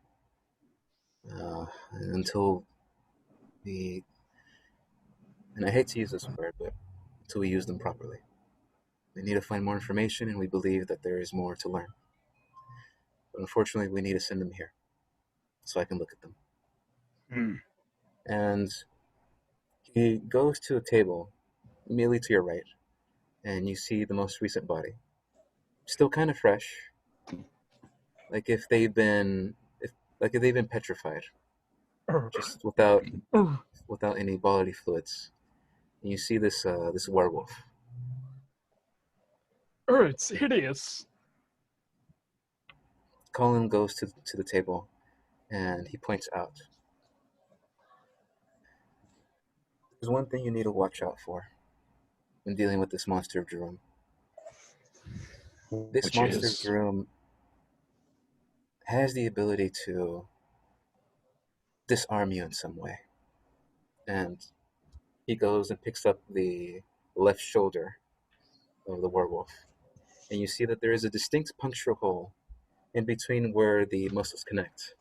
uh, until we, and I hate to use this word, but until we use them properly. We need to find more information, and we believe that there is more to learn. But unfortunately, we need to send them here so I can look at them." And he goes to a table immediately to your right, and you see the most recent body, still kind of fresh, like if they've been petrified, just without any bodily fluids. And you see this werewolf. It's hideous. Colin goes to the table, and he points out, "There's one thing you need to watch out for when dealing with this monster of Jerome. This Which monster of is Jerome has the ability to disarm you in some way. And he goes and picks up the left shoulder of the werewolf, and you see that there is a distinct puncture hole in between where the muscles connect.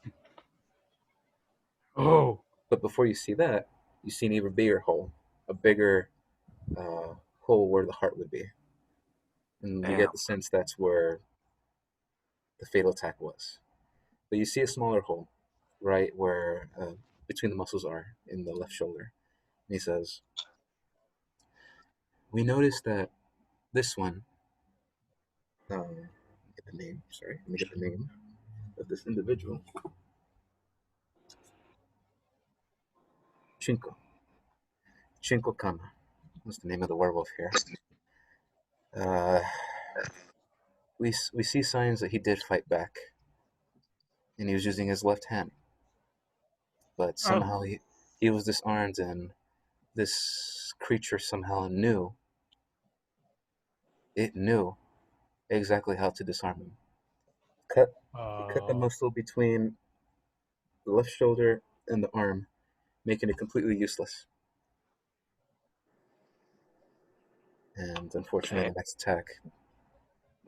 Oh, But before you see that, you see an even bigger hole, a bigger hole where the heart would be, and you Damn. get the sense that's where the fatal attack was. But you see a smaller hole, right where between the muscles are in the left shoulder. And he says, "We noticed that this one. Get the name. Sorry, let me get the name of this individual. Chinko. Chinko Kama. What's the name of the werewolf here? Uh, we see signs that he did fight back, and he was using his left hand. But Oh. somehow he was disarmed, and this creature somehow knew. It knew exactly how to disarm him. It cut the muscle between the left shoulder and the arm, making it completely useless. And unfortunately, Damn. the next attack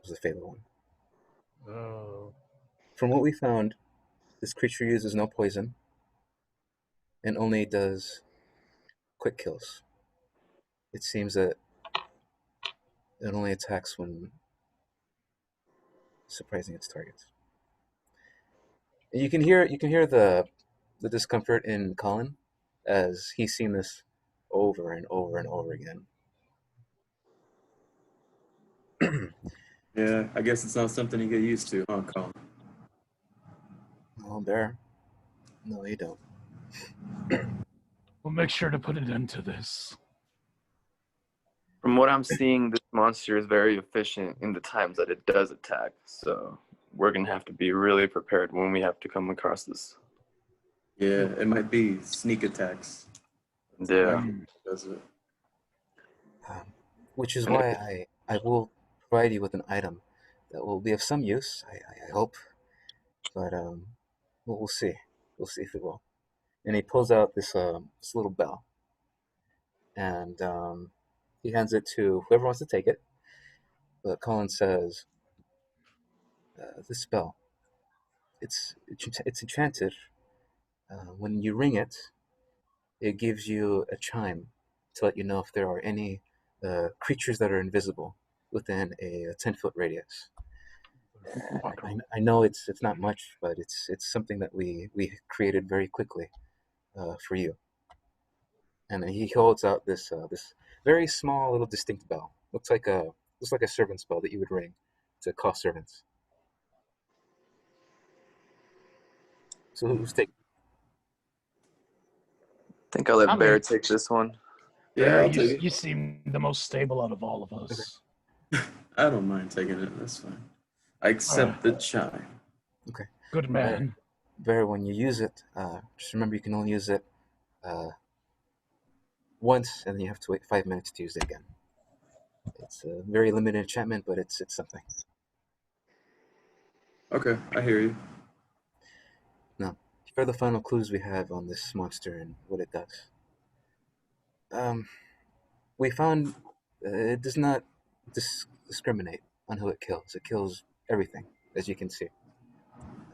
was a fatal one. Oh. From what we found, this creature uses no poison and only does quick kills. It seems that it only attacks when surprising its targets. And you can hear the discomfort in Colin as he's seen this over and over and over again. Yeah, I guess it's not something you get used to, huh, Colin? Oh, Bear. No, you don't. we'll make sure to put an end to this. From what I'm seeing, this monster is very efficient in the times that it does attack. So we're gonna have to be really prepared when we have to come across this. Yeah, it might be sneak attacks. Yeah. Does it? Which is I'm gonna- why I will provide you with an item that will be of some use, I hope. But we'll see. We'll see if it will. And he pulls out this little bell, and he hands it to whoever wants to take it. But Colin says, "This bell, it's enchanted. When you ring it, it gives you a chime to let you know if there are any creatures that are invisible within a 10-foot radius." I know it's not much, but it's something that we created very quickly for you. And he holds out this very small little distinct bell. Looks like a servant's bell that you would ring to call servants. So who's taking? I think I'll let I'm Bear in. take this one. Yeah, Bear, I'll take you it. seem the most stable out of all of Okay. us. I don't mind taking it. That's fine. I accept the chime. Okay. Good man. Bear, when you use it, just remember you can only use it once, and then you have to wait 5 minutes to use it again. It's a very limited enchantment, but it's something. Okay, I hear you. Now, here are the final clues we have on this monster and what it does. We found it does not discriminate on who it kills. It kills everything, as you can see.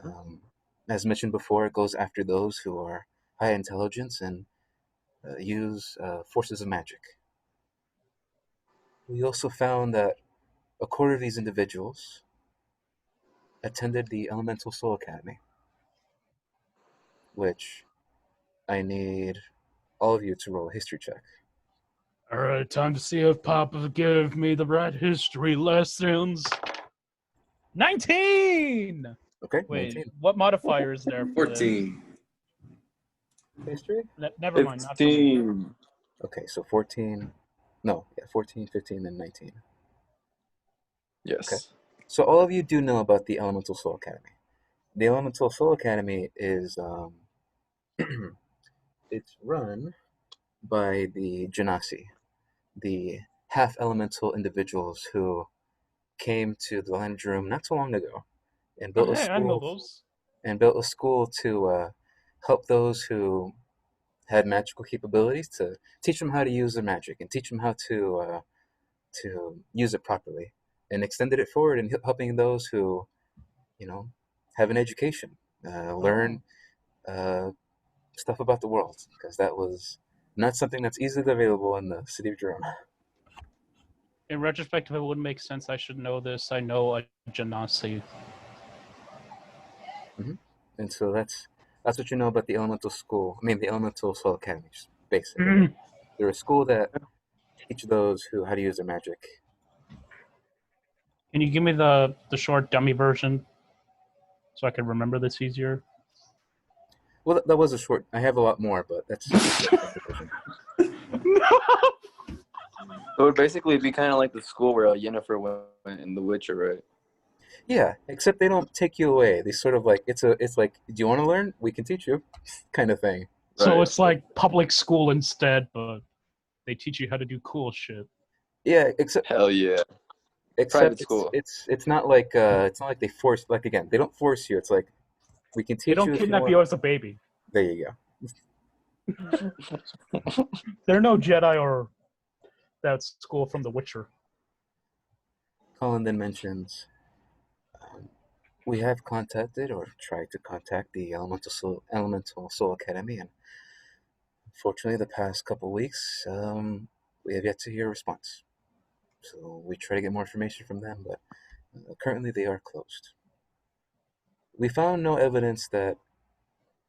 Um, as mentioned before, it goes after those who are high intelligence and use forces of magic. We also found that a quarter of these individuals attended the Elemental Soul Academy, which I need all of you to roll a history check. All right, time to see if Papa gave me the right history lessons. 19! Okay, Wait, 19. what modifier is there for this? 14. History? Never mind, not for me. 15. Okay, so 14. No, yeah, 14, 15, and 19. Yes. So all of you do know about the Elemental Soul Academy. The Elemental Soul Academy is it's run by the Genasi, the half elemental individuals who came to the land of Jerum not too long ago and Hey, I know those. built a school to help those who had magical capabilities to teach them how to use their magic and teach them how to use it properly, and extended it forward in helping those who, you know, have an education, learn uh, stuff about the world, because that was not something that's easily available in the city of Jerome. In retrospect, if it would make sense, I should know this. I know a Genasi. And so that's what you know about the elemental school. I mean, the elemental soul academy, just basic. Mhm. They're a school that teach those who how to use their magic. Can you give me the short dummy version so I can remember this easier? Well, that was a short. I have a lot more, but that's the version. It would basically be kind of like the school where Yennefer went in The Witcher, right? Yeah, except they don't take you away. They sort of like it's like, do you want to learn? We can teach you, kind of thing. So Right. it's like public school instead, but they teach you how to do cool shit. Yeah, except Hell yeah. except school. it's not like they force, like, again, they don't force you. It's like, we can They teach don't you if you kidnap want. you as a baby. There you go. They're no Jedi or that school from The Witcher. Colin then mentions, we have contacted or tried to contact the Elemental Soul Academy, and unfortunately, the past couple weeks, we have yet to hear a response. So we try to get more information from them, but currently they are closed. We found no evidence that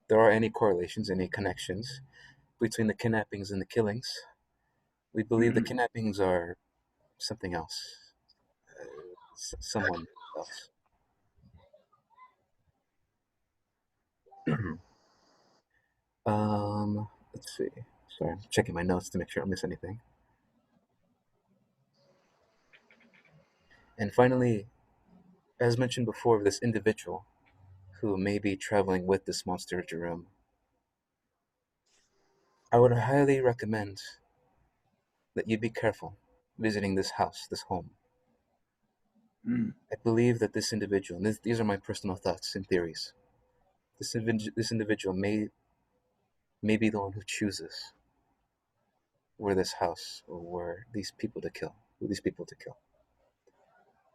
there are any correlations, any connections between the kidnappings and the killings. We believe the kidnappings are something else, someone else. Let's see. Sorry, I'm checking my notes to make sure I don't miss anything. And finally, as mentioned before, this individual who may be traveling with this monster Jerome, I would highly recommend that you be careful visiting this house, this home. I believe that this individual, and these are my personal thoughts and theories, this individual may be the one who chooses where this house or where these people to kill, who these people to kill.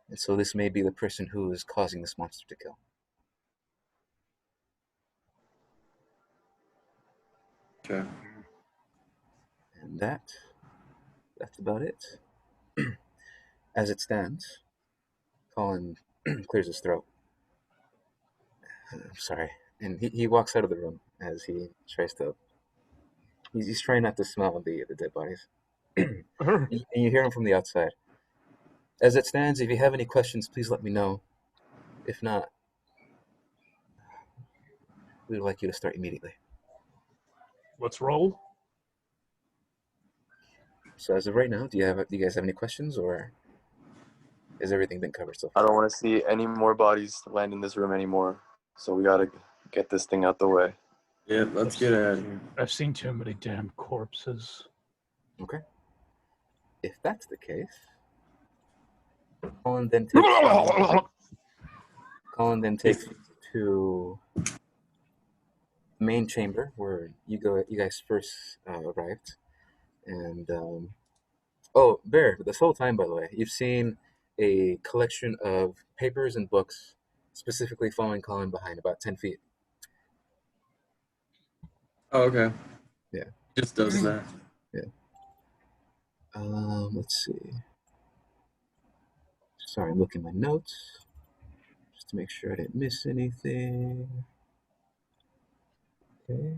And so this may be the person who is causing this monster to kill. Okay. And that's about it. As it stands, Colin clears his throat. I'm sorry. And he walks out of the room as he tries to. He's trying not to smell the dead bodies. And you hear him from the outside. As it stands, if you have any questions, please let me know. If not, we would like you to start immediately. Let's roll. So as of right now, do you guys have any questions, or has everything been covered so I far? don't want to see any more bodies land in this room anymore. So we gotta get this thing out the way. Yeah, let's get out of here. I've seen too many damn corpses. Okay. If that's the case, Colin then takes you to the main chamber where you guys first arrived, and oh, Bear, this whole time, by the way, you've seen a collection of papers and books, specifically following Colin behind about 10 feet. Oh, okay. Yeah. Just does that. Yeah. Let's see. Sorry, I'm looking at my notes just to make sure I didn't miss anything. Okay.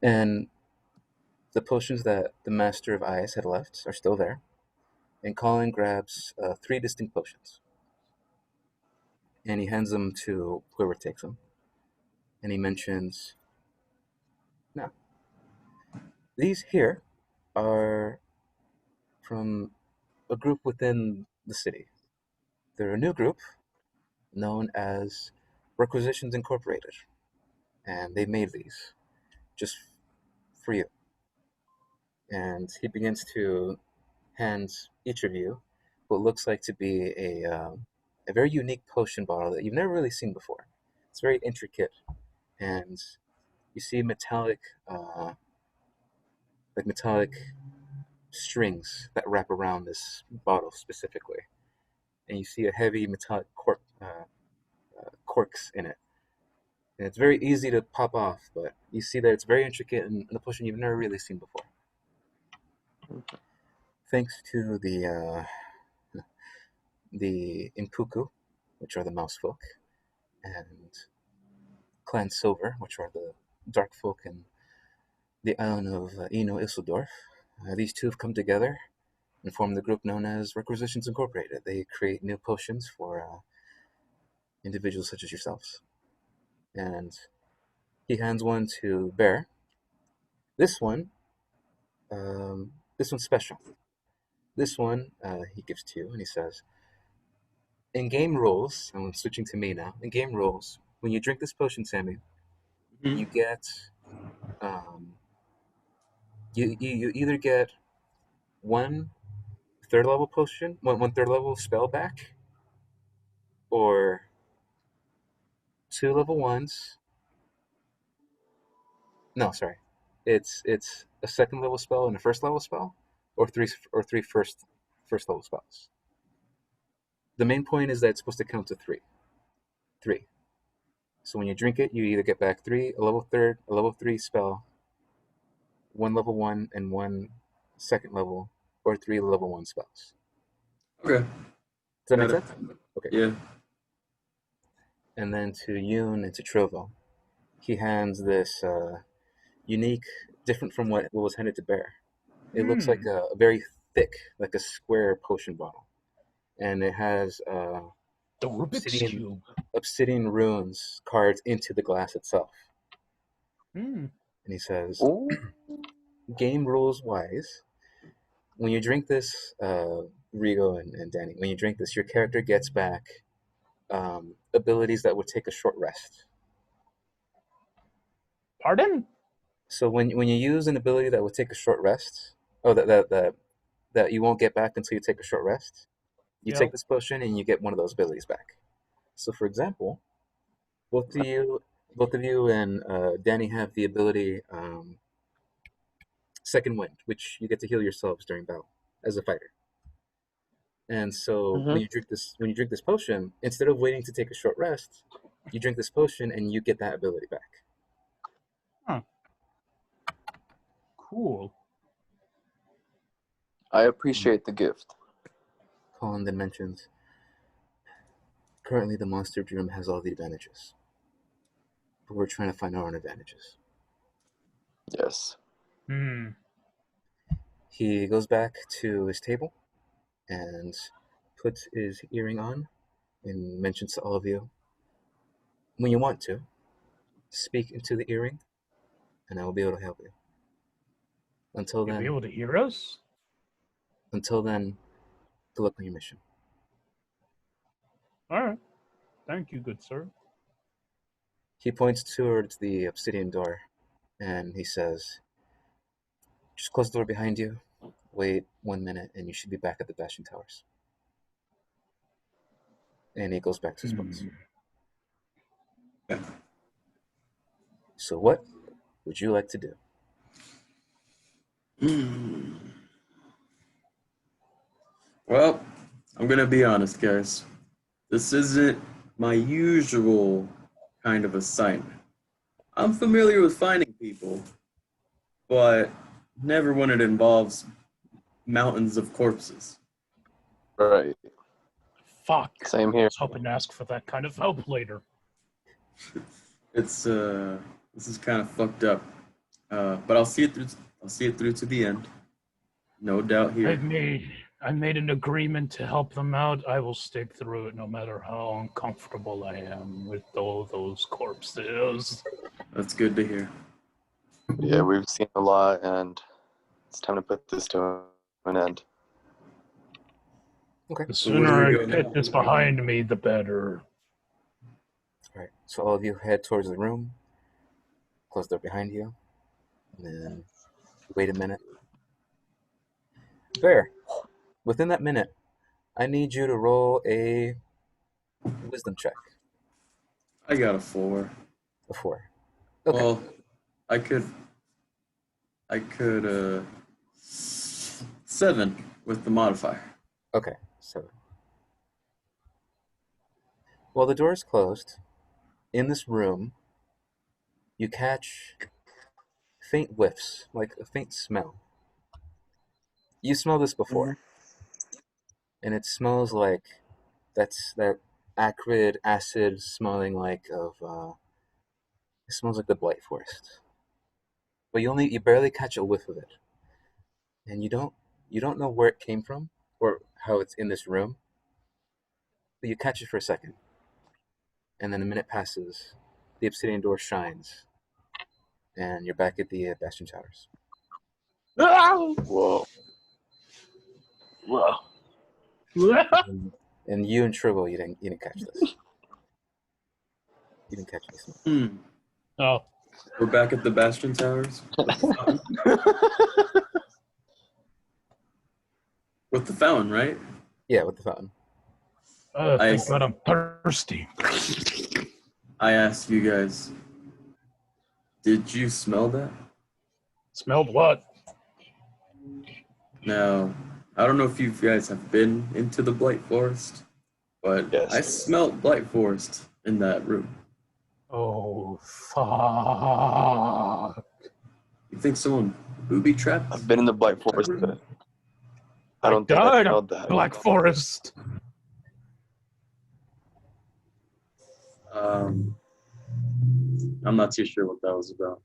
And the potions that the Master of Ice had left are still there. And Colin grabs 3 distinct potions. And he hands them to whoever takes them. And he mentions, now, these here are from a group within the city. They're a new group known as Requisitions Incorporated. And they made these just for you. And he begins to hand each of you what looks like to be a very unique potion bottle that you've never really seen before. It's very intricate, and you see metallic strings that wrap around this bottle specifically, and you see a heavy metallic corks in it. And it's very easy to pop off, but you see that it's very intricate and a potion you've never really seen before. Thanks to the Impuku, which are the mouse folk, and Clan Silver, which are the dark folk in the island of Eno Isildorf. These two have come together and formed the group known as Requisitions Incorporated. They create new potions for individuals such as yourselves. And he hands one to Bear. This one, this one's special. This one he gives to you, and he says, in game rules, I'm switching to me now. In game rules, when you drink this potion, Sammy, Mhm. you get you either get one third level potion, one third level spell back, or two level ones. No, sorry, it's a second level spell and a first level spell, or three first level spells. The main point is that it's supposed to count to three. So when you drink it, you either get back a level three spell, one level one, and one second level, or three level one spells. Okay. Does that make Got it. sense? Okay. Yeah. And then to Yoon and to Trovo, he hands this unique, different from what was handed to Bear. It looks like a very thick, like a square potion bottle, and it has The Rubik's Cube. obsidian runes carved into the glass itself. Hmm. And he says, Ooh. game rules wise, when you drink this, Rigo and Danny, when you drink this, your character gets back abilities that would take a short rest. Pardon? So when you use an ability that would take a short rest, that you won't get back until you take a short rest, you Yep. take this potion and you get one of those abilities back. So for example, both of you and Danny have the ability Second Wind, which you get to heal yourselves during battle as a fighter. And so Mhm. when you drink this potion, instead of waiting to take a short rest, you drink this potion and you get that ability back. Cool. I appreciate the gift. Colin then mentions, currently the monster room has all the advantages, but we're trying to find our own advantages. Yes. Hmm. He goes back to his table and puts his earring on and mentions to all of you, when you want to, speak into the earring and I will be able to help you. Until You'll be then, able to hear us? good luck on your mission. All right. Thank you, good sir. He points towards the obsidian door and he says, just close the door behind you, wait 1 minute, and you should be back at the Bashing Towers. And he goes back to his books. Yeah. So what would you like to do? Well, I'm gonna be honest, guys. This isn't my usual kind of assignment. I'm familiar with finding people, but never when it involves mountains of corpses. Right. Fuck. Same I here. was hoping to ask for that kind of help later. It's this is kind of fucked up. But I'll see it through. I'll see it through to the end. No doubt here. I made an agreement to help them out. I will stick through it no matter how uncomfortable I am with all those corpses. That's good to hear. Yeah, we've seen a lot, and it's time to put this to an end. Okay. The So where do sooner we I go get now? this behind me, the better. All right. So all of you head towards the room, close the door behind you, and then wait a minute. There. Within that minute, I need you to roll a wisdom check. I got a 4. A 4. Okay. Well, I could 7 with the modifier. Okay. 7. While the door is closed, in this room, you catch faint whiffs, like a faint smell. You smell this before, and it smells like that acrid acid smelling like of it smells like the blight forest. But you barely catch a whiff of it, and you don't know where it came from or how it's in this room, but you catch it for a second, and then a minute passes, the obsidian door shines, and you're back at the Bastion Towers. Whoa. Whoa. And you and Tribble, you didn't catch this. You didn't catch any smell. Oh, We're back at the Bastion Towers. With the fountain, right? Yeah, with the fountain. Thank God I'm thirsty. I asked you guys, did you smell that? Smelled what? Now, I don't know if you guys have been into the Blight Forest, but Yes. I smelled Blight Forest in that room. Oh, fuck. You think someone booby trapped? I've been in the Black Forest, but I don't think I died smelled of that. Black Forest. I'm not too sure what that was about.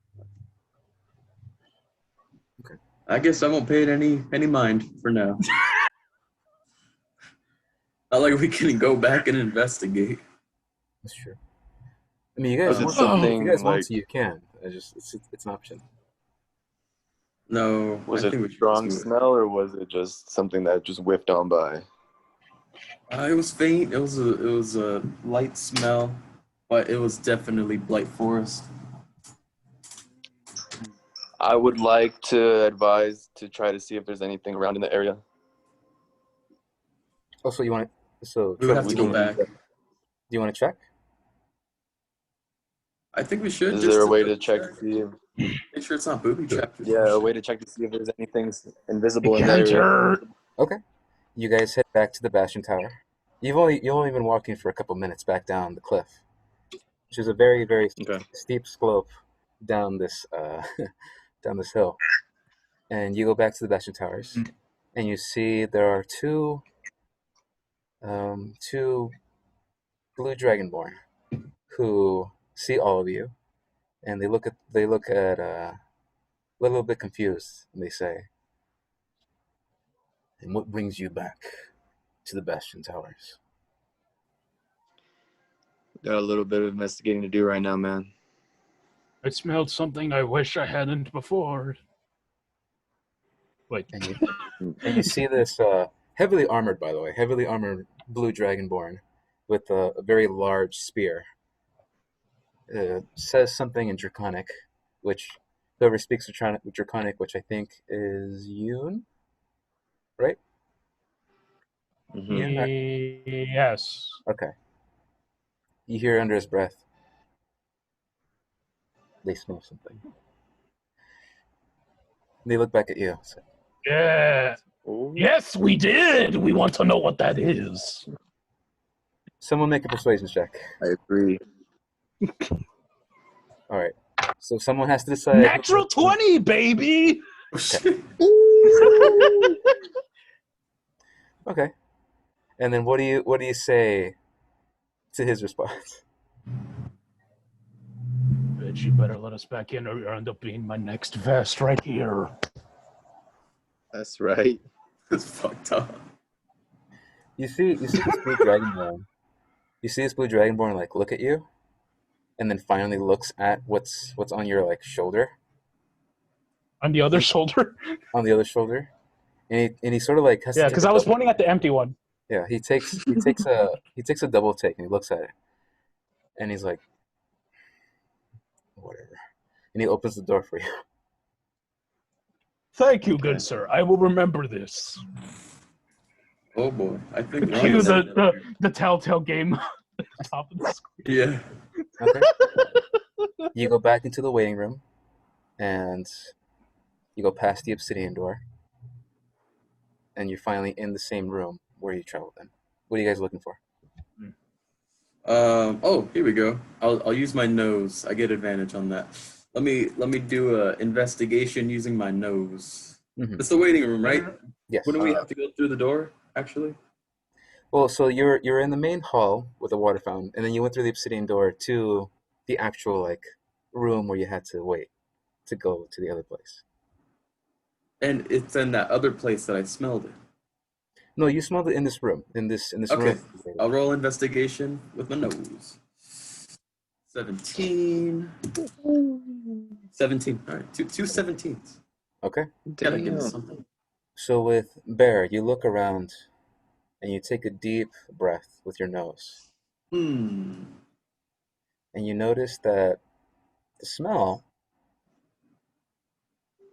Okay. I guess I won't pay it any mind for now. Not like we can go back and investigate. That's true. I mean, you guys, Was it want, something if you guys want like- to, you can. It's an option. No, Was I it think a we should strong just do smell, or was it just something that just whiffed on by? it was faint. It was a light smell, but it was definitely Blight Forest. I would like to advise to try to see if there's anything around in the area. Also, you want to? So We would have we to go can- back. Do you want to check? I think we should. Is just there a to way to double check to see if, Make sure it's not booby trapped. or yeah, a some way shit. to check to see if there's anything invisible It in the can't area? hurt. Okay. You guys head back to the Bastion Tower. You've only been walking for a couple minutes back down the cliff, which is a very Okay. steep slope down this down this hill. And you go back to the Bastion Towers, and you see there are two blue dragonborn who see all of you, and they look at a little bit confused, and they say, "And what brings you back to the Bastion Towers?" Got a little bit of investigating to do right now, man. I smelled something I wish I hadn't before. Wait. And you see this heavily armored, by the way, heavily armored blue dragonborn with a very large spear. Says something in Draconic, which whoever speaks Draconic, which I think is Yoon, right? Mhm. Yes. Okay. You hear under his breath, they smell something. They look back at you. So, Yeah. Ooh. Yes, we did. We want to know what that is. someone make a persuasion check. I agree. All right. So someone has to decide. Natural 20, baby. Oh, shit. Okay. And then what do you say to his response? Bitch, you better let us back in or you'll end up being my next vest right here. That's right. That's fucked up. You see this blue dragonborn. You see this blue dragonborn like look at you, and then finally looks at what's on your like shoulder, On the other shoulder? on the other shoulder, and he sort of like has to Yeah, take because a I was double- pointing at the empty one. Yeah, he takes a double take and he looks at it, and he's like, whatever, and he opens the door for you. Thank you, good sir. I will remember this. Oh boy, I think Ron Cue is the telltale game. Top of the screen. Yeah. Okay. You go back into the waiting room, and you go past the obsidian door, and you're finally in the same room where you traveled in. What are you guys looking for? Oh, here we go. I'll use my nose. I get advantage on that. Let me do a investigation using my nose. Mm-hmm. It's the waiting room, right? Yes. Wouldn't we have to go through the door, actually? Well, so you're in the main hall with a water fountain, and then you went through the obsidian door to the actual like room where you had to wait to go to the other place. And it's in that other place that I smelled it. No, you smelled it in this room. In this Okay, room. I'll roll investigation with my nose. 17. 17. All right, two 17s. Okay. Gotta give me Damn. something. So with Bear, you look around and you take a deep breath with your nose, Hmm. and you notice that the smell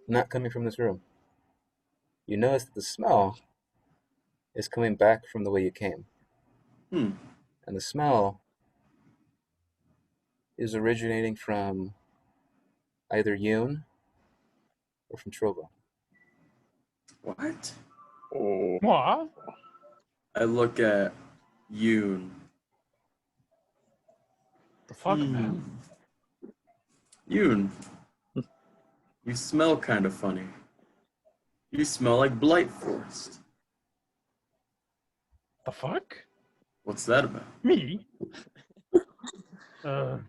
not coming from this room. You notice that the smell is coming back from the way you came. Hmm. And the smell is originating from either Yoon or from Trovo. What? Oh. What? I look at Yoon. The fuck, man? Yoon, you smell kind of funny. You smell like Blight Forest. The fuck? What's that about? Me? I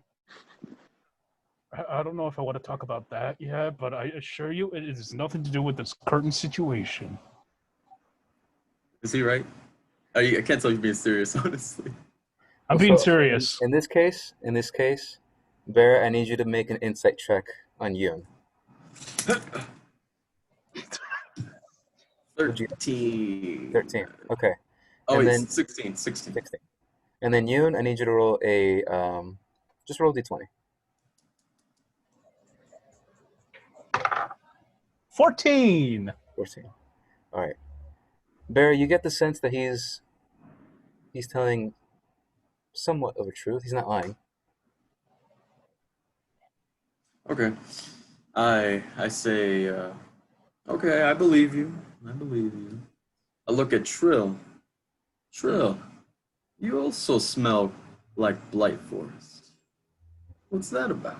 don't know if I want to talk about that yet, but I assure you it has nothing to do with this current situation. Is he right? I can't tell you're being serious, honestly. I'm being serious. In this case, Bear, I need you to make an insight check on Yoon. 13. 13. Okay. Oh, And wait, then 16. 16. And then Yoon, I need you to roll a just roll d20. 14. 14. All right. Bear, you get the sense that he's telling somewhat of a truth. He's not lying. Okay. I say, okay, I believe you. I believe you. I look at Trill. Trill, you also smell like Blight Forest. What's that about?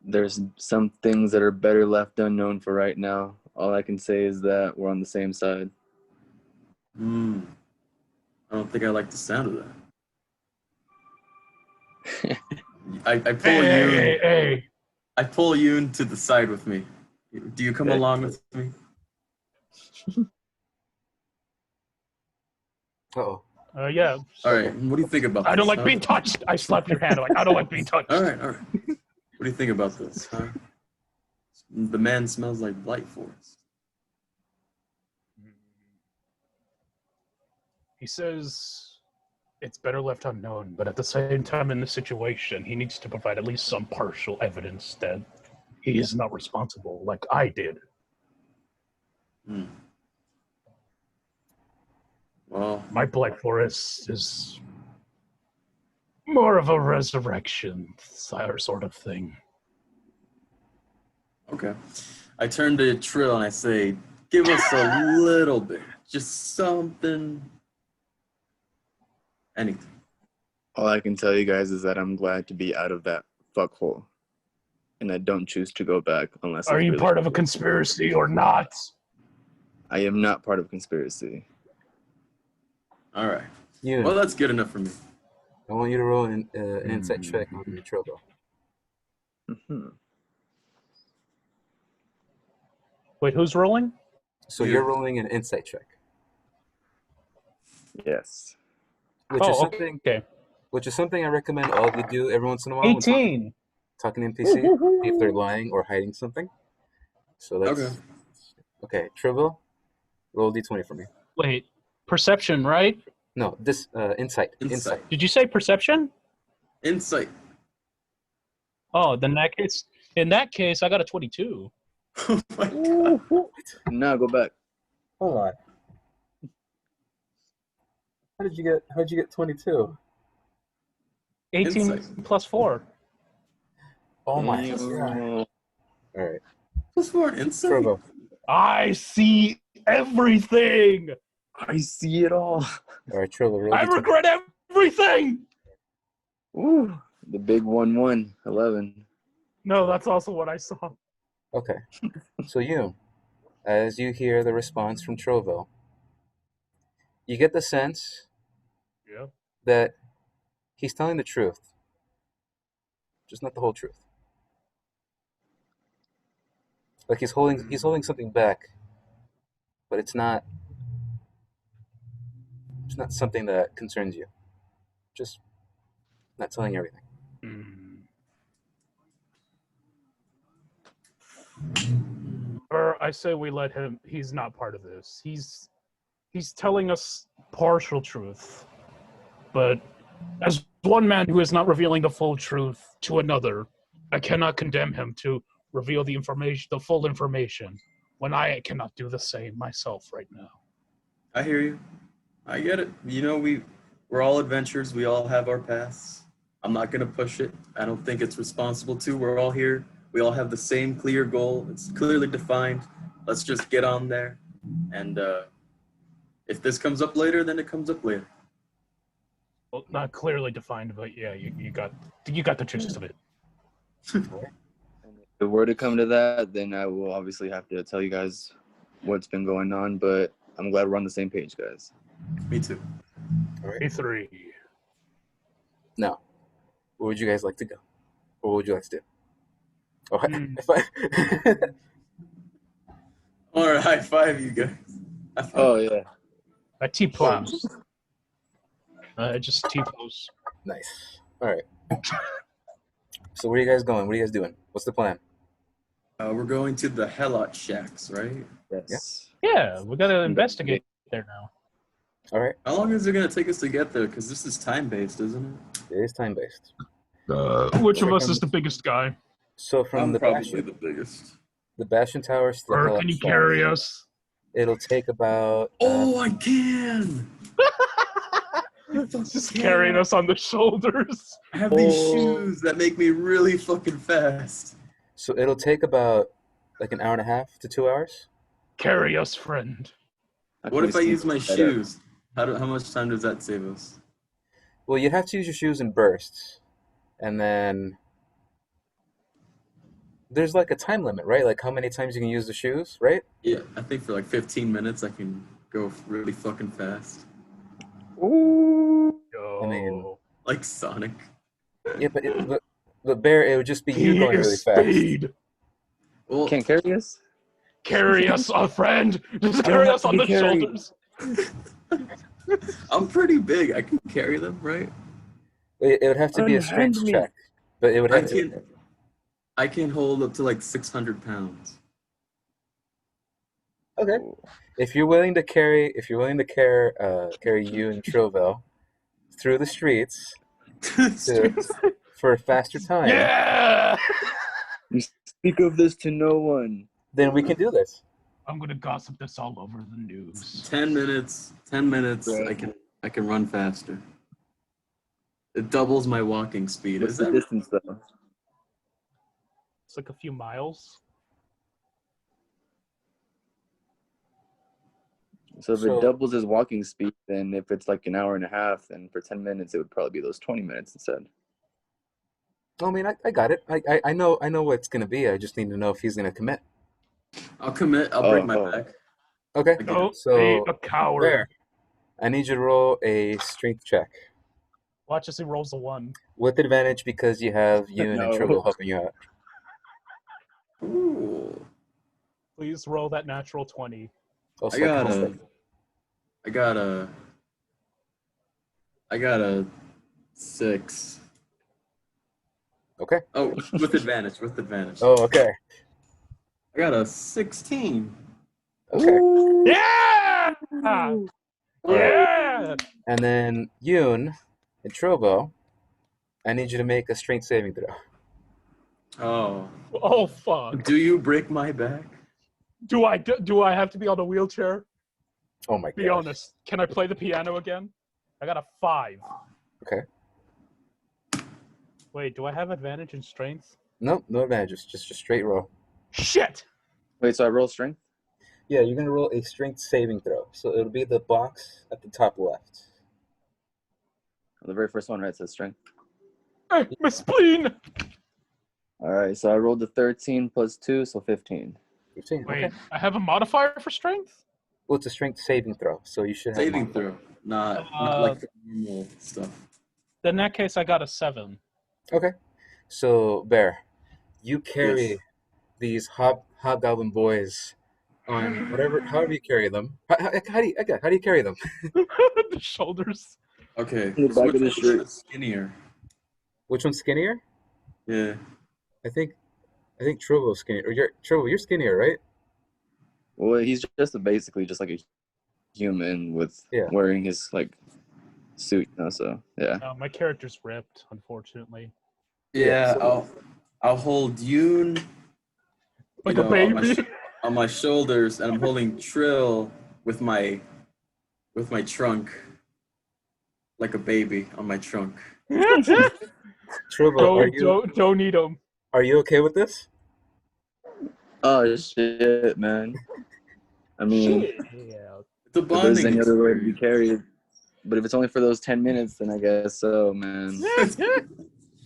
There's some things that are better left unknown for right now. All I can say is that we're on the same side. I don't think I like the sound of that. I pull Yoon. Hey. I pull Yoon to the side with me. Do you come along with me? Uh-oh. Yeah. All right. What do you think about this? I don't like huh? being touched. I slap your hand. I don't like being touched. All right. What do you think about this? Huh? The man smells like Blight Forest. He says it's better left unknown, but at the same time, in this situation, he needs to provide at least some partial evidence that he is not responsible, like I did. Well, my Black Forest is more of a resurrection sort of thing. okay. I turn to Trill and I say, give us a little bit. Just something. Anything. All I can tell you guys is that I'm glad to be out of that fuckhole. And I don't choose to go back unless Are it's you really part of a conspiracy or not? I am not part of a conspiracy. All right. Yoon, Well, that's good enough for me. I want you to roll an insight check on Trovo. Mm-hmm. Wait, who's rolling? So You. you're rolling an insight check, Yes. which is something I recommend all of you do every once in a while. 18. Talking to NPC, see if they're lying or hiding something. So that's okay. Trovo, roll d20 for me. Wait, perception, right? No, this insight. Insight. Did you say perception? Insight. Oh, then in that case, I got a 22. Oh my god. No, go back. Hold on. How'd you get 22? 18 Insight. plus 4. Oh my god. Oh, All right, Plus 4 in insight. Trovo. I see everything. I see it all. All right, Trovo. Roll I D20. regret everything. Ooh, the big 1-1, 11. No, that's also what I saw. Okay. So you, as you hear the response from Trovo, you get the sense Yeah. that he's telling the truth, just not the whole truth. Like he's holding something back, but it's not something that concerns you. Just not telling you everything. Or I say we let him. He's not part of this. He's telling us partial truth, but as one man who is not revealing the full truth to another, I cannot condemn him to reveal the information, the full information, when I cannot do the same myself right now. I hear you. I get it. You know, we're all adventurers. We all have our paths. I'm not gonna push it. I don't think it's responsible to. We're all here. We all have the same clear goal. It's clearly defined. Let's just get on there. And if this comes up later, then it comes up later. Well, not clearly defined, but yeah, you got the gist of it. If it were to come to that, then I will obviously have to tell you guys what's been going on, but I'm glad we're on the same page, guys. Me too. All right. A3. Now, where would you guys like to go? Or what would you like to do? Oh, if All right, high five, you guys. High five. Oh, yeah. I T-pose. Just T-pose. Nice. All right. So where are you guys going? What are you guys doing? What's the plan? We're going to the Helot shacks, right? Yes. Yeah, we gotta investigate there now. All right. How long is it gonna take us to get there? Because this is time-based, isn't it? It is time-based. Which of us is the biggest guy? So from I'm the probably Bastion, the biggest. the Bastion Towers to the Or Helot can you Shack, carry us? it'll take about... Oh, I can! Just carrying us on the shoulders. I have these shoes that make me really fucking fast. So it'll take about like an hour and a half to 2 hours. Carry us, friend. What if I use my shoes? How much time does that save us? Well, you'd have to use your shoes in bursts. And then there's like a time limit, right? Like how many times you can use the shoes, right? Yeah, I think for like 15 minutes I can go really fucking fast. Ooh. I mean, Like Sonic. yeah, but the bear, it would just be you going really fast. Speed. Well, Can't carry us? Carry us, our friend. Just carry us on the shoulders. I'm pretty big. I can carry them, right? It would have to be a Unhand strength me. check, but it would have to. I can hold up to like 600 pounds. Okay. If you're willing to carry you and Trovel through the streets for a faster time, Yeah. You speak of this to no one. then we can do this. I'm gonna gossip this all over the news. 10 minutes. 10 minutes. Right. I can run faster. It doubles my walking speed. What's Is the that distance, though? It's like a few miles. So if So- it doubles his walking speed, then if it's like an hour and a half, then for 10 minutes, it would probably be those 20 minutes instead. I mean, I got it. I know what it's gonna be. I just need to know if he's gonna commit. I'll commit. I'll break my Oh. back. Okay. Don't So be a coward. Bear, I need you to roll a strength check Watch as he rolls a 1. with advantage because you have Yoon and No. Trovel helping you out. Ooh. Please roll that natural 20. Also, I got a 6. Okay. Oh, with advantage. With advantage. Oh, okay. I got a 16. Okay. Yeah! All Yeah! And then Yoon and Trovo, I need you to make a strength saving throw. Oh. Oh fuck! Do you break my back? Do I have to be on a wheelchair? Oh my god. Be honest. Can I play the piano again? I got a 5. Okay. Wait, do I have advantage in strength? Nope, no advantages. Just a straight roll. Shit! Wait, so I roll strength? Yeah, you're gonna roll a strength saving throw. So it'll be the box at the top left. The very first one, right, says strength. Hey, my spleen! All right, so I rolled a 13 plus 2, so 15. 15. Wait, Okay. I have a modifier for strength? Well, it's a strength saving throw, so you should have Saving modifier. throw, not Uh, like the normal stuff. Then in that case, I got a 7. Okay. So Bear, you carry Yes. these hobgoblin boys on however you carry them. How do you carry them? The shoulders. Okay. The So back which of the one's shirt. skinnier? Which one's skinnier? Yeah. I think Trovo's skinnier. Or you're skinnier, right? Well, he's basically just like a human with Yeah. wearing his like suit, so yeah. My character's ripped, unfortunately. Yeah. so- I'll hold Yoon, Like a baby. on my shoulders, and I'm holding Trill with my trunk, like a baby on my trunk. Trovo, Don't need them. are you okay with this? Oh shit, man. I mean, Yeah. It's a if there's bonding any other way to be experience. carried, but if it's only for those 10 minutes, then I guess so, man.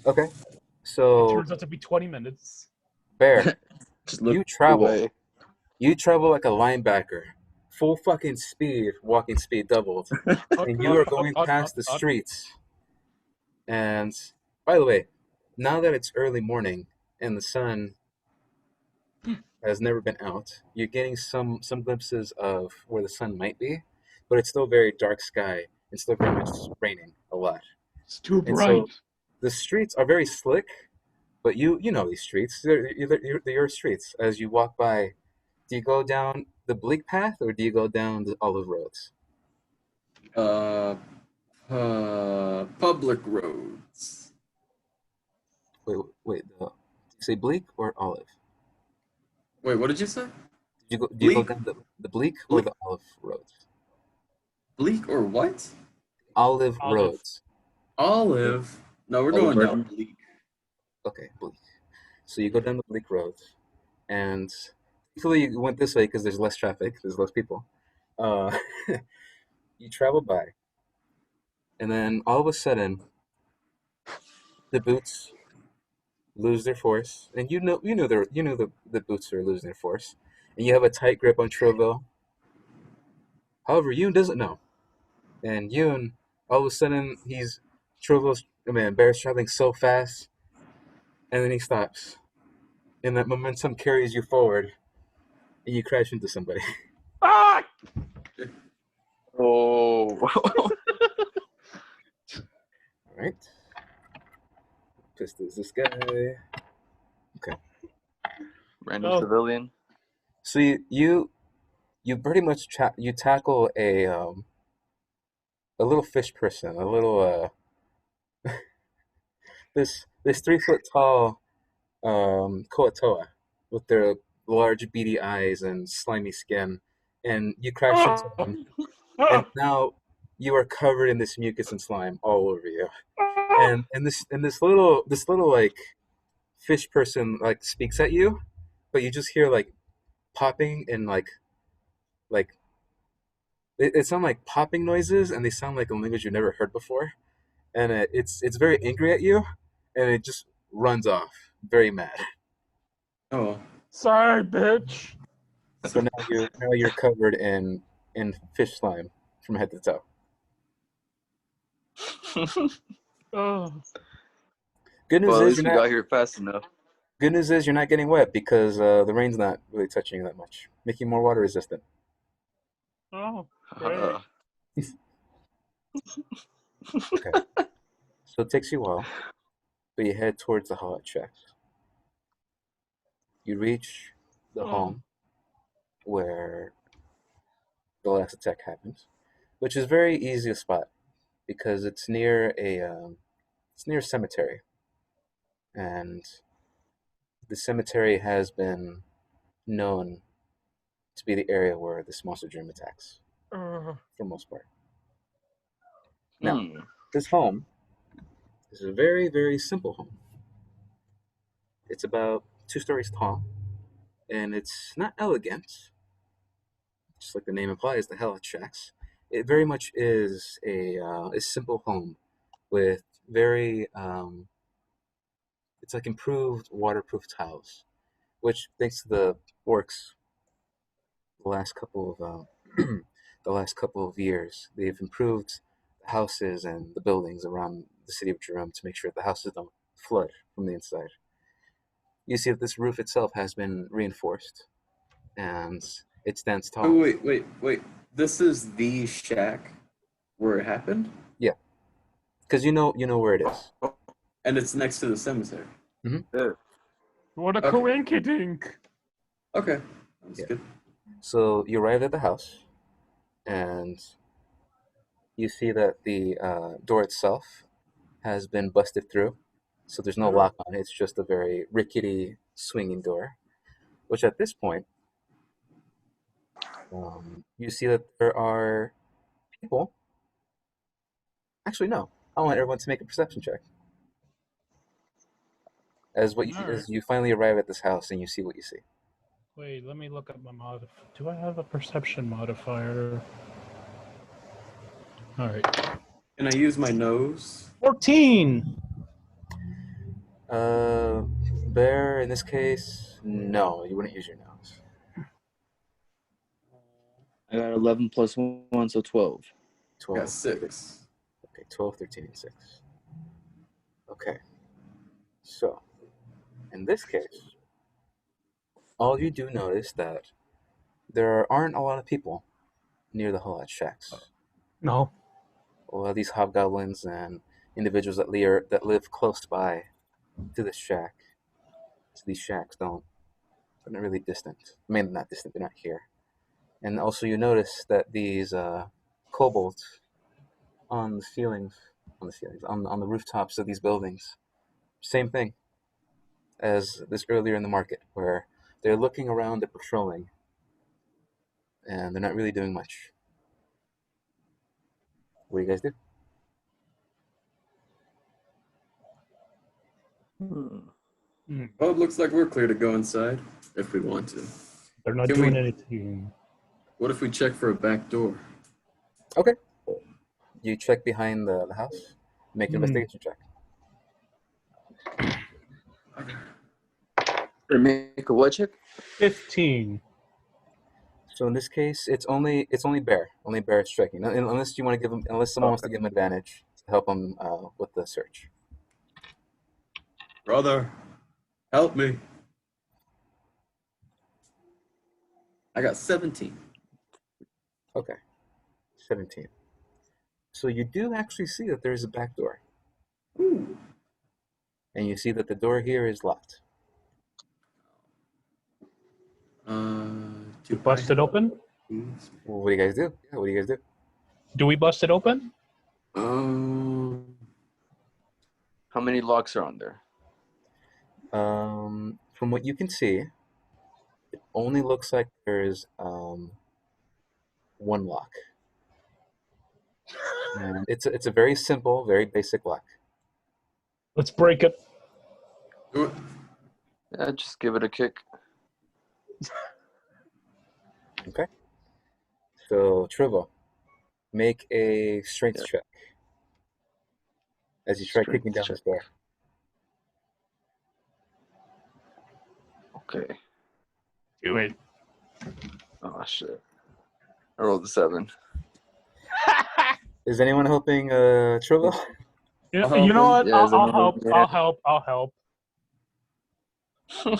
Okay. So Turns out to be 20 minutes. Bear, Just look you travel. away. You travel like a linebacker, full fucking speed, walking speed doubled, and you are going past the streets. And by the way, now that it's early morning and the sun has never been out, you're getting some glimpses of where the sun might be, but it's still very dark sky. It's still very much raining a lot. It's too And bright. so the streets are very slick, but you know these streets. They're your streets. As you walk by, do you go down the bleak path or do you go down the olive roads? Public roads. Wait. Did you say bleak or olive? Wait, what did you say? Do you go Bleak? down the bleak or the olive roads? Bleak or what? Olive Olive. roads. Olive. No, we're Olive going down Garden. bleak. Okay, bleak. So you go down the bleak roads, and thankfully you went this way because there's less traffic, there's less people. Uh, you travel by, and then all of a sudden, the boots lose their force, and you know the boots are losing their force, and you have a tight grip on Trovo. However, Yoon doesn't know, and Yoon, all of a sudden, Bear's traveling so fast, and then he stops, and that momentum carries you forward, and you crash into somebody. Ah! Oh. All right. Pistol is this guy. Okay. Random Oh. civilian. So you pretty much you tackle a little fish person, a little this 3 foot tall koatoa with their large beady eyes and slimy skin, and you crash into him, and now you are covered in this mucus and slime all over you. And this little like fish person like speaks at you, but you just hear like popping and like it sound like popping noises, and they sound like a language you've never heard before, and it's very angry at you, and it just runs off very mad. Oh. Sorry, bitch. So now you're covered in fish slime from head to toe. Oh. Good news Well, at is least we got here fast enough. good news is you're not getting wet because the rain's not really touching you that much, making you more water resistant. Oh. Great. Okay. So it takes you a while, but you head towards the Helot tracks. You reach the home where the last attack happens, which is very easy to spot because it's near a cemetery, and the cemetery has been known to be the area where this monster dream attacks Uh, for the most part. Now, Hmm. this home is a very, very simple home. It's about 2 stories tall, and it's not elegant, just like the name implies, the Helot Shacks. It very much is a simple home with very it's like improved waterproof tiles, which thanks to the works the last couple of the last couple of years, they've improved the houses and the buildings around the city of Jerome to make sure the houses don't flood from the inside. You see that this roof itself has been reinforced, and it stands Oh, tall. wait. This is the shack where it happened? Yeah, because you know where it is. And it's next to the cemetery. What a Okay. coinkydink! Okay. That's Yeah. good. So you arrive at the house, and you see that the door itself has been busted through. So there's no lock on it. It's just a very rickety swinging door. Which at this point, you see that there are people. Actually, no. I want everyone to make a perception check Alright. as you finally arrive at this house and you see what you see. Wait, let me look up my mod. Do I have a perception modifier? Alright. Can I use my nose? 14! Bear, in this case, no, you wouldn't use your nose. I got 11 plus 1, so 12. I 12. got 6. Okay, 12, 13, and 6. Okay. So, in this case, all you do notice that there aren't a lot of people near the Helot Shacks. No. A lot of these hobgoblins and individuals that live close by to this shack, to these shacks, they're not really distant. I mean, not distant, they're not here. And also you notice that these kobolds on the ceilings, on the rooftops of these buildings, same thing as this earlier in the market, where they're looking around, they're patrolling, and they're not really doing much. What do you guys do? Well, it looks like we're clear to go inside if we want to. They're not Can doing we- anything. What if we check for a back door? Okay. You check behind the house, make an investigation check. Or make a what check? 15. So in this case, it's only Bear. Only Bear is checking. Unless you want to give him, unless someone wants to give him advantage to help him with the search. Brother, help me. I got 17. Okay. 17. So you do actually see that there is a back door. Ooh. And you see that the door here is locked. You bust it open? Well, what do you guys do? Yeah, what do you guys do? Do we bust it open? How many locks are on there? From what you can see, it only looks like there's one lock. And it's a very simple, very basic lock. Let's break it. Do it. Yeah, just give it a kick. Okay. So Trivo, make a strength check as you try Strength kicking down check. this door. Okay. Do it. Oh shit. I rolled a 7. Is anyone helping Trivo? You I'll know, you know what? Yeah, is I'll anyone help. there? I'll help. I'll help. All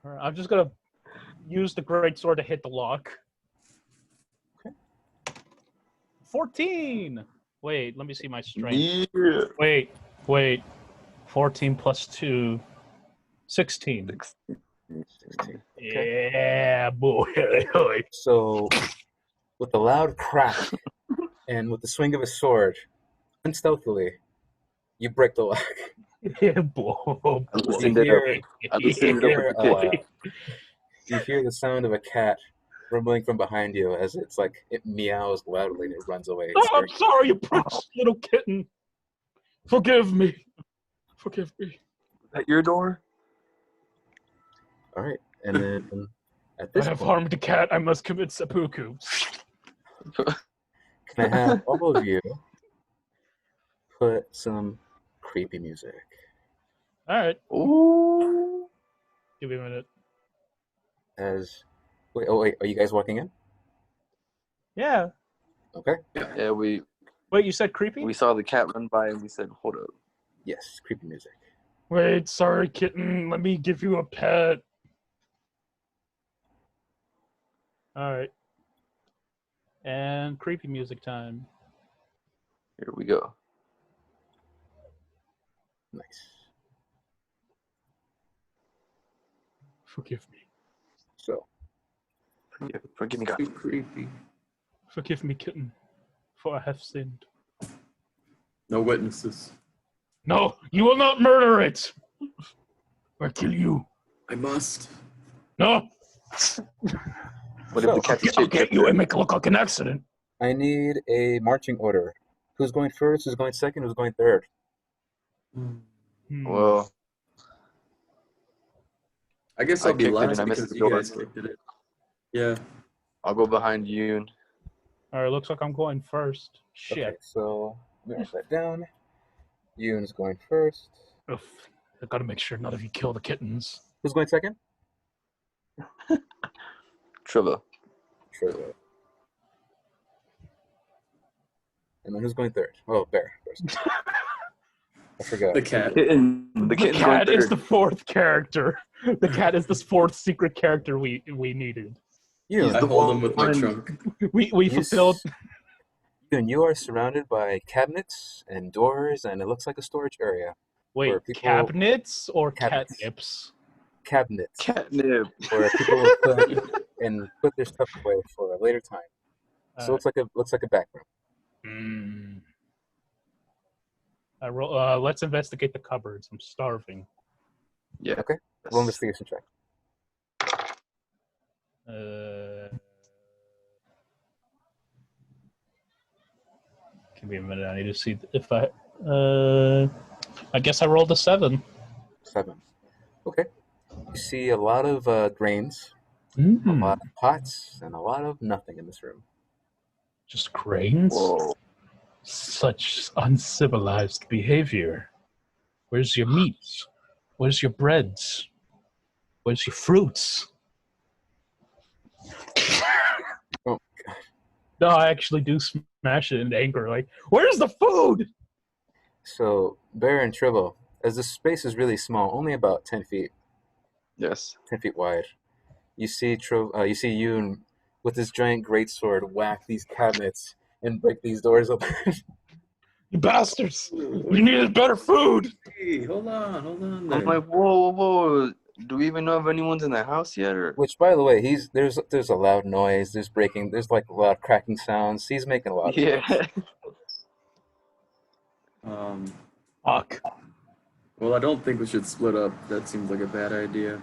right, I'm just gonna use the great sword to hit the lock. Okay. 14. Wait, let me see my strength. Yeah. Wait. 14 plus 2. 16. 16. Yeah, boy. So, with a loud crack and with the swing of a sword, unstealthily, you break the lock. Yeah, boy. I You loosened it up. hear, I loosened it up with the kick. you hear the sound of a cat rumbling from behind you as it's like it meows loudly and it runs away. Oh, It's I'm very sorry, you precious little kitten. Forgive me. Forgive me. At your door? all right. And then at I this have point, harmed a cat. I must commit seppuku. can I have all of you put some creepy music? All right, Ooh. give me a minute. As wait, are you guys walking in? Yeah. Okay. Yeah, we Wait, you said creepy? saw the cat run by and we said, hold up. Yes, creepy music. Wait, sorry, kitten. Let me give you a pet. All right. And creepy music time. Here we go. Nice. Forgive me. So Forgive me, God. Too creepy. Forgive me, kitten, for I have sinned. No witnesses. No, you will not murder it! Or kill you. I must. No! What if the cat's I'll shit get you and make it look like an accident. I need a marching order. Who's going first? Who's going second? Who's going third? Well, I guess I I'll be kicked it and last I missed because the you door. guys kicked it. Yeah. I'll go behind you. All right, looks like I'm going first. Shit. Okay, so let me write that down. Yoon's going first. Oof. I gotta make sure none of you kill the kittens. Who's going second? Trevor. Trevor. And then who's going third? Oh, Bear. I forgot. The cat. The The kitten's cat going is third. the fourth character. The cat is the fourth secret character we needed. Yoon, I hold him with my trunk. We you fulfilled. Yoon, you are surrounded by cabinets and doors, and it looks like a storage area. Wait, where people- cabinets or Cabinets. catnips? Cabinets. Catnip. Where people will put their stuff away for a later time. So it looks like a back room. Let's investigate the cupboards. I'm starving. Yeah. Okay. Roll investigation check. Give me a minute. I need to see if I guess I rolled a 7. 7. Okay. You see a lot of grains, a Mm, lot of pots, and a lot of nothing in this room. just grains? Whoa. Such uncivilized behavior. Where's your meats? Where's your breads? Where's your fruits? Oh, No, I actually do smash it in anger. Like, where's the food? So, Bear and Tribble, as the space is really small, only about 10 feet Yes. 10 feet wide. You see Yoon with his giant greatsword whack these cabinets and break these doors open. You bastards! We needed better food! Hey, hold on I'm there. like, whoa. Do we even know if anyone's in the house yet? Or Which, by the way, there's a loud noise. There's breaking. There's like loud cracking sounds. He's making a lot of noise. yeah. Fuck. Well, I don't think we should split up. That seems like a bad idea.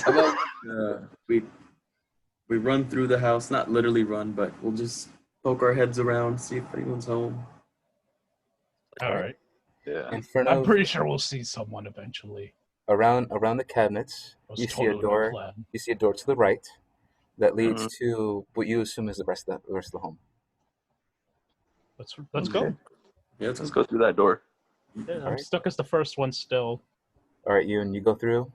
How about we run through the house? Not literally run, but we'll just poke our heads around, see if anyone's home. Alright. Yeah. In front I'm of pretty sure we'll see someone eventually. around the cabinets, That was you totally see a my door. plan. You see a door to the right that leads to what you assume is the rest of the home. Let's go. Yeah, Let's go through that door. Yeah, I'm Alright. stuck as the first one still. All right, you go through,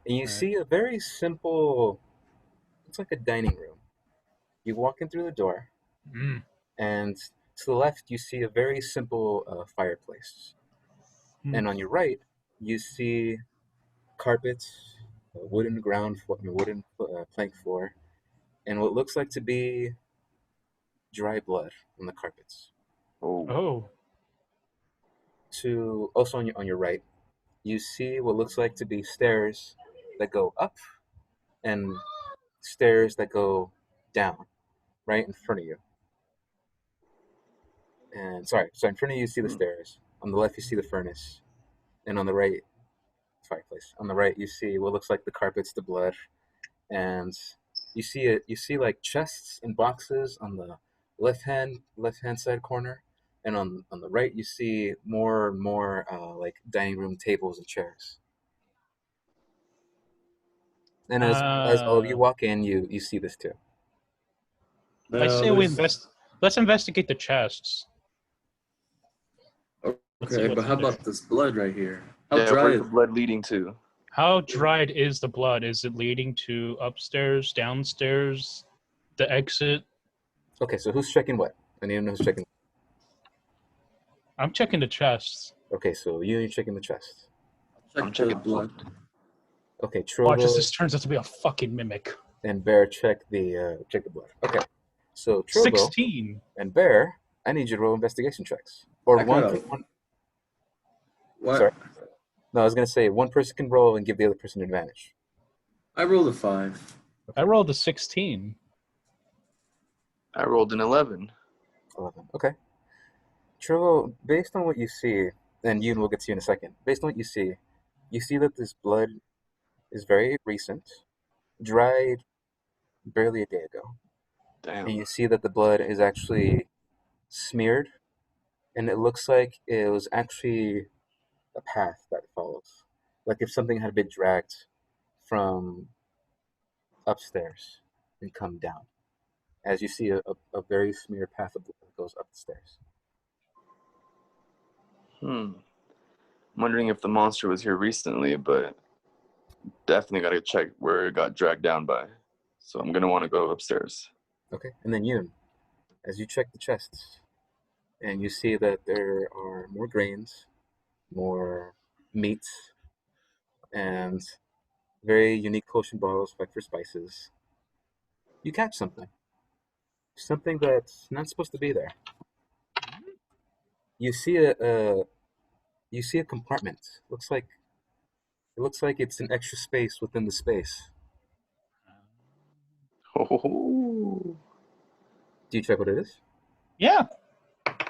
and you Alright. see a very simple. It's like a dining room. You walk in through the door, Mm. and to the left you see a very simple fireplace, and on your right you see carpets, a wooden plank floor, and what looks like to be dry blood on the carpets. Oh. Oh. To also on your right, you see what looks like to be stairs that go up and stairs that go down right in front of you. And so in front of you see the stairs. On the left you see the furnace, and on the right, fireplace. On the right you see what looks like the carpets, the blood, and You see it. You see like chests and boxes on the left hand side corner, and on the right you see more and more like dining room tables and chairs. And as all of you Uh, walk in, you see this too. I Now say we there's invest. Let's investigate the chests. Let's see okay, what's but how in there. about this blood right here? How Yeah, dry where's is the blood leading to? How dried is the blood? Is it leading to upstairs, downstairs, the exit? Okay, so who's checking what? I need to know who's checking. I'm checking the chests. Okay, so you're checking the chest. I'm check the checking blood? Okay, Watch as Trovo this turns out to be a fucking mimic. and Bear check the blood. Okay, so Trovo 16. and Bear, I need you to roll investigation checks. Or I got a one. Sorry, what? no, I was gonna say one person can roll and give the other person advantage. I rolled a 5. I rolled a 16. I rolled an 11. 11. Okay, Trovo, based on what you see, and Yoon will get to you in a second. Based on what you see that this blood is very recent, dried barely a day ago, and Damn. you see that the blood is actually smeared, and it looks like it was actually a path that it follows. Like if something had been dragged from upstairs and come down. As you see a very smeared path of blood that goes up the stairs. I'm wondering if the monster was here recently, but definitely got to check where it got dragged down by. So I'm going to want to go upstairs. Okay, and then Yoon, as you check the chests, and you see that there are more grains, more meats, and very unique potion bottles like for spices, you catch something that's not supposed to be there. You see a compartment. It looks like it's an extra space within the space. Oh, Do you check what it is? Yeah,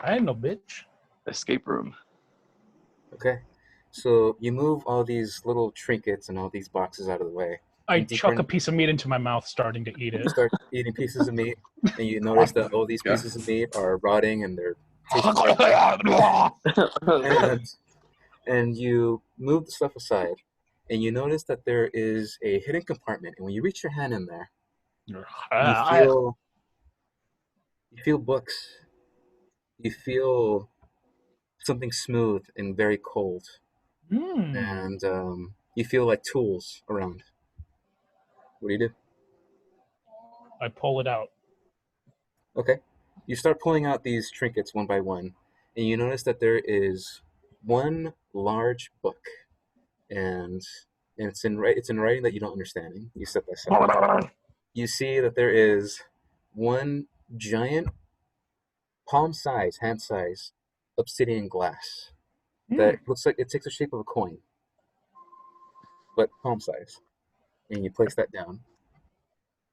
I ain't no bitch. escape room. Okay. So you move all these little trinkets and all these boxes out of the way. I And deeper chuck a in, piece of meat into my mouth, starting to eat you it. start eating pieces of meat, and you notice that all these Yeah. pieces of meat are rotting and they're tasting like and you move the stuff aside, and you notice that there is a hidden compartment. And when you reach your hand in there, you feel books. You feel something smooth and very cold, and you feel like tools around. What do you do? I pull it out. Okay. You start pulling out these trinkets one by one, and you notice that there is one large book, and it's in writing that you don't understand. You step by step. You see that there is one giant palm size, hand size obsidian glass that looks like it takes the shape of a coin, but palm size. And you place that down,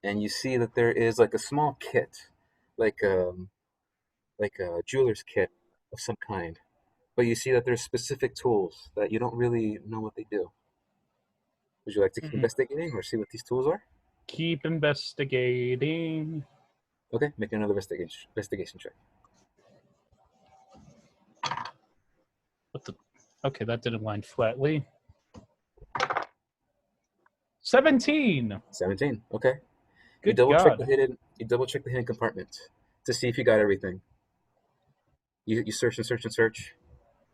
and you see that there is like a small kit, like like a jeweler's kit of some kind. But you see that there's specific tools that you don't really know what they do. Would you like to keep investigating or see what these tools are? Keep investigating. Okay, make another investigation check. What the? Okay, that didn't line flatly. 17. 17. Okay. You Good double check God. you double check the hidden compartment to see if you got everything. You search and search and search.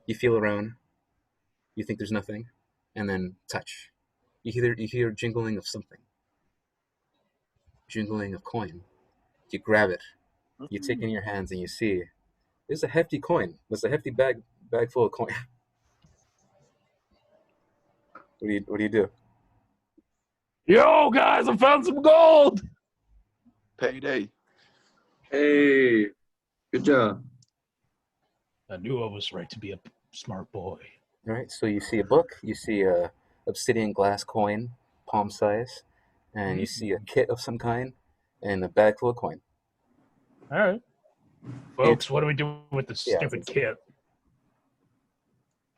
You feel around. You think there's nothing, and then touch. You hear jingling of something. Jingling of coin. You grab it. You take it in your hands and you see there's a hefty coin. There's a hefty bag full of coin. What do you do? Yo, guys, I found some gold. Payday. Hey, good job. I knew I was right to be a smart boy. All right. So you see a book. You see a obsidian glass coin, palm size, and you see a kit of some kind, and a bag full of coin. All right. Folks, what do we do with this stupid kit?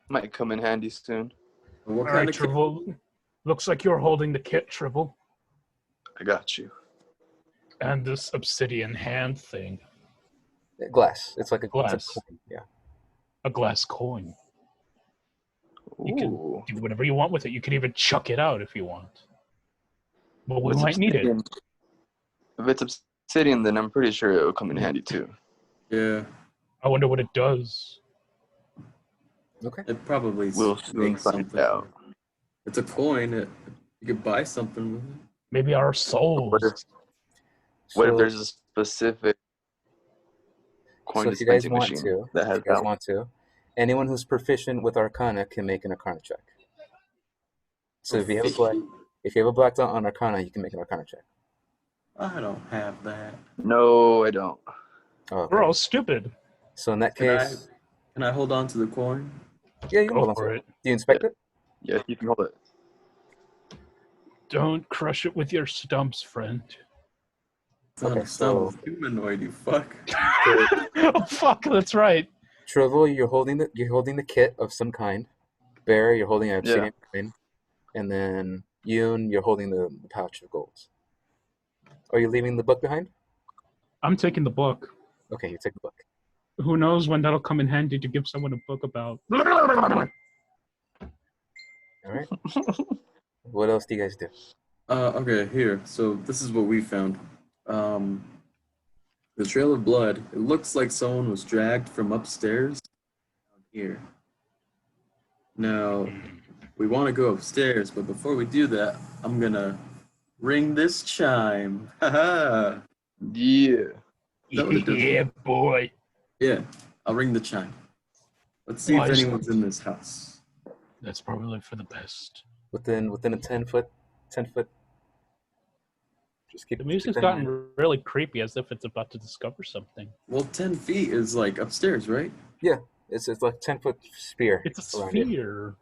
Might come in handy soon. What All kind right, of kit? Tribble. Looks like you're holding the kit, Tribble. I got you. And this obsidian hand thing, Glass. It's like a glass, coin. Yeah. a glass coin. You can Ooh. do whatever you want with it. You can even chuck it out if you want. But we If it's might need it. obsidian, if it's obsidian, then I'm pretty sure it'll come in handy too. Yeah, I wonder what it does. Okay. it probably We'll soon makes find something. out. It's a coin. You could buy something with it. Maybe our What souls. if So, there's a specific coin so if you guys dispensing want machine to, that if has you guys that? want to, anyone who's proficient with Arcana can make an Arcana check. So if you have a black dot on Arcana, you can make an Arcana check. I don't have that. No, I don't. Oh, We're okay. all stupid. So in that Can I case, can I hold on to the coin? yeah, you can Go hold on for to it. it. Do you inspect it? Yes, you can hold it. Don't crush it with your stumps, friend. It's not Okay, a stump, so it's humanoid, you fuck. Oh fuck, that's right. Trivial, you're holding the kit of some kind. Bear, you're holding an obsidian coin, and then Yoon, you're holding the pouch of gold. Are you leaving the book behind? I'm taking the book. Okay, you take the book. Who knows when that'll come in handy to give someone a book about. What All right. What else do you guys do? Okay, here. So this is what we found. Um, the trail of blood. It looks like someone was dragged from upstairs down here. Now, we want to go upstairs, but before we do that, I'm gonna ring this chime. Haha. Yeah. Is that what it does? Yeah, boy. Yeah, I'll ring the chime. Let's see Why if is- anyone's in this house. That's probably for the best. Within a 10 foot. Just keep The keep music's that in mind. gotten really creepy, as if it's about to discover something. Well, 10 feet is like upstairs, right? Yeah, it's like 10-foot sphere. It's a around it. sphere.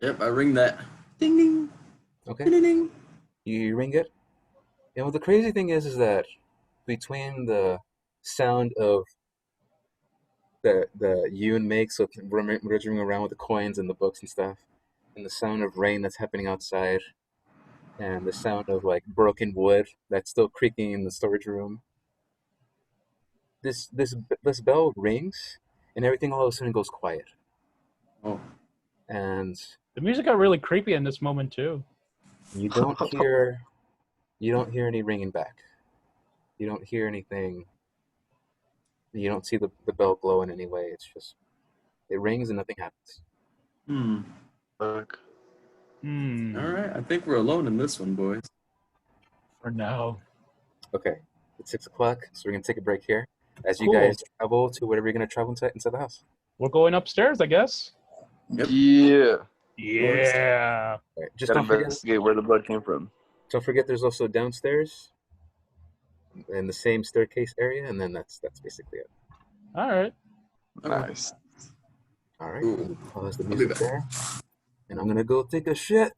Yep, I ring that. Ding ding. Okay. Ding ding. You ring it. And what the crazy thing is that between the sound of the Yoon makes with rummaging around with the coins and the books and stuff, and the sound of rain that's happening outside, and the sound of like broken wood that's still creaking in the storage room. This bell rings, and everything all of a sudden goes quiet. Oh, And The music got really creepy in this moment too. you don't hear any ringing back. You don't hear anything. You don't see the bell glow in any way. It's just it rings and nothing happens. Fuck. All right. I think we're alone in this one, boys. For now. Okay, it's 6 o'clock, so we're gonna take a break here as you Cool. guys travel to whatever you're gonna travel inside the house. We're going upstairs, I guess. Yep. Yeah. Yeah. All right, just Gotta don't forget. investigate where the blood came from. Don't forget, there's also downstairs in the same staircase area, and then that's basically it. All right. Nice. All right, Cool. pause the I'll be music back. there, and I'm gonna go take a shit.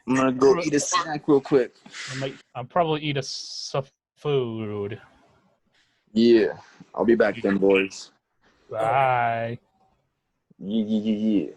I'm gonna go eat a snack real quick. I'll probably eat some food. Yeah. I'll be back then, boys. Bye. Yeah.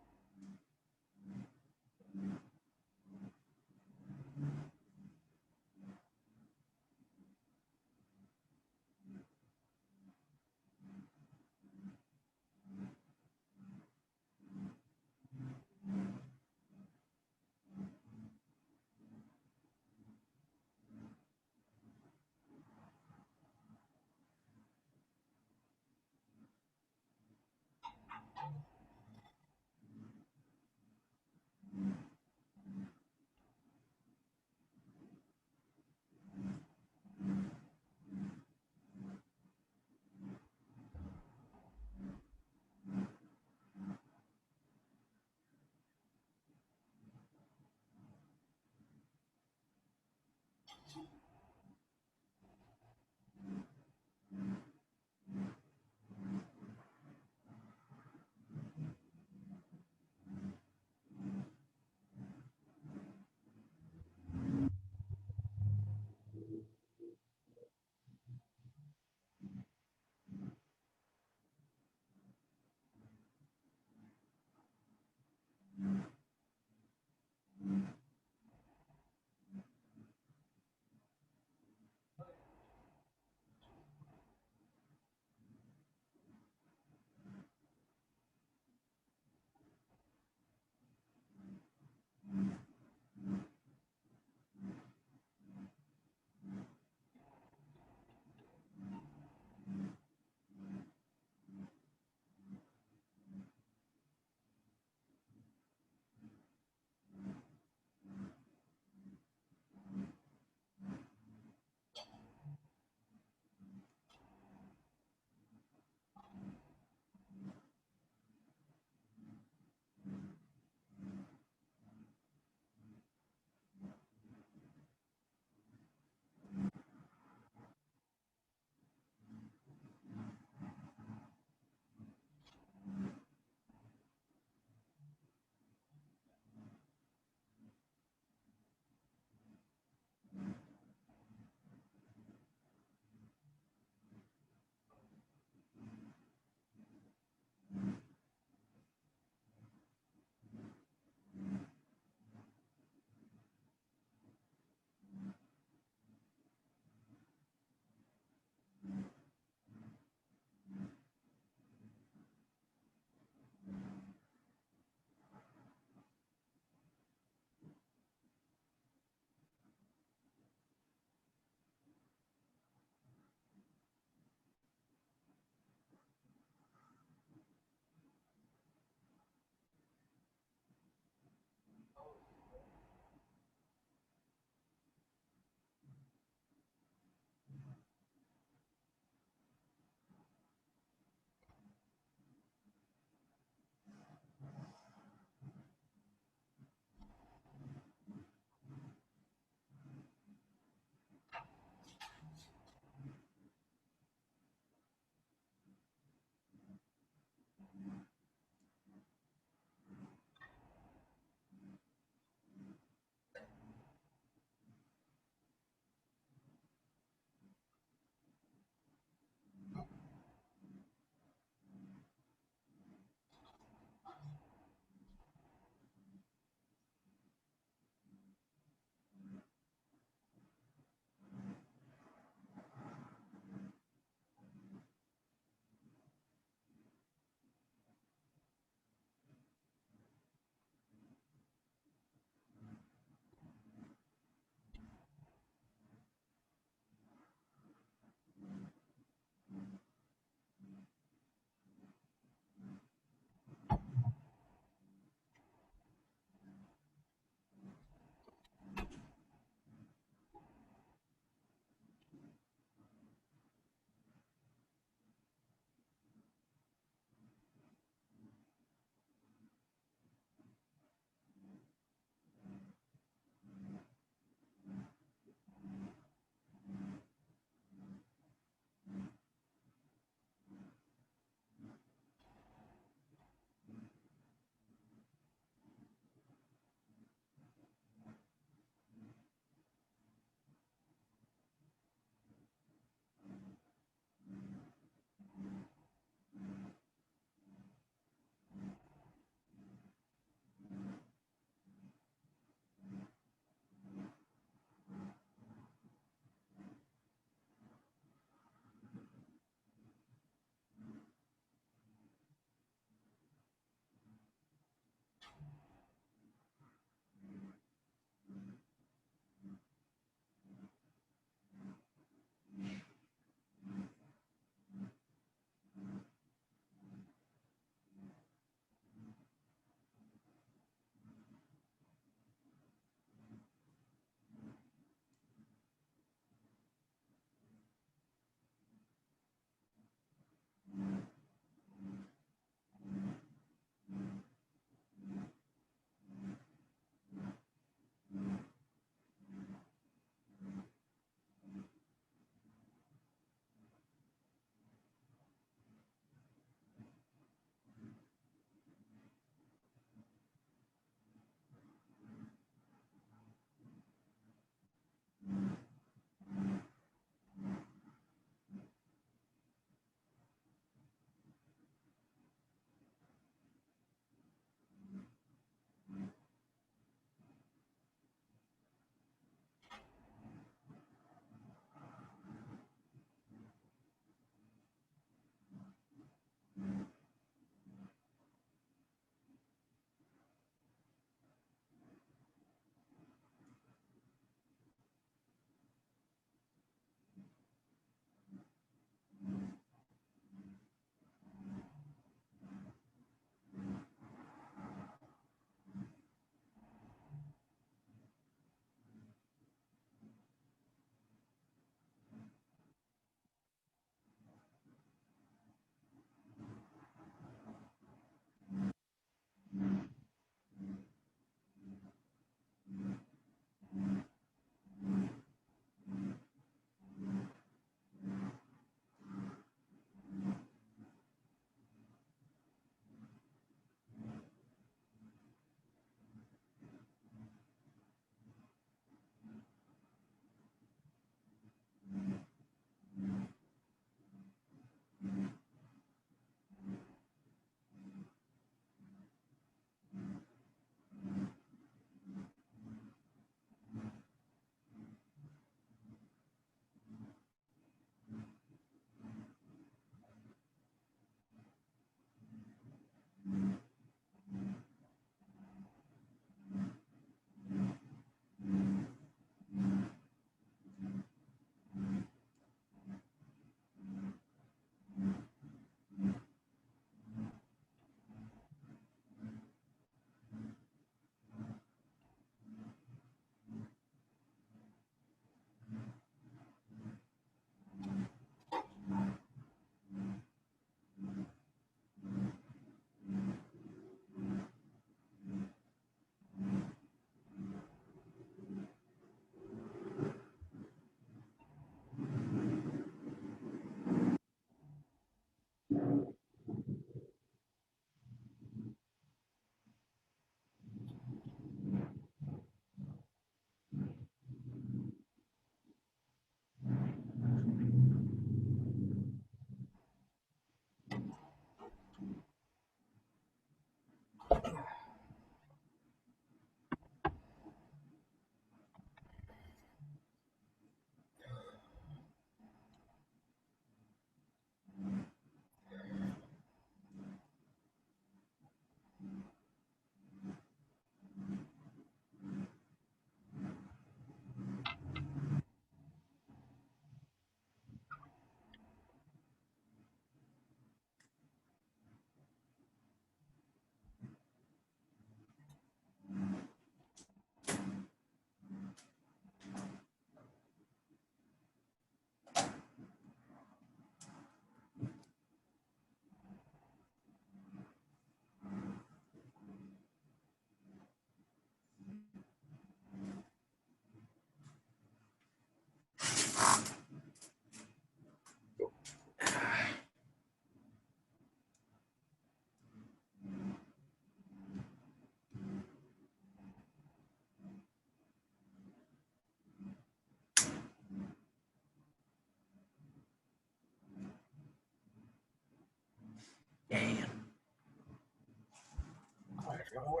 Oh,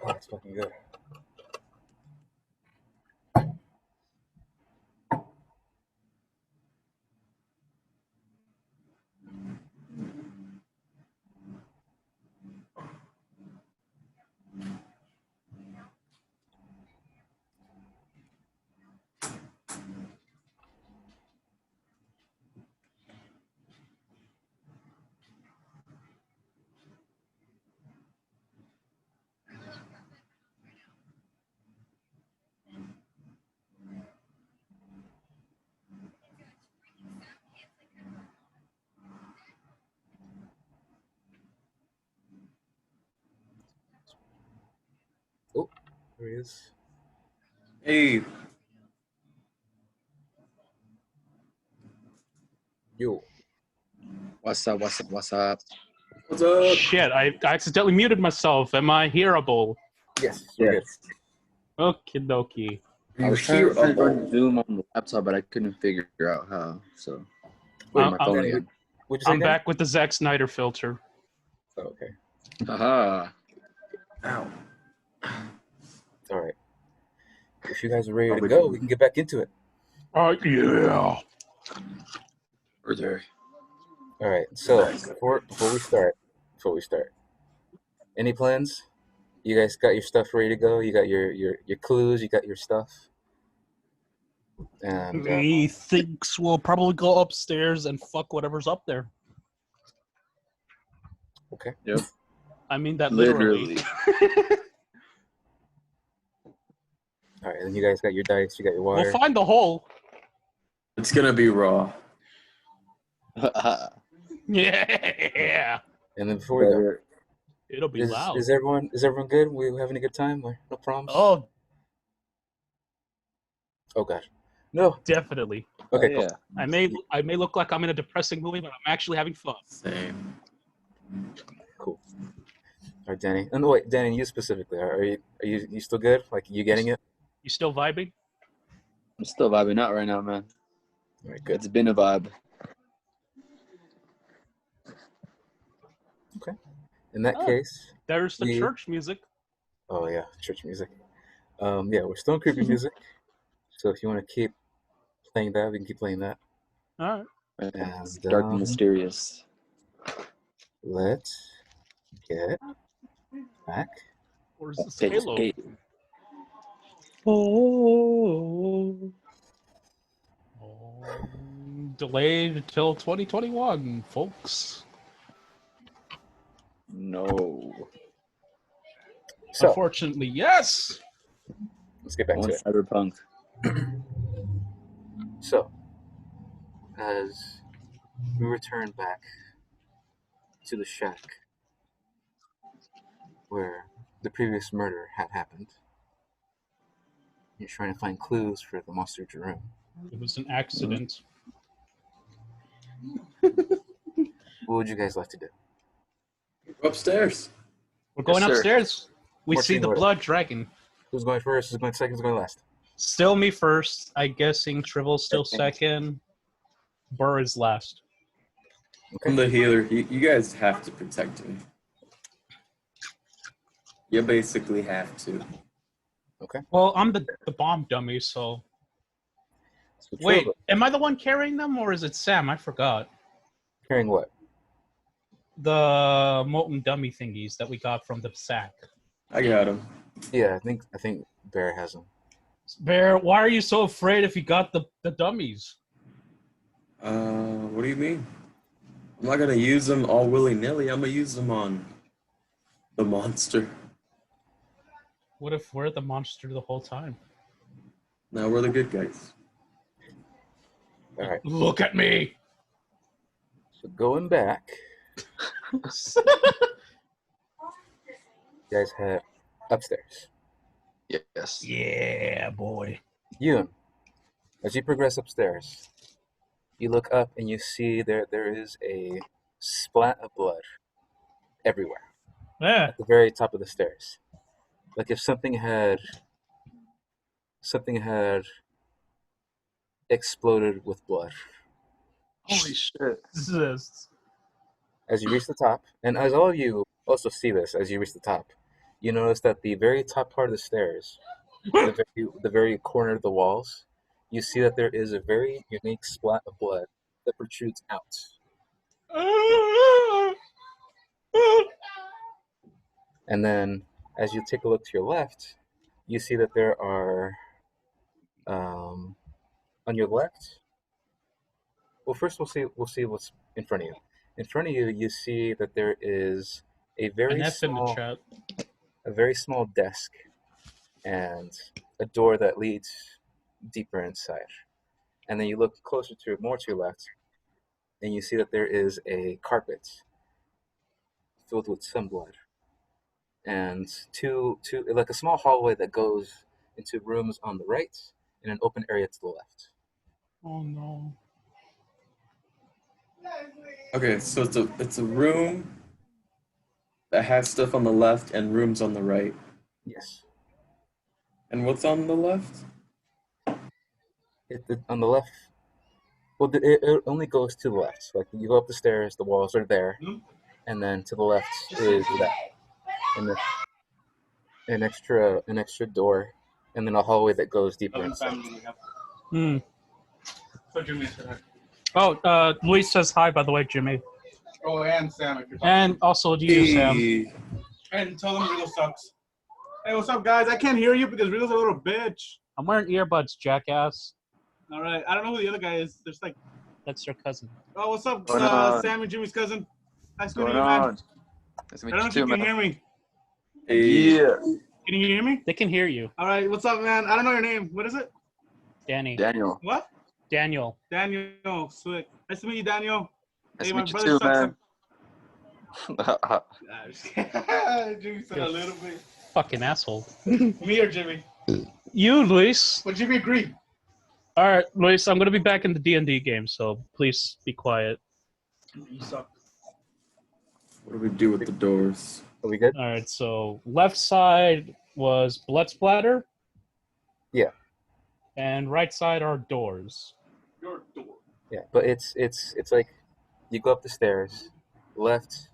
that's fucking good. Oh, there he is. Hey, Yo. What's up? What's up? What's up? what's up? Shit, I accidentally muted myself. Am I hearable? Yes, we're good. Okie dokie. I was trying to run Zoom on the laptop, but I couldn't figure out how. So Wait, on my phone Danny, again. what'd you say, I'm Danny? back with the Zack Snyder filter. Oh, okay. Haha. Ow. All right. If you guys are ready to go, we can get back into it. Yeah. We're there. All right. So before we start, any plans? You guys got your stuff ready to go? You got your clues? You got your stuff? And He thinks we'll probably go upstairs and fuck whatever's up there. okay. Yep. I mean that literally. All right. Then you guys got your dice. You got your water. We'll find the hole. It's gonna be raw. Yeah. And then before we go, It'll be loud. is everyone good? We having a good time? No problems? Oh, Oh gosh. No. definitely. Okay. yeah. I may look like I'm in a depressing movie, but I'm actually having fun. Same. Cool. All right, Danny. And wait, Danny, you specifically, are you still good? Like, you getting it? You still vibing? I'm still vibing out right now, man. All right, good. It's been a vibe. Okay. In that Oh. case, There's the Yeah. church music. oh yeah, church music. Yeah, we're still in creepy music. So if you want to keep playing that, we can keep playing that. All right. It's And dark and mysterious. let's get back. Where's this Take Halo? skate. Delayed until 2021, folks. No. So Unfortunately, yes. let's get back On to it. Cyberpunk. So as we return back to the shack where the previous murder had happened, you're trying to find clues for the monster room. It was an accident. What would you guys like to do? Upstairs. We're going Yes, sir. upstairs. We see Marching the order. blood dragon. Who's going first? Who's going second? Who's going last? Still me first. I guessing Trivel's still second. Burr is last. I'm the healer. You guys have to protect me. You basically have to. Well, I'm the bomb dummy, so. So Wait, Trevor, am I the one carrying them, or is it Sam? I forgot. carrying what? The molten dummy thingies that we got from the sack. I got him. Yeah, I think Bear has them. Bear, why are you so afraid if you got the dummies? What do you mean? I'm not gonna use them all willy-nilly. I'm gonna use them on the monster. What if we're the monster the whole time? Now we're the good guys. All right. Look at me! So going back, you guys head upstairs. Yes. Yeah, boy. Yoon, as you progress upstairs, You look up and you see there is a splat of blood everywhere Yeah. at the very top of the stairs. Like if something had exploded with blood. Holy shit. Jesus. As you reach the top, and as all of you also see this as you reach the top, you notice that the very top part of the stairs, the very corner of the walls, you see that there is a very unique splat of blood that protrudes out. And then, as you take a look to your left, you see that there are, on your left. Well, first we'll see what's in front of you. In front of you, you see that there is a An F in the chat. very small desk and a door that leads deeper inside. And then you look closer to more to your left, and you see that there is a carpet filled with some blood, and two like a small hallway that goes into rooms on the right and an open area to the left. Oh no. Okay, so it's a room that has stuff on the left and rooms on the right. Yes. And what's on the left? On the left. Well, it only goes to the left. Like you go up the stairs, the walls are there, and then to the left is that, and then an extra door, and then a hallway that goes deeper inside. Hmm. So Jimmy said hi. Oh, Luis says hi, by the way, Jimmy. Oh, and Sam, if you're talking. And also to you, Sam. And tell them Riddle sucks. Hey, what's up, guys? I can't hear you because Riddle's a little bitch. I'm wearing earbuds, jackass. All right. I don't know who the other guy is. There's like, That's your cousin. oh, what's up, Going on? Sam and Jimmy's cousin? Nice to meet Going you, man. on? Nice to I meet don't know you if too, you can man. hear me. Hey. Yeah. Can you hear me? They can hear you. All right. What's up, man? I don't know your name. What is it? Danny. Daniel. What? Daniel. Daniel. Sweet. Nice to meet you, Daniel. Nice Hey, to my meet you brother too, sucks. man. Jimmy said a little bit. Fucking asshole. Me or Jimmy? You, Luis. But Jimmy agreed. All right, Luis, I'm going to be back in the D&D game, so please be quiet. You suck. What do we do with the doors? Are we good? All right, so left side was blood splatter. Yeah. And right side are doors. Your door. Yeah, but it's like you go up the stairs. Left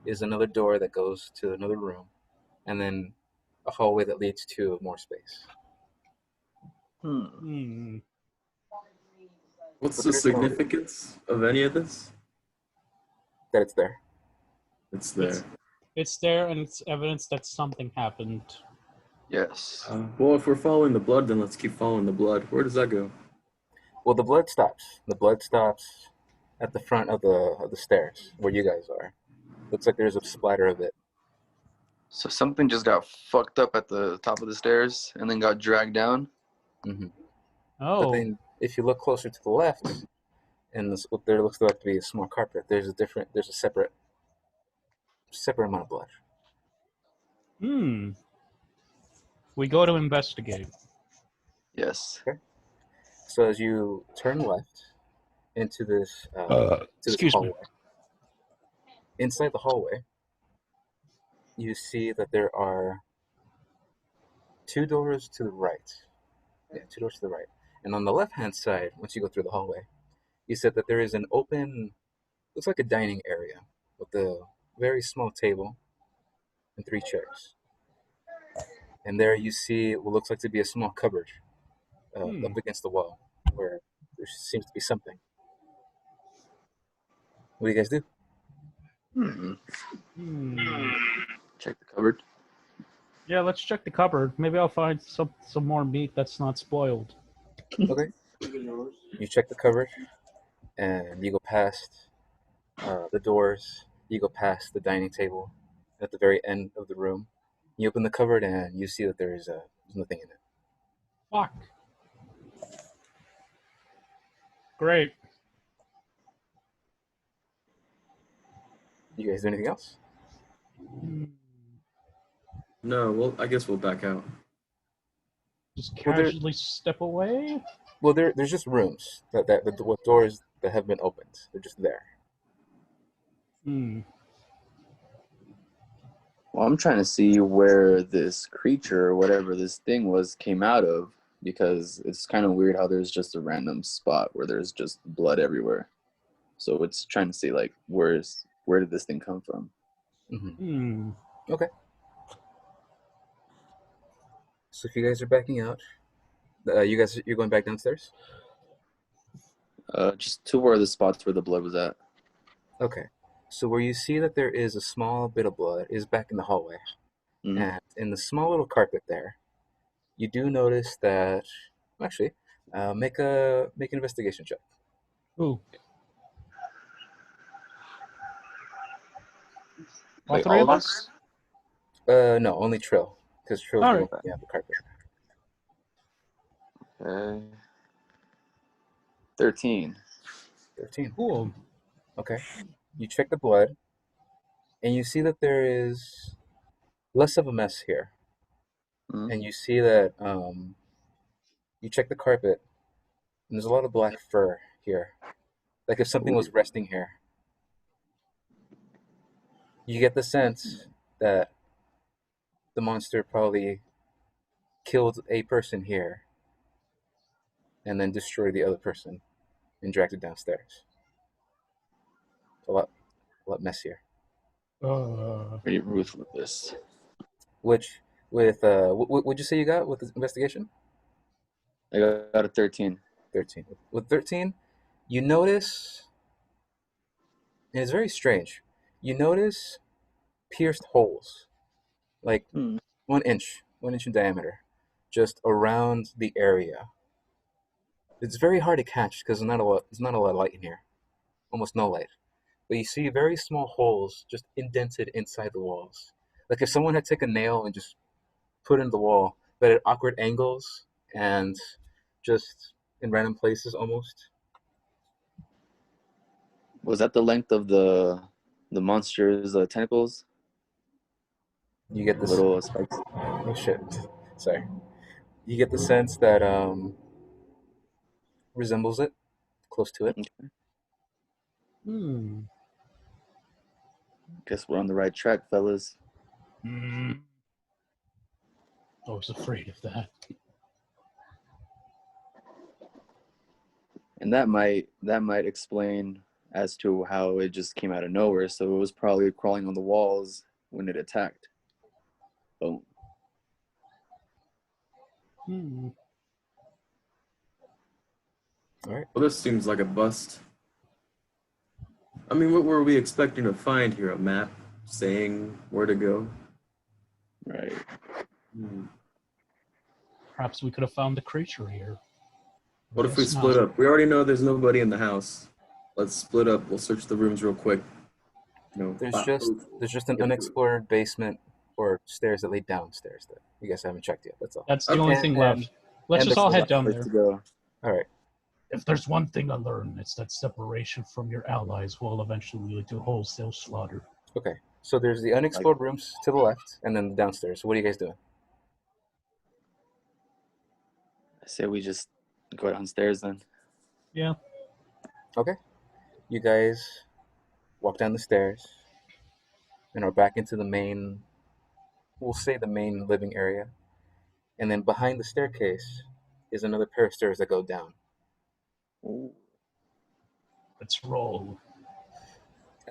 is another door that goes to another room, and then a hallway that leads to more space. Hmm. What's But the there's no- significance of any of this? That it's there. It's there. It's there, and it's evidence that something happened. Yes. Well, if we're following the blood, then let's keep following the blood. Where does that go? Well, the blood stops. The blood stops at the front of the stairs where you guys are. Looks like there's a splatter of it. So something just got fucked up at the top of the stairs and then got dragged down. Mm-hmm. Oh. But then, if you look closer to the left, and what there looks like to be a small carpet, there's a separate amount of blood. Hmm. We go to investigate. Yes. So as you turn left into this, Excuse me. hallway, inside the hallway, you see that there are two doors to the right. Yeah, two doors to the right. And on the left-hand side, once you go through the hallway, you said that there is an open, looks like a dining area with a very small table and 3 chairs. And there you see what looks like to be a small cupboard up against the wall where there seems to be something. What do you guys do? Check the cupboard. Yeah, let's check the cupboard. Maybe I'll find some more meat that's not spoiled. Okay. You check the cupboard, and you go past the doors. You go past the dining table at the very end of the room. You open the cupboard, and you see that there's nothing in it. Fuck. Great. You guys do anything else? No, well, I guess we'll back out. Just Well, casually step away? Well, there's just rooms with doors that have been opened. They're just there. Hmm. Well, I'm trying to see where this creature or whatever this thing was came out of, because it's kind of weird how there's just a random spot where there's just blood everywhere. So it's trying to see like where did this thing come from? Hmm. Hmm. Okay. So if you guys are backing out, you're going back downstairs. Just to where the spots where the blood was at. Okay. So where you see that there is a small bit of blood is back in the hallway, Mm-hmm. and in the small little carpet there, you do notice that. Actually, make an investigation check. Ooh. All Like three all of of us? us? No, only Trill, because Trill's All the right. one looking at the carpet. Okay. 13. 13. Cool. Okay. You check the blood, and you see that there is less of a mess here. Mm-hmm. And you see that you check the carpet, and there's a lot of black fur here, like if something was resting here. You get the sense that the monster probably killed a person here, and then destroyed the other person and dragged it downstairs. A lot messier. Pretty ruthless. Which, what would you say you got with the investigation? I got a 13. 13. With 13, you notice, and it's very strange, you notice pierced holes, like Hmm. 1 inch in diameter, just around the area. It's very hard to catch because there's not a lot of light in here, almost no light. But you see very small holes just indented inside the walls. Like if someone had taken a nail and just put it in the wall, but at awkward angles and just in random places almost. Was that the length of the monster's tentacles? You get this. Little spikes. Oh shit! Sorry. You get the sense that resembles it, close to it. Hmm. Guess we're on the right track, fellas. Hmm. I was afraid of that. And that might explain as to how it just came out of nowhere. So it was probably crawling on the walls when it attacked. Boom. Hmm. All right. Well, this seems like a bust. I mean, what were we expecting to find here? A map saying where to go? Right. Hmm. Perhaps we could have found the creature here. What if we Guess split not. up? We already know there's nobody in the house. Let's split up. We'll search the rooms real quick. There's just an unexplored basement or stairs that lead downstairs that you guys haven't checked yet. That's all. That's the Okay. only thing left. Let's and just the all head left down Place there. to go. All right. If there's one thing I learned, it's that separation from your allies will eventually lead to wholesale slaughter. Okay. So there's the unexplored rooms to the left, and then downstairs. So what are you guys doing? I say we just go downstairs then. Yeah. Okay. You guys walk down the stairs and are back into the main, we'll say the main living area. And then behind the staircase is another pair of stairs that go down. Ooh. Let's roll.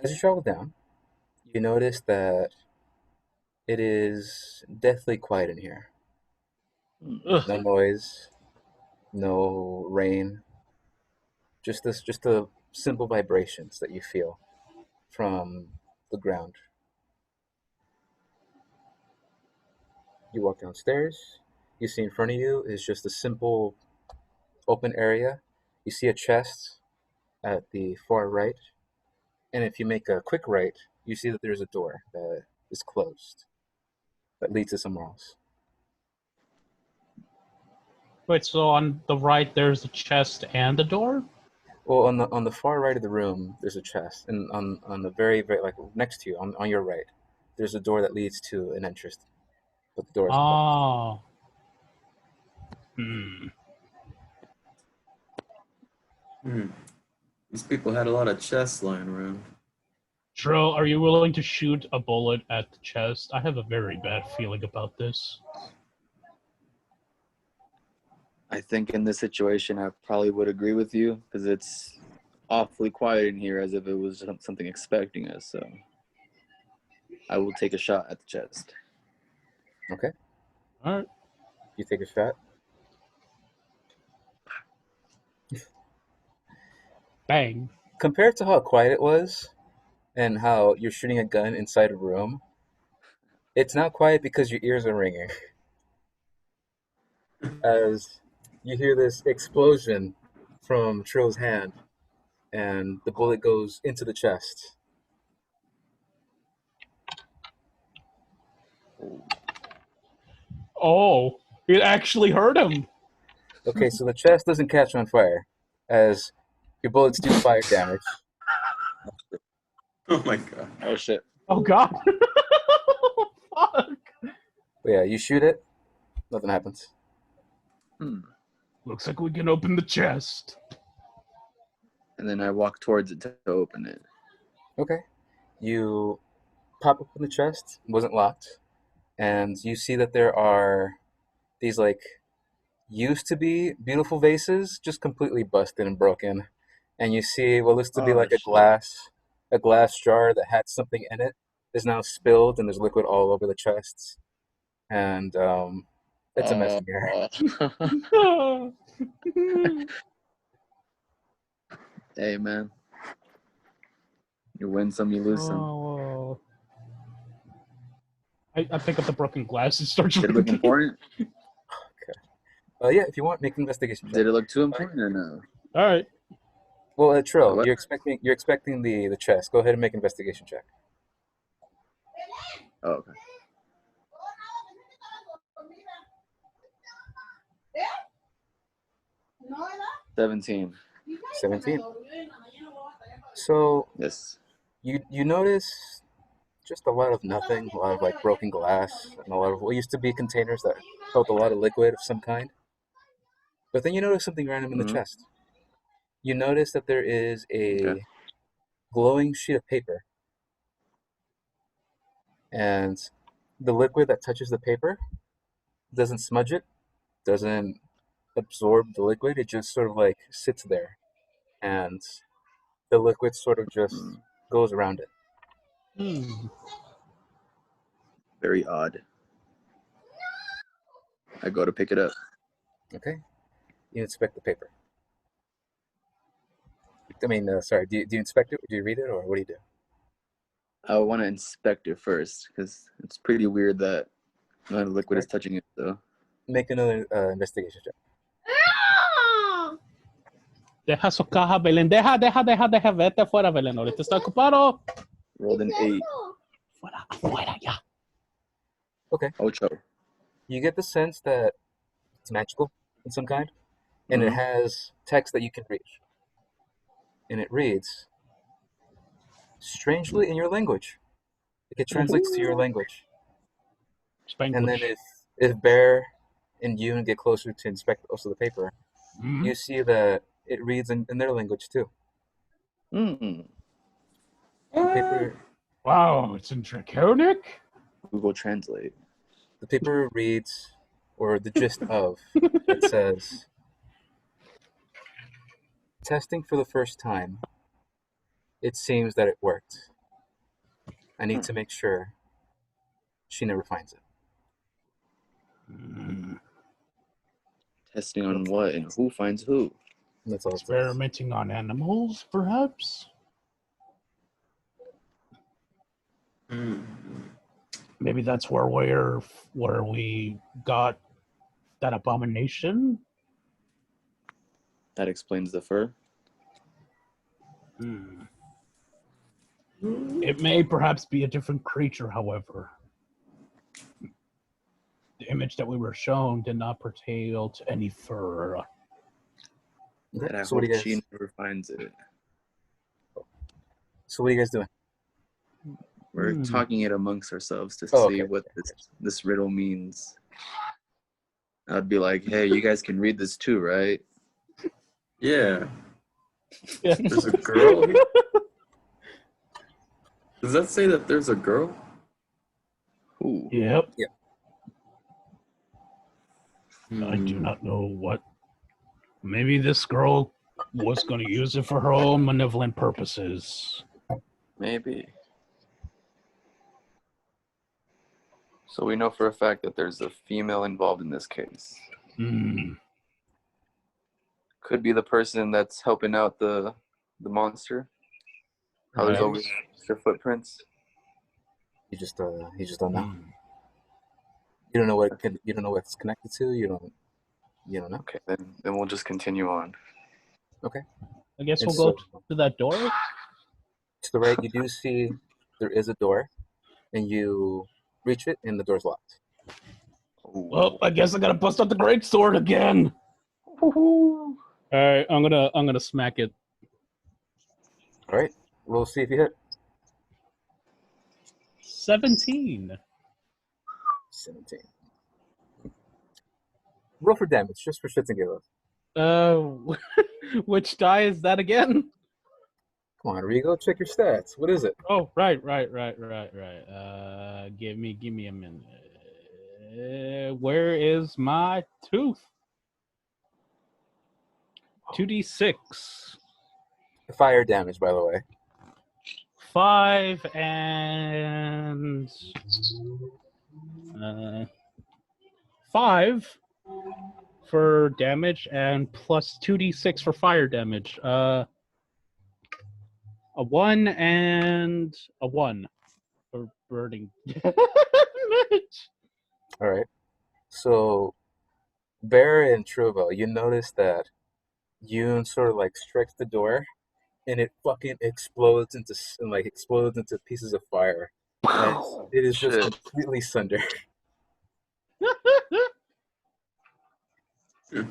As you travel down, you notice that it is deathly quiet in here. Ugh. No noise, no rain, just the simple vibrations that you feel from the ground. You walk downstairs, you see in front of you is just a simple open area. You see a chest at the far right, and if you make a quick right, you see that there's a door that is closed that leads to somewhere else. Wait, so on the right there's a chest and a door? Well, on the far right of the room, there's a chest, and on the very like next to you, on your right, there's a door that leads to an entrance, but the door is closed. Ah. Hmm. Hmm. These people had a lot of chests lying around. Trill, are you willing to shoot a bullet at the chest? I have a very bad feeling about this. I think in this situation, I probably would agree with you because it's awfully quiet in here, as if it was something expecting us. So I will take a shot at the chest. Okay. All right. You take a shot. Bang. Compared to how quiet it was and how you're shooting a gun inside a room, it's not quiet because your ears are ringing. As you hear this explosion from Trill's hand, and the bullet goes into the chest. Oh, it actually hurt him. Okay, so the chest doesn't catch on fire, as your bullets do fire damage. Oh my god. Oh shit! Oh God. Fuck. But yeah, you shoot it, nothing happens. Looks like we can open the chest. And then I walk towards it to open it. Okay. You pop open the chest, wasn't locked, and you see that there are these like used to be beautiful vases, just completely busted and broken. And you see what looks to be Oh, like shit. a glass jar that had something in it is now spilled, and there's liquid all over the chests. And it's a mess in here. Hey man, you win some, you lose some. Oh. I pick up the broken glass and start Did it look drinking. important? Yeah, if you want, make an investigation check. Did it look too important or no? All right. Well, Trill, What? you're expecting the chest. Go ahead and make an investigation check. Oh, okay. No, 17. 17. So Yes. you notice just a lot of nothing, a lot of like broken glass, and a lot of what used to be containers that held a lot of liquid of some kind. But then you notice something random in the Mhm. chest. You notice that there is a Okay. glowing sheet of paper, and the liquid that touches the paper doesn't smudge it, doesn't absorb the liquid. It just sort of like sits there, and the liquid sort of just Mm. goes around it. Very odd. I go to pick it up. Okay, you inspect the paper. I mean, sorry. Do you inspect it? Or do you read it, or what do you do? I want to inspect it first because it's pretty weird that none of the liquid is touching it though. Make another investigation check. Deja su caja, Belén. Deja. Vete afuera, Belén. Ahorita está ocupado. Rolled an 8. Afuera, ya. Ocho. You get the sense that it's magical in some kind, and it Mhm. has text that you can read. And it reads, strangely, in your language. Like it translates to your language. And then Spanglish. if Bear and you get closer to inspect also the paper, Mhm. you see that it reads in their language too. Mm. The paper Wow, it's in Draconic? Google Translate. the paper reads, or the gist of, it says, testing for the first time. It seems that it worked. I need to make sure she never finds it. Testing on what and who finds who? That's all it says. Experimenting on animals, perhaps? Maybe that's where we got that abomination. That explains the fur. It may perhaps be a different creature, however. The image that we were shown did not pertain to any fur. Okay, And I so what do hope you she guys? never finds it. So what are you guys doing? We're talking it amongst ourselves to Oh, see okay. what this riddle means. I'd be like, hey, you guys can read this too, right? Yeah. There's a girl here? Does that say that there's a girl? Ooh. Yep. I Hmm. do not know what. Maybe this girl was going to use it for her own malevolent purposes. Maybe. So we know for a fact that there's a female involved in this case. Hmm. Could be the person that's helping out the monster. How there's Right. always their footprints. You just don't know. Hmm. You don't know you don't know what it's connected to. You don't know. Okay, then we'll just continue on. I guess And we'll go so, to that door. to the right, you do see there is a door, and you reach it, and the door's locked. Ooh. Well, I guess I gotta bust out the great sword again. Woohoo. All right, I'm gonna smack it. All right, we'll see if you hit 17. 17. Roll for damage, just for shits and giggles. Which die is that again? Come on, Rigo, check your stats. What is it? Oh, right. Give me a minute. Where is my tooth? 2d6. Fire damage, by the way. 5 and 5 for damage and plus 2d6 for fire damage. A 1 and a 1 for burning damage. All right. So, Bear and Trovo, you notice that Yoon sort of like strikes the door, and it fucking explodes into pieces of fire. And it is just Shit. completely sundered. You're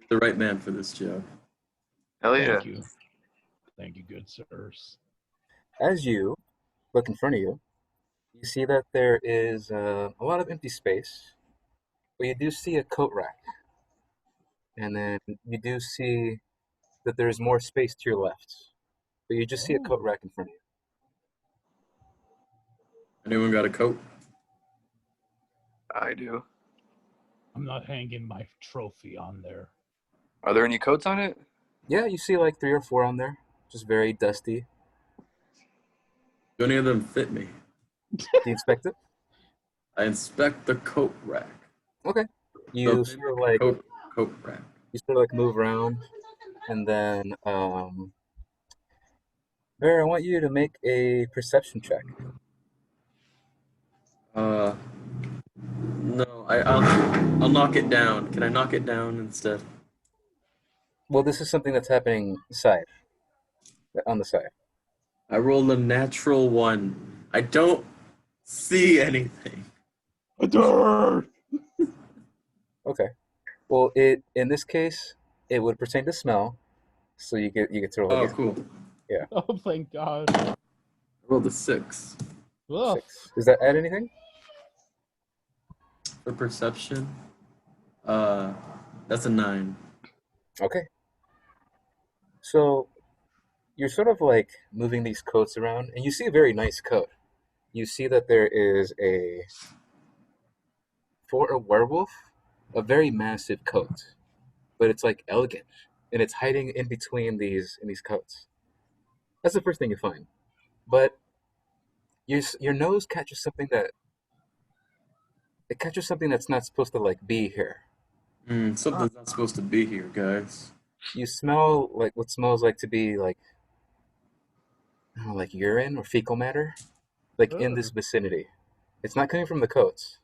the right man for this job. Hell yeah. Thank you. Thank you, good sirs. As you look in front of you, you see that there is a lot of empty space, but you do see a coat rack. And then you do see that there's more space to your left. But you just see a coat rack in front of you. Anyone got a coat? I do. I'm not hanging my trophy on there. Are there any coats on it? Yeah, you see like 3 or 4 on there. Just very dusty. Do any of them fit me? Do you inspect it? I inspect the coat rack. Okay. You The sort of like coat rack. move around, and then Bear, I want you to make a perception check. No, I'll knock it down. Can I knock it down instead? Well, this is something that's happening on the side. I rolled a natural 1. I don't see anything. Okay. Well, in this case, it would pertain to smell, so you get to roll Oh, again. cool. Oh, thank God. I rolled a 6 Ugh. 6. Does that add anything? for perception. That's a 9. Okay. So you're sort of like moving these coats around, and you see a very nice coat. You see that there is for a werewolf, a very massive coat, but it's like elegant, and it's hiding in between these coats. That's the first thing you find, but your nose catches something that's not supposed to like be here. Something's not supposed to be here, guys. You smell like what smells like to be like, I don't know, like urine or fecal matter, like in this vicinity. It's not coming from the coats.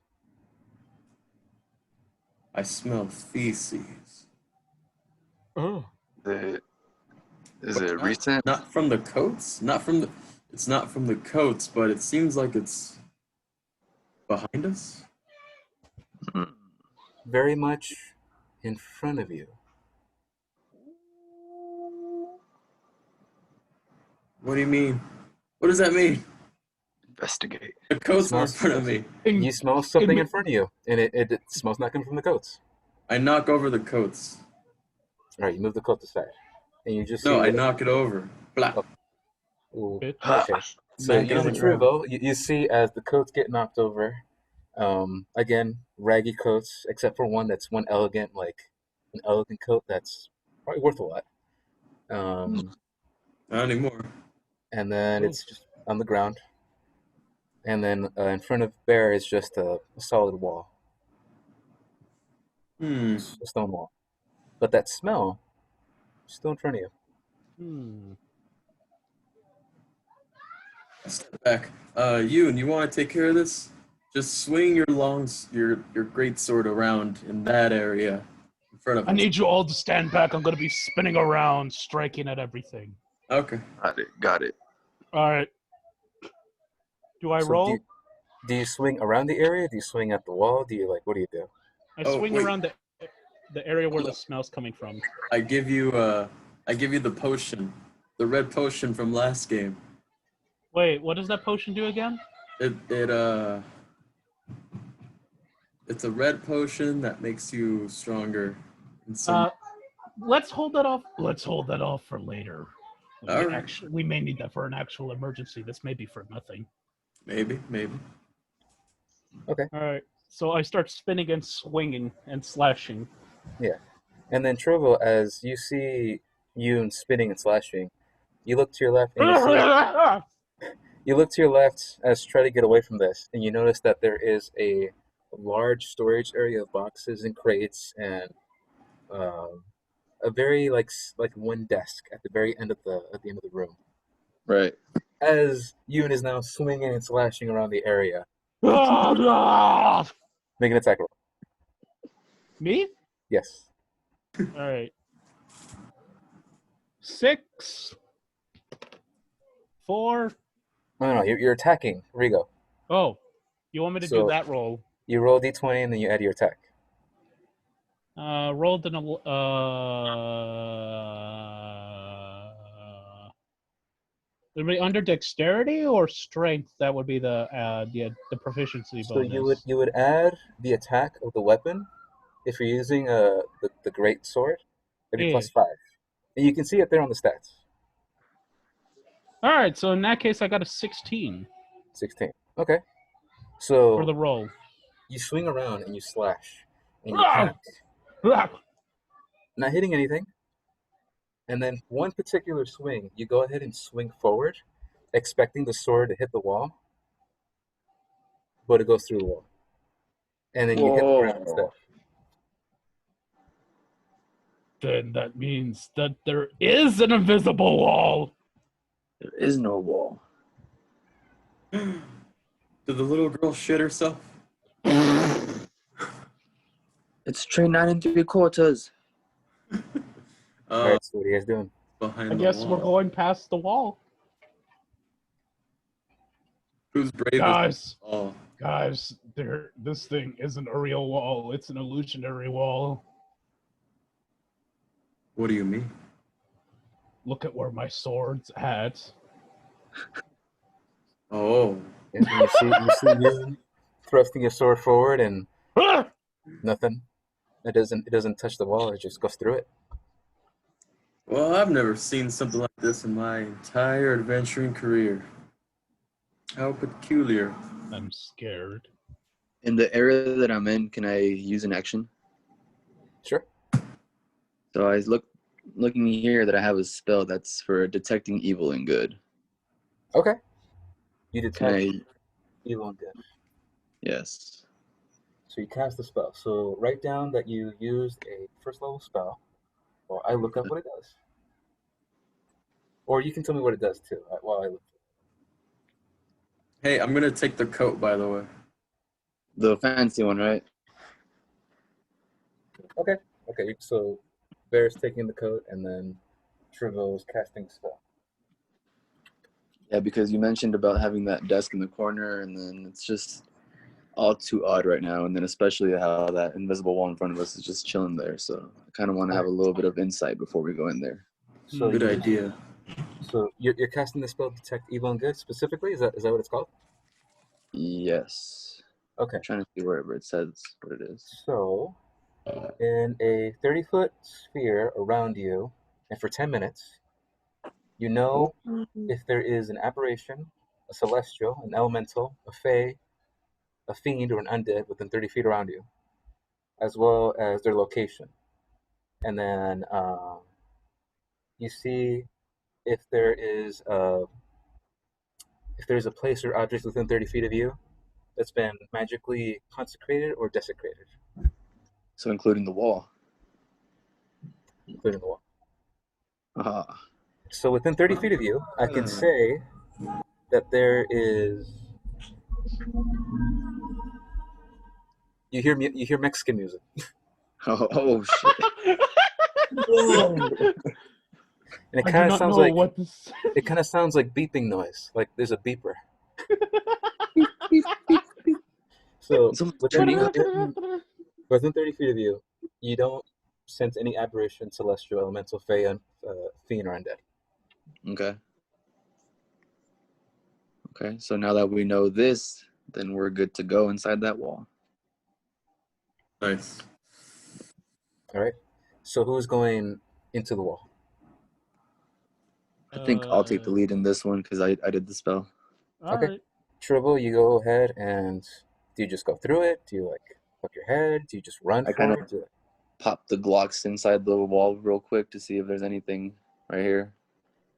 I smell feces. Oh. Is it recent? Not from the coats? It's not from the coats, but it seems like it's behind us. Very much in front of you. What do you mean? What does that mean? Investigate. The coats are in front of me. You smell something in front of you, and it smells not coming from the coats. I knock over the coats. All right, you move the coat aside. and you just No, see I knock it over. Blah. ooh, Bitch. okay. So Smack it you on the and ground. Truvo, you see as the coats get knocked over, again, raggy coats, except for one that's one elegant, like an elegant coat that's probably worth a lot. Um, Not anymore. and then Oof. it's just on the ground. And then in front of Bear is just a solid wall, Hmm. a stone wall. But that smell is still in front of you. Hmm. Step back. Yoon, you want to take care of this? Just swing your your great sword around in that area in front of I us. need you all to stand back. I'm going to be spinning around, striking at everything. Okay. Got it. All right. Do I So roll? do you swing around the area? Do you swing at the wall? Do you like what do you do? I Oh, swing wait. around the area where the Look. smell's coming from. I give you the potion, the red potion from last game. Wait, what does that potion do again? It's a red potion that makes you stronger. In some. Let's hold that off. Let's hold that off for later. All right. We may need that for an actual emergency. This may be for nothing. Maybe. All right. So I start spinning and swinging and slashing. Yeah. And then Trovo, as you see Yoon spinning and slashing, you look to your left and you look to your left as you try to get away from this, and you notice that there is a large storage area of boxes and crates and um, a very like one desk at the very end of the room. Right. As Yoon is now swinging and slashing around the area, make an attack roll. Me? Yes. All right. 6, 4. No, you're attacking Rigo. Oh, you want me to do So that roll? you roll d20 and then you add your attack. Rolled an would it be under dexterity or strength? That would be the proficiency So bonus. you would add the attack of the weapon if you're using the great sword. It'd be Yeah. +5, and you can see it there on the stats. All right, so in that case, I got a 16 16. Okay. for the So roll. you swing around and you slash, and you attack, not hitting anything. And then one particular swing, you go ahead and swing forward, expecting the sword to hit the wall, but it goes through the wall. And then you hit the ground instead. Whoa. Then that means that there is an invisible wall. There is no wall. Did the little girl shit herself? It's train 9 3/4. All right, so what are you guys doing? Behind I the guess we're wall. going past the wall. Who's bravest? Guys, Oh, this thing isn't a real wall. It's an illusionary wall. what do you mean? Look at where my sword's at. Oh, And you see you thrusting your sword forward and nothing. It doesn't touch the wall. It just goes through it. well, I've never seen something like this in my entire adventuring career. How peculiar. I'm scared. In the area that I'm in, can I use an action? Sure. So I looking here that I have a spell that's for detecting evil and good. Okay. You Can detect I? evil and good. Yes. So you cast the spell. So write down that you used a first level spell, while I look up what it does. Or you can tell me what it does too while I look. Hey, I'm gonna take the coat, by the way. The fancy one, right? Okay. Okay. So Bear's taking the coat, and then Trivo's casting the spell. Yeah, because you mentioned about having that desk in the corner, and then it's just all too odd right now. And then especially how that invisible wall in front of us is just chilling there. So I kind of want to have a little bit of insight before we go in there. So Good idea. So you're casting the spell detect evil and good specifically. Is that what it's called? Yes. Okay. I'm trying to see wherever it says what it is. So in a 30-foot sphere around you, and for 10 minutes, you know if there is an aberration, a celestial, an elemental, a fae, a fiend, or an undead within 30 feet around you, as well as their location. And then you see if there is a place or object within 30 feet of you that's been magically consecrated or desecrated, So including the wall. including the wall. Ah. So within 30 feet of you, I can say that there is. You hear Mexican music, Oh shit. and it I do kind of not sounds know like what this. beeping noise, like there's a beeper. So Someone's within turning up. within 30 feet of you, you don't sense any aberration, celestial, elemental, fey, fiend, or undead. Okay. Okay. So now that we know this, then we're good to go inside that wall. Nice. All right. So who's going into the wall? I think I'll take the lead in this one because I did the spell. All Okay. right. Tribble, you go ahead, and do you just go through it? Do you like hook your head? Do you just run I for kinda- it? Do you- Pop the Glocks inside the wall real quick to see if there's anything right here.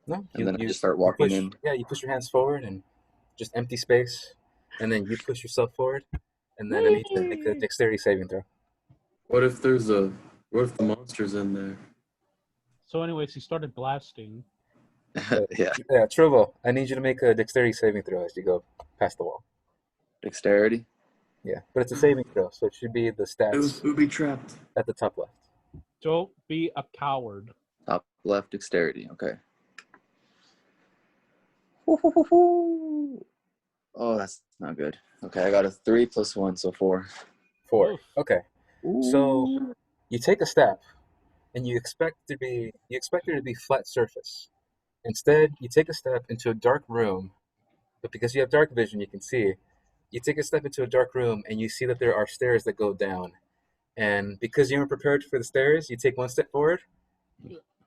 No, And then I just start walking push, in. Yeah, you push your hands forward and just empty space, and then you push yourself forward, and then I need you to make a dexterity saving throw. What if what if the monster's in there? So, anyways, he started blasting. Yeah. Yeah, Tribble, I need you to make a dexterity saving throw as you go past the wall. Dexterity. Yeah, but it's a saving throw, so it should be the It was stats booby trapped. at the top left. Don't be a coward. Top left dexterity. Okay. Oh, that's not good. Okay, I got a 3 + 1, so 4. 4. Oof. Okay. So you take a step, and you expect there to be flat surface. Instead, you take a step into a dark room, but because you have dark vision, you can see. You take a step into a dark room, and you see that there are stairs that go down. And because you weren't prepared for the stairs, you take one step forward,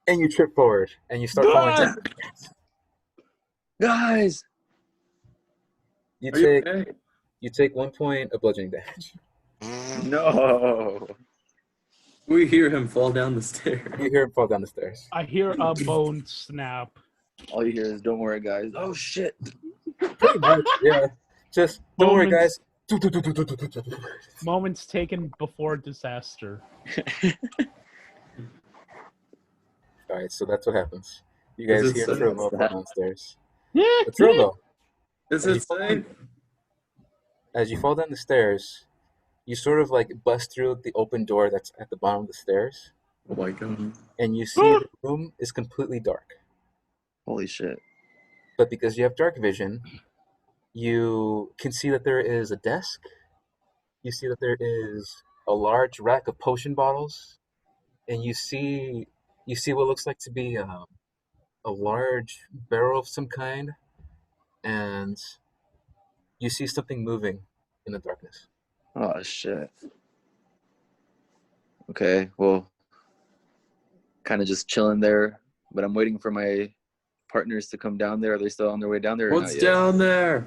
and you trip forward, and you start falling down. Guys! You Are you take okay? you take 1 point of bludgeoning damage. No! We hear him fall down the stairs. You hear him fall down the stairs. I hear a bone snap. All you hear is, don't worry, guys. Oh, shit. Pretty much, yeah. Just don't worry, guys. Moments- Moments taken before disaster. All right, so that's what happens. You guys Is it hear safe? Trovo fall downstairs. Yeah. Trovo, Is Are you it safe? as you fall down the stairs, you sort of like bust through the open door that's at the bottom of the stairs, Oh my god. and you see the room is completely dark. Holy shit. But because you have dark vision, you can see that there is a desk. You see that there is a large rack of potion bottles, and you see what looks like to be a large barrel of some kind, and you see something moving in the darkness. Oh, shit. Okay, well, kind of just chilling there, but I'm waiting for my partners to come down there. Are they still on their way down there or What's not yet? down there?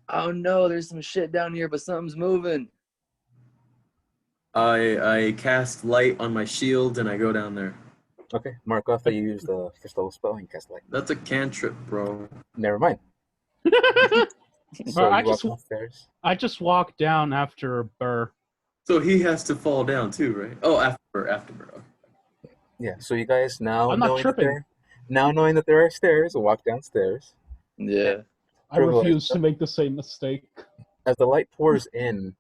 Oh, no, there's some shit down here, but something's moving. I cast light on my shield and I go down there. Okay, mark off that you use the first level spell and you cast light. That's a cantrip, bro. Never mind. So I you walk just- downstairs. I just walked down after Burr. So he has to fall down too, right? Oh, after bro. Yeah. So you guys now I'm not tripping. knowing that there are stairs, walk downstairs. Yeah. I Privilege. refuse to make the same mistake. As the light pours in,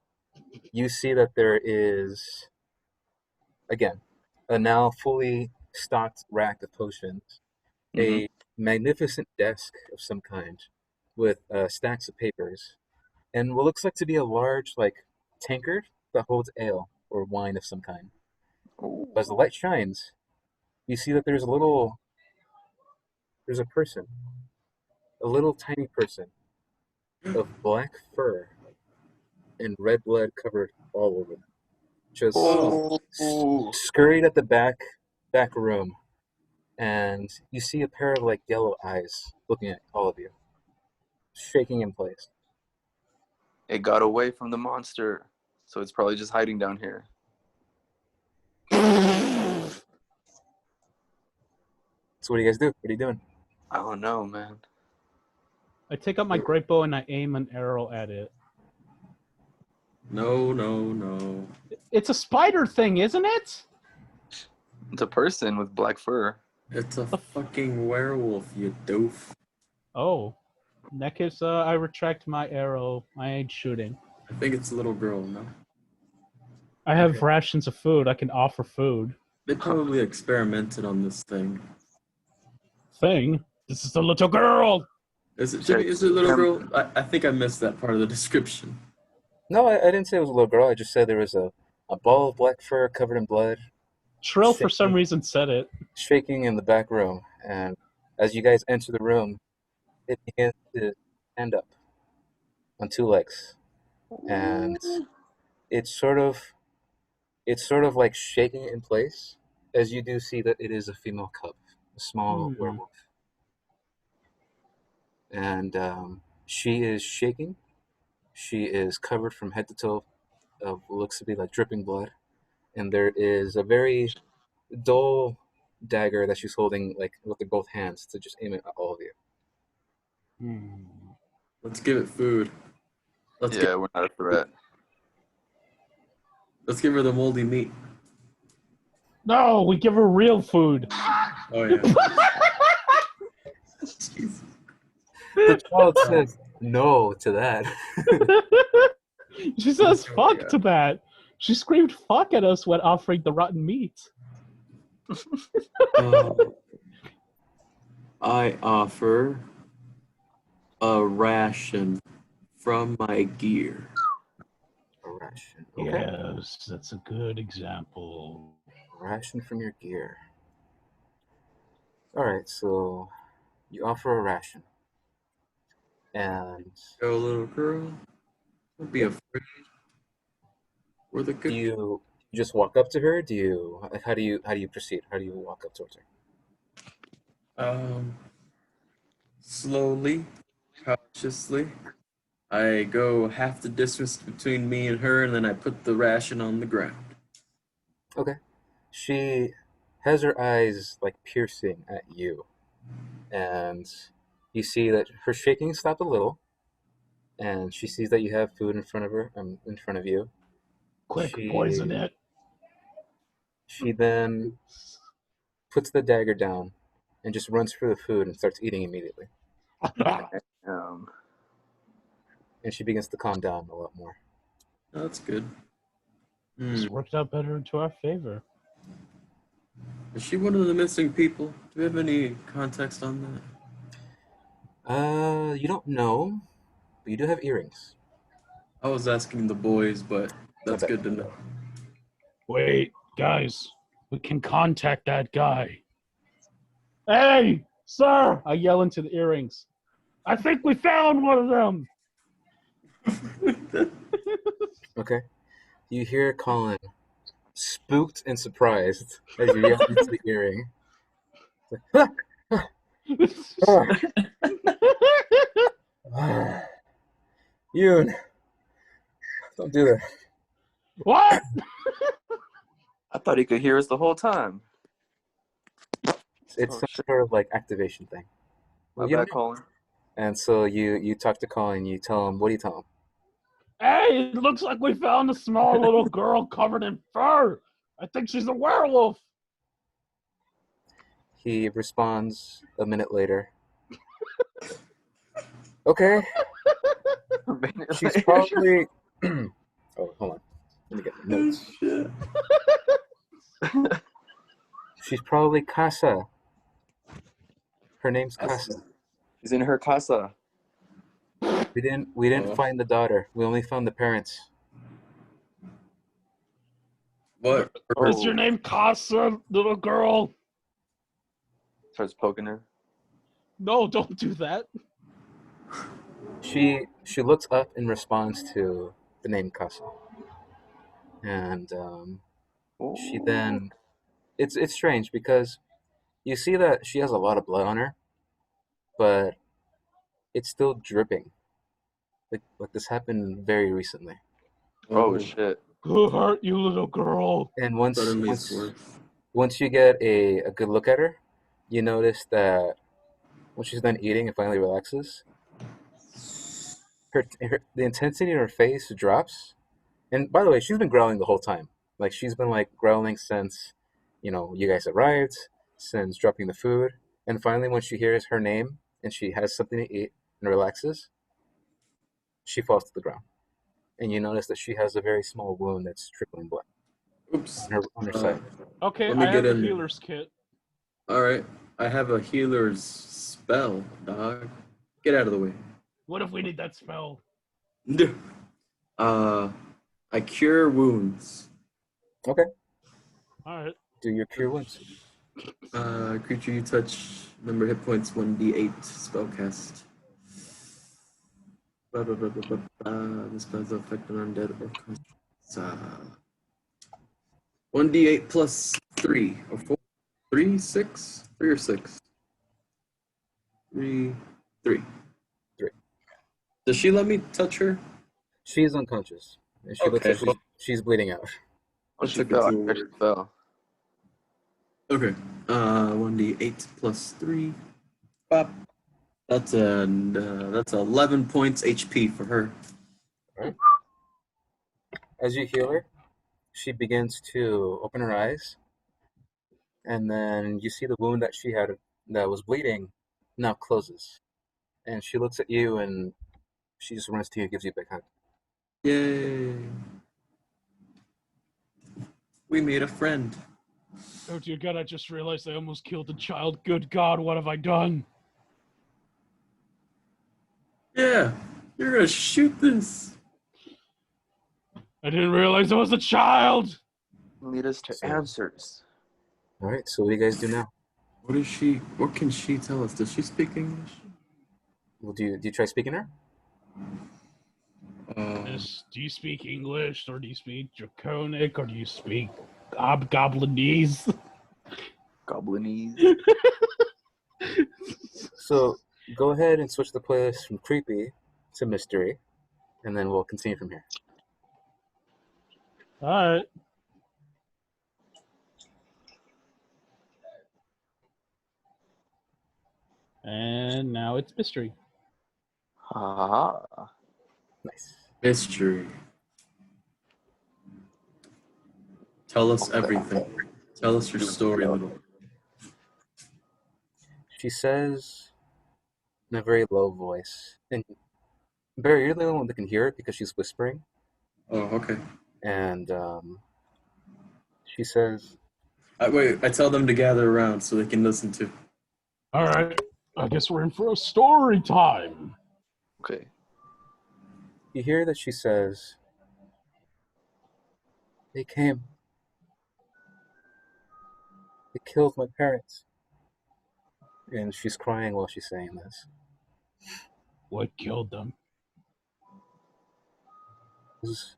you see that there is, again, a now fully stocked rack of potions, a magnificent desk of some kind with stacks of papers, and what looks like to be a large, like, tankard that holds ale or wine of some kind. But as the light shines, you see that there's a person, a little tiny person of black fur and red blood covered all over them. Just scurried at the back room and you see a pair of like yellow eyes looking at all of you, shaking in place. It got away from the monster, so it's probably just hiding down here. So what do you guys do? What are you doing? I don't know, man. I take up my great bow and I aim an arrow at it. No, no, no. It's a spider thing, isn't it? It's a person with black fur. It's a fucking werewolf, you doof. Oh. In that case, I retract my arrow. I ain't shooting. I think it's a little girl, no? I have rations of food. I can offer food. They probably experimented on this thing. Thing? This is a little girl! Is it Jimmy? Is it a little girl? I think I missed that part of the description. No, I didn't say it was a little girl. I just said there was a ball of black fur covered in blood, Trill, for some reason, said it. shaking in the back room. And as you guys enter the room, it begins to stand up on two legs, and it's sort of like shaking in place as you do see that it is a female cub, a small werewolf, and she is shaking. She is covered from head to toe of what looks to be like dripping blood, and there is a very dull dagger that she's holding like with both hands to just aim it at all of you. Let's give it food. We're not a threat. Let's give her the moldy meat. No, we give her real food. Oh yeah. The child says no to that. She says Oh, fuck yeah. to that. She screamed fuck at us when offering the rotten meat. I offer a ration from my gear. A ration. Okay. Yes, that's a good example. A ration from your gear. All right, so you offer a ration, and Go, little girl. Don't be afraid. We're the do good. you just walk up to her? Do you how do you proceed? How do you walk up towards her? Slowly, cautiously. I go half the distance between me and her, and then I put the ration on the ground. Okay. She has her eyes like piercing at you, and you see that her shaking stopped a little, and she sees that you have food in front of her, in front of you. Quick, poison it. She then puts the dagger down and just runs for the food and starts eating immediately. And she begins to calm down a lot more. Oh, that's good. This worked out better into our favor. Is she one of the missing people? Do we have any context on that? You don't know, but you do have earrings. I was asking the boys, but that's Okay. good to know. Wait, guys, we can contact that guy. Hey, sir! I yell into the earrings. I think we found one of them! Okay. You hear Colin, spooked and surprised, as you yell into the earring. Yoon, don't do that. What? I thought he could hear us the whole time. It's some sort of like activation thing. My You bad, know- Colin. And so you talk to Colin, you tell him, what do you tell him? Hey, it looks like we found a small little girl covered in fur. I think she's a werewolf. He responds a minute later. Okay, she's probably. Oh, hold on. Let me get the notes. She's probably Casa. Her name's Casa. She's in her casa. We didn't find the daughter. We only found the parents. What? Is your name Casa, little girl? Starts poking her. No, don't do that. She looks up in response to the name Casa, and she then it's strange because You see that she has a lot of blood on her, but it's still dripping. Like this happened very recently. Oh shit. Who hurt you, little girl? And once Suddenly it's once worse. once you get a good look at her, you notice that when she's done eating and finally relaxes, the intensity in her face drops. And by the way, she's been growling the whole time. Like she's been like growling since, you guys arrived, since dropping the food, and finally when she hears her name and she has something to eat and relaxes, she falls to the ground. And you notice that she has a very small wound that's trickling blood Oops. on her Uh, side. Okay, Let me I get have a in. healer's kit. All right. I have a healer's spell, dog. Get out of the way. What if we need that spell? uh, I cure wounds. Okay, All right. do your cure wounds. Creature you touch, number hit points 1d8 spellcast. Blah, blah, blah, blah, blah, blah. This spell's affect an undead or constructs. 1d8 plus 3 or 4. 3, 6? 3 or 6? 3. 3. 3. Does she let me touch her? She's unconscious, and she looks Okay. like she's bleeding out. Oh, That she took it fell. to a I heard she word. fell. Okay. 1d8 plus 3. Bop. That's 11 points HP for her. Right? As you heal her, she begins to open her eyes, and then you see the wound that she had that was bleeding now closes. And she looks at you, and she just runs to you, gives you a big hug. Yay. We made a friend. Oh dear God! I just realized I almost killed a child. Good God! What have I done? Yeah. You're gonna shoot this. I didn't realize I was a child. Lead us to So- answers. All right, so what do you guys do now? What can she tell us? Does she speak English? Well, do you try speaking to her? Miss, do you speak English, or do you speak Draconic, or do you speak Goblinese? Goblinese. So go ahead and switch the playlist from creepy to mystery, and then we'll continue from here. All right. And now it's mystery. Ha ha. Nice. Mystery. Tell us Okay. everything. Tell us your story, little. She says in a very low voice, and Barry, you're the only one that can hear it because she's whispering. Oh, okay. And she says, Wait, I tell them to gather around so they can listen to. All right. I guess we're in for a story time. Okay. you hear that she says, "They came. They killed my parents." And she's crying while she's saying this. What killed them? It was,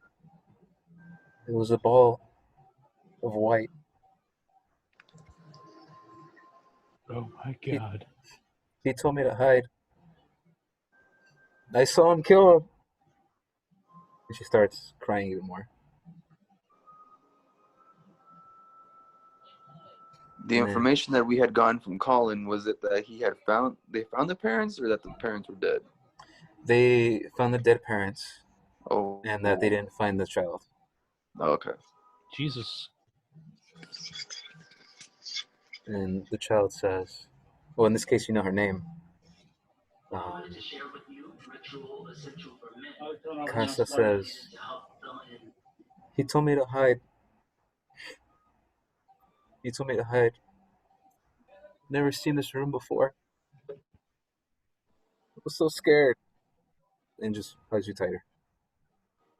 it was a ball of white. Oh my He, God. he told me to hide. I saw him kill him. And she starts crying even more. The And then information that we had gotten from Colin was it that they found the parents, or that the parents were dead? they found the dead parents Oh. and that they didn't find the child. Oh, okay. Jesus. And the child says, well, in this case, you know her name. Casa says, he told me to hide. He told me to hide. Never seen this room before. I was so scared. And just hugs you tighter.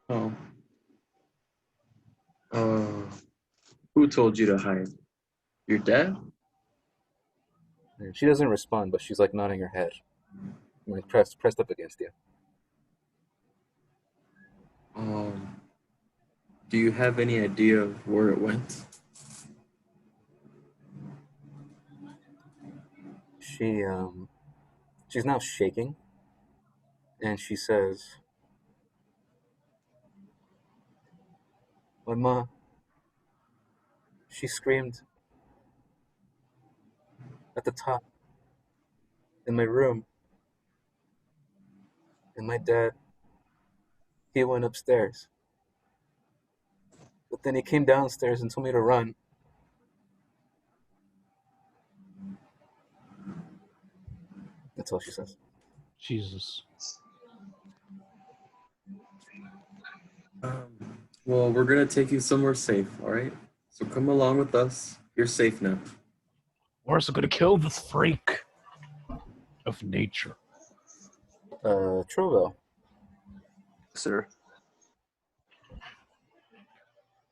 Oh. Who told you to hide? Your dad? And she doesn't respond, but she's like nodding her head, like pressed up against you. Do you have any idea of where it went? she's now shaking, and she says, "My ma, she screamed at the top in my room, and my dad, he went upstairs. But then he came downstairs and told me to run. That's all she says." Jesus. Well, we're gonna take you somewhere safe, all right? So come along with us. You're safe now. We're also gonna kill this freak of nature. Trovo, Sir.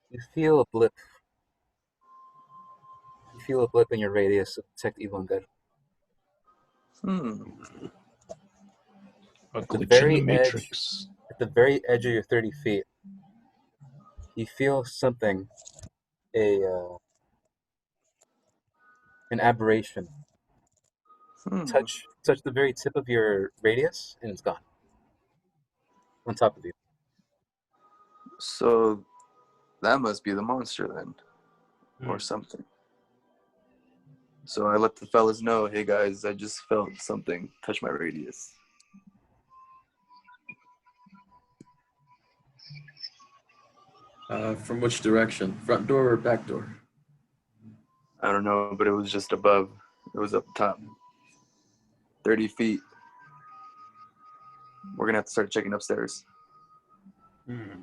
you feel a blip. You feel a blip in your radius of detect evil undead. A At the glitch in the very edge, matrix. at the very edge of your 30 feet, you feel something, an aberration, touch the very tip of your radius, and it's gone. On top of you. So that must be the monster then, or Hmm. something. So I let the fellas know, hey guys, I just felt something touch my radius. From which direction? Front door or back door? I don't know, but it was just above. It was up top. 30 feet. We're gonna have to start checking upstairs. Okay.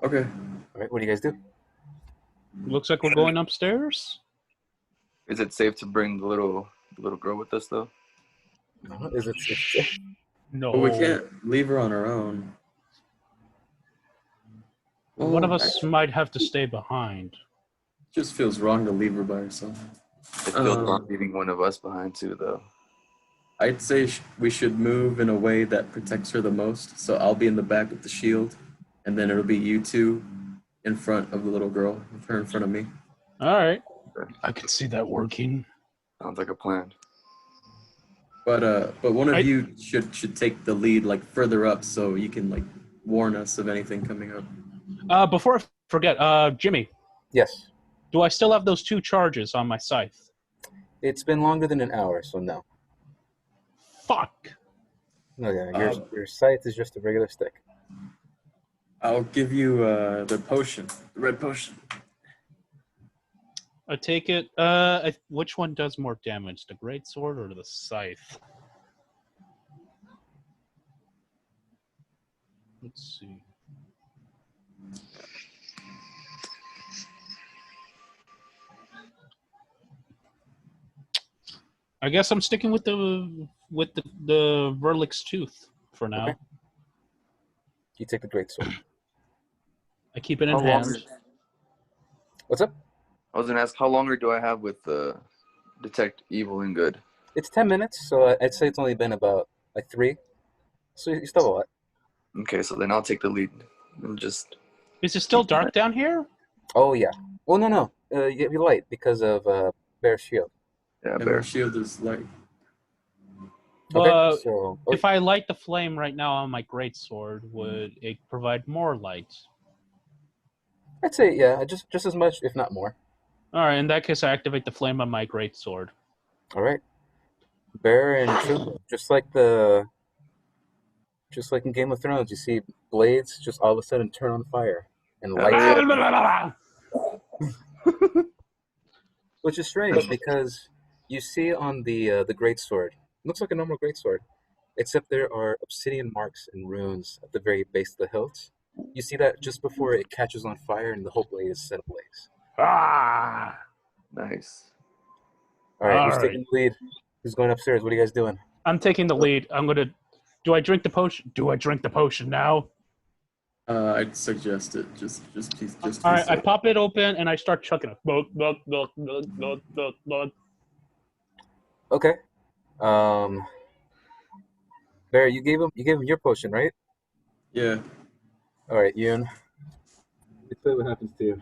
All right, what do you guys do? Looks like we're going upstairs. Is it safe to bring the little girl with us though? Is it? No. But we can't leave her on her own. One of Well, us might have to stay behind. just feels wrong to leave her by herself. It feels wrong leaving one of us behind too, though. I'd say we should move in a way that protects her the most. So I'll be in the back with the shield, and then it'll be you two in front of the little girl, with her in front of me. All right. I can see that working. Sounds like a plan. But one of you should take the lead, like further up, so you can like warn us of anything coming up. Before I forget, Jimmy, Yes. do I still have those 2 charges on my scythe? It's been longer than an hour, so no. Fuck. No, yeah, your scythe is just a regular stick. I'll give you the potion, the red potion. I take it. Which one does more damage, the greatsword or the scythe? Let's see. I guess I'm sticking with the Verlix tooth for now. Okay. You take the greatsword. I keep it in How long hand. What's up? I was gonna ask, how longer do I have with detect evil and good? It's 10 minutes, so I'd say it's only been about like 3. So you still have a lot. Okay, so then I'll take the lead and just. Is it still dark down here? Oh yeah. Well, no. You have light because of Bear's shield. Yeah, And bear. our shield is light. Okay. So If I light the flame right now on my greatsword, would it provide more light? I'd say yeah, just as much, if not more. All right. In that case, I activate the flame on my greatsword. All right. Bear and Truco, just like in Game of Thrones, you see blades just all of a sudden turn on fire and light. Which is strange because you see on the greatsword, looks like a normal greatsword, except there are obsidian marks and runes at the very base of the hilt. You see that just before it catches on fire and the whole blade is set ablaze. Nice. All right, All who's right. taking the lead? Who's going upstairs? What are you guys doing? I'm taking the lead. I'm gonna. Do I drink the potion? Do I drink the potion now? I'd suggest it. Just All right. I pop it open and I start chucking it. Okay. Bear, you gave him your potion, right? Yeah. All right, Yoon. Let's see what happens to you.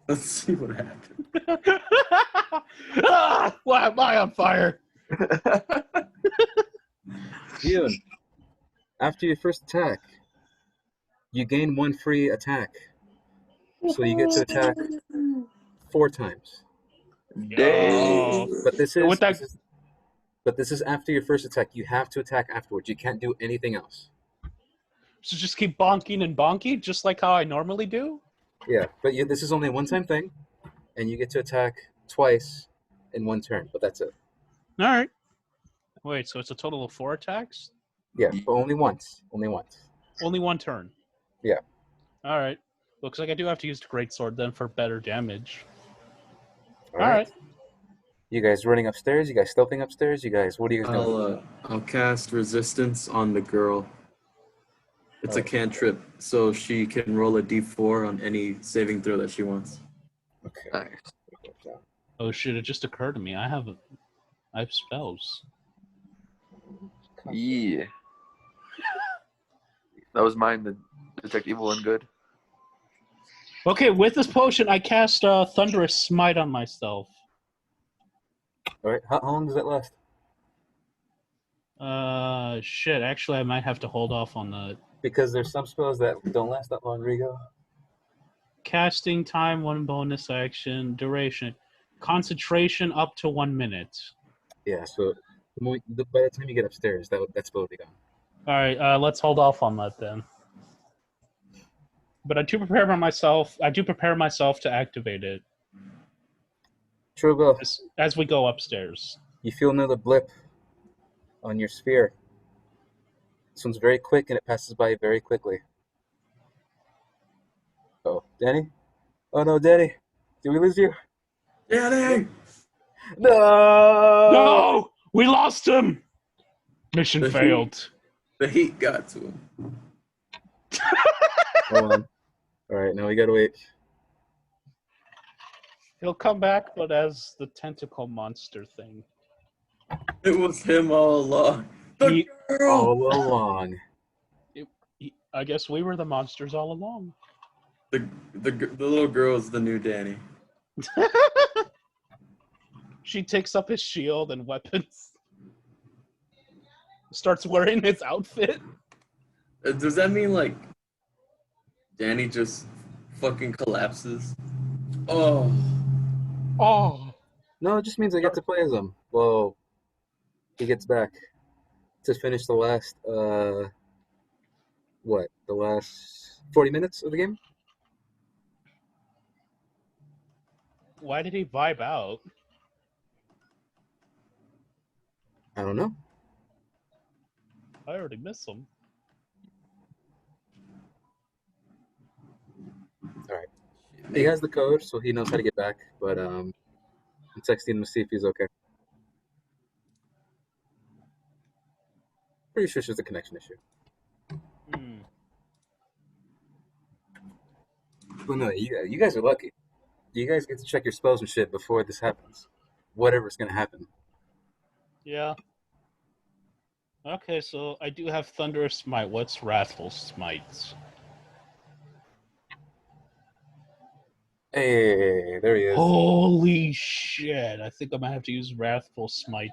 Let's see what happens. Why am I on fire? Ian, after your first attack, you gain 1 free attack. So you get to attack 4 times. Oh. But this With is, that, this is after your first attack. You have to attack afterwards. You can't do anything else. so just keep bonking and bonking, just like how I normally do? Yeah, but this is only a one-time thing, and you get to attack twice in 1 turn. But that's it. All right. Wait, so it's a total of 4 attacks? Yeah, but only once. Only once. Only 1 turn? Yeah. All right. Looks like I do have to use the greatsword then for better damage. All right. You guys running upstairs? You guys stealthing upstairs? You guys, what are you guys doing? I'll cast resistance on the girl. It's a cantrip, so she can roll a d4 on any saving throw that she wants. Okay. Nice. Oh shit! It just occurred to me. I have spells. Yeah. That was mine, the detect evil and good. Okay, with this potion, I cast Thunderous Smite on myself. All right. How long does that last? Shit. Actually, I might have to hold off on that. Because there's some spells that don't last that long, Rigo. Casting time, 1 bonus action, duration, concentration up to 1 minute. Yeah. So by the time you get upstairs, that spell will be gone. All right. Let's hold off on that then. But I do prepare myself to activate it Trugo, as we go upstairs. you feel another blip on your sphere. This one's very quick and it passes by very quickly. Oh, Danny? Oh no, Danny! Did we lose you? Danny! No! No! We lost him! Mission failed. The heat got to him. Hold on. All right, now we gotta wait. He'll come back, but as the tentacle monster thing. It was him all along. The girl! All along. I guess we were the monsters all along. The little girl is the new Danny. She takes up his shield and weapons. Starts wearing his outfit. Does that mean, like, Danny just fucking collapses? Oh. Oh. No, it just means I get to play as him. Well, he gets back to finish the last, the last 40 minutes of the game? Why did he vibe out? I don't know. I already miss him. Alright. He has the code, so he knows how to get back, but I'm texting him to see if he's okay. Pretty sure it's just a connection issue. But no, you guys are lucky. You guys get to check your spells and shit before this happens. Whatever's gonna happen. Yeah. Okay, so I do have Thunderous Smite. What's Wrathful Smite? Hey, there he is. Holy shit. I think I might have to use Wrathful Smite.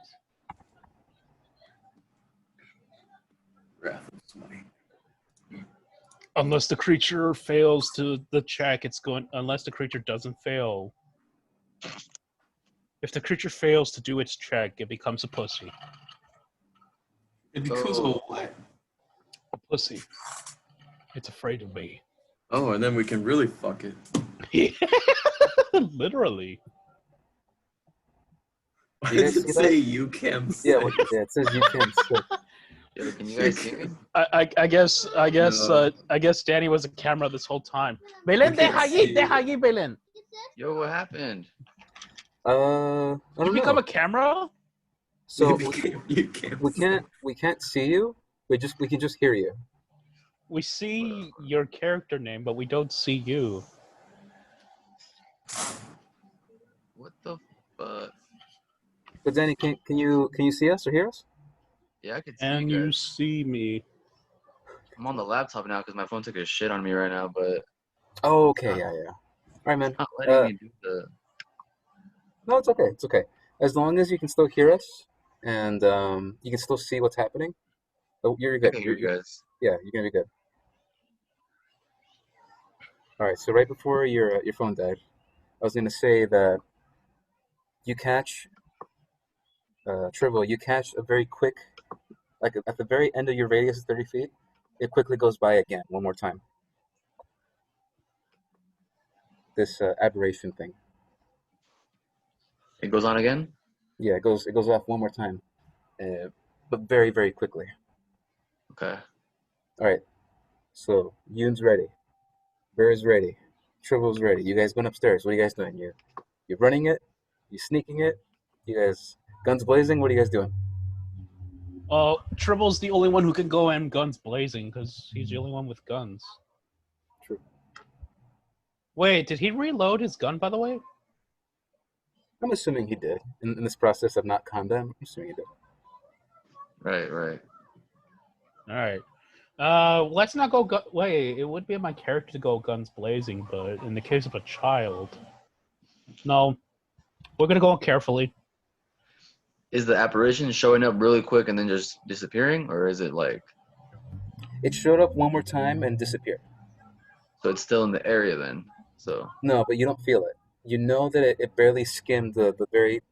Wrathful Smite. Unless the creature fails to the check, unless the creature doesn't fail. If the creature fails to do its check, it becomes a pussy. It becomes a what? A pussy. It's afraid of me. Oh, and then we can really fuck it. Literally. Why You does guys it see say you can say? Yeah, it says you can sit. Yo, can you guys see me? I guess No. I guess Danny was a camera this whole time. Belen, I can't see deja allí, Belen. Yo, what happened? I don't You become know. a camera? So You can't we can't see you. We can just hear you. We see your character name, but we don't see you. What the fuck? But Danny, can you see us or hear us? Yeah, I can see And you you guys. see me. I'm on the laptop now because my phone took a shit on me right now, but Oh, okay, yeah. right, man. Not letting me do the. No, it's okay. It's okay. As long as you can still hear us and you can still see what's happening, oh, you're I good. can hear you guys. Yeah, you're gonna be good. All right. So right before your phone died, I was gonna say that you catch Trivial. You catch a very quick, like at the very end of your radius of 30 feet, it quickly goes by again one more time. This aberration thing. It goes on again. Yeah, it goes off one more time, but very very quickly. Okay. All right. So Yoon's ready. Bear's ready. Trivial's ready. You guys going upstairs? What are you guys doing? You running it? You sneaking it? You guys guns blazing? What are you guys doing? Tribble's the only one who can go in guns blazing because he's the only one with guns. True. Wait, did he reload his gun, by the way? I'm assuming he did. In this process of not condemn, I'm assuming he did. Right. Right. All right. Let's not go. Wait, it would be in my character to go guns blazing, but in the case of a child, no. We're gonna go carefully. Is the apparition showing up really quick and then just disappearing, or is it like? It showed up one more time and disappeared. So it's still in the area then. So. No, but you don't feel it. You know that it barely skimmed the very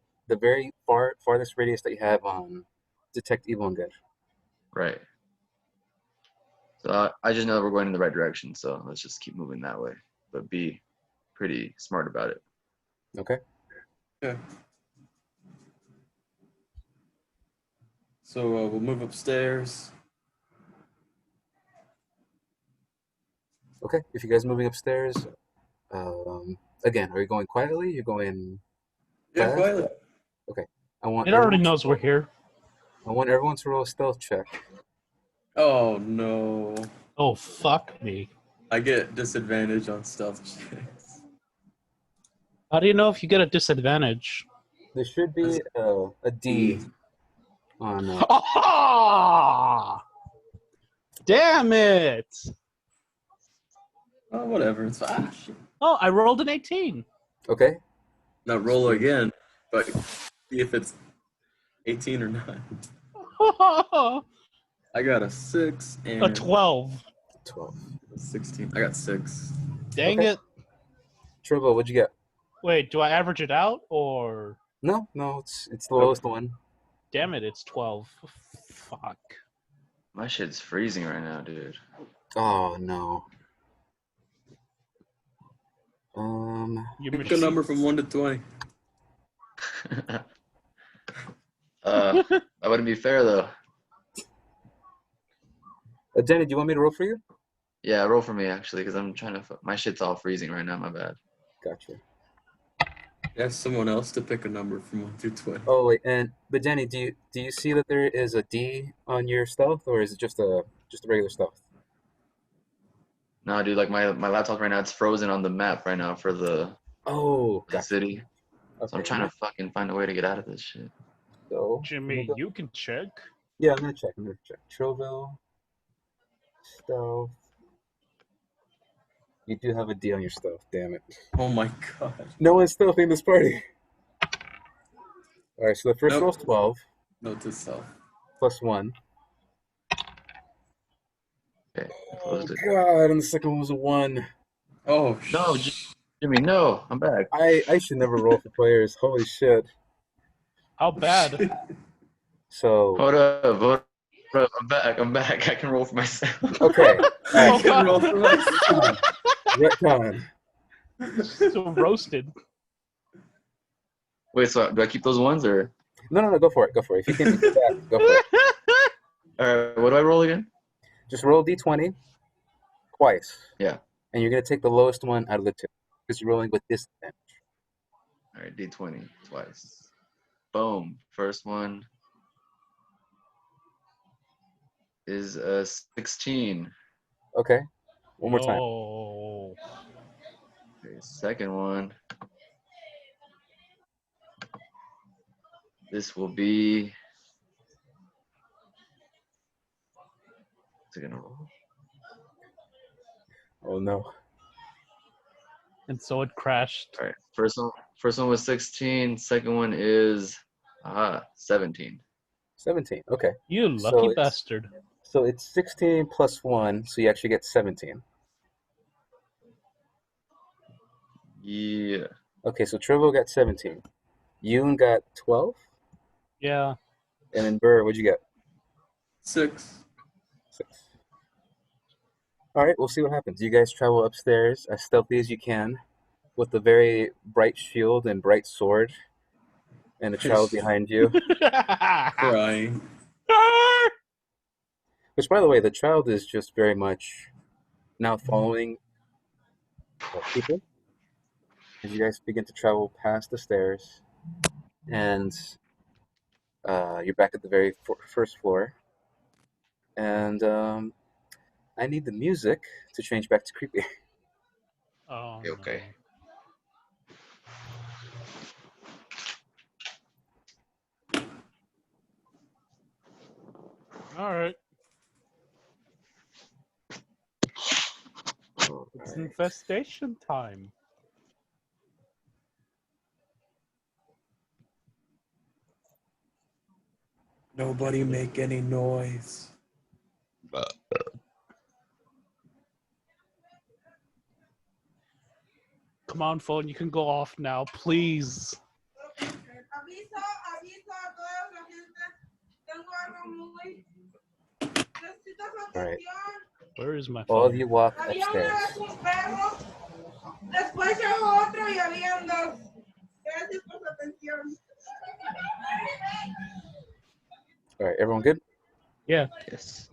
farthest radius that you have on detect evil and good. Right. So I just know that we're going in the right direction. So let's just keep moving that way, but be pretty smart about it. Okay. Yeah. So we'll move upstairs. Okay. If you guys are moving upstairs, again, are you going quietly? You're going Yeah, fast? quietly. Okay. I want It already everyone knows we're here. I want everyone to roll a stealth check. Oh no. Oh fuck me! I get disadvantage on stealth checks. How do you know if you get a disadvantage? There should be a D on. Ah! Damn it! Oh, whatever. It's fine. Shit. Oh, I rolled an 18. Okay. Now roll again, but see if it's 18 or not. I got a 6 and A 12. 12. 16. I got 6. Dang Okay. it. Trivo, what'd you get? Wait, do I average it out or? No, it's the lowest one. Damn it, it's 12. Fuck. My shit's freezing right now, dude. Oh no. Pick a number from 1 to 20. That wouldn't be fair though. Danny, do you want me to roll for you? Yeah, roll for me actually, because I'm trying to. My shit's all freezing right now. My bad. Gotcha. Ask someone else to pick a number from 1 through 20. Oh wait, but Danny, do you see that there is a D on your stealth, or is it just a regular stealth? No, dude, like my laptop right now, it's frozen on the map right now for the Gotcha. city. Okay. So I'm trying to fucking find a way to get out of this shit. So Jimmy, you can check. Yeah, I'm gonna check. Troville, stealth. You do have a D on your stealth. Damn it. Oh my god. No one's stealthing this party. All right, so the first Nope. roll's 12 Note to self. plus 1. Okay, I closed it. God, and the second one was a 1. Oh, No, Jimmy, no, I'm back. I should never roll for players. Holy shit. How bad? So Hold up. I'm back. I can roll for myself. okay. I can roll for myself. Retcon. So roasted. Wait, so do I keep those ones or? No, go for it. If you can keep that, go for it. All right, what do I roll again? Just roll D20 twice. Yeah. And you're gonna take the lowest one out of the two because you're rolling with disadvantage. All right, D20 twice. Boom. First one is a 16. Okay. One more time. Oh. Okay, second one. This will be. Is it gonna roll? Oh no. And so it crashed. All right. First one was 16. Second one is 17. 17. Okay. You lucky bastard. So it's 16 plus 1, so you actually get 17. Yeah. Okay, so Trivo got 17. Yoon got 12. Yeah. And then Burr, what'd you get? 6. 6. All right, we'll see what happens. You guys travel upstairs as stealthy as you can with a very bright shield and bright sword and a child behind you. Crying. Which, by the way, the child is just very much now following people as you guys begin to travel past the stairs. And you're back at the very first floor. And I need the music to change back to creepy. Oh, Okay. No. All right. All It's right. infestation time. Nobody make any noise. Come on, phone. You can go off now, please. All right. Where is my All phone? of you walk upstairs. All right, everyone good? Yeah. Yes.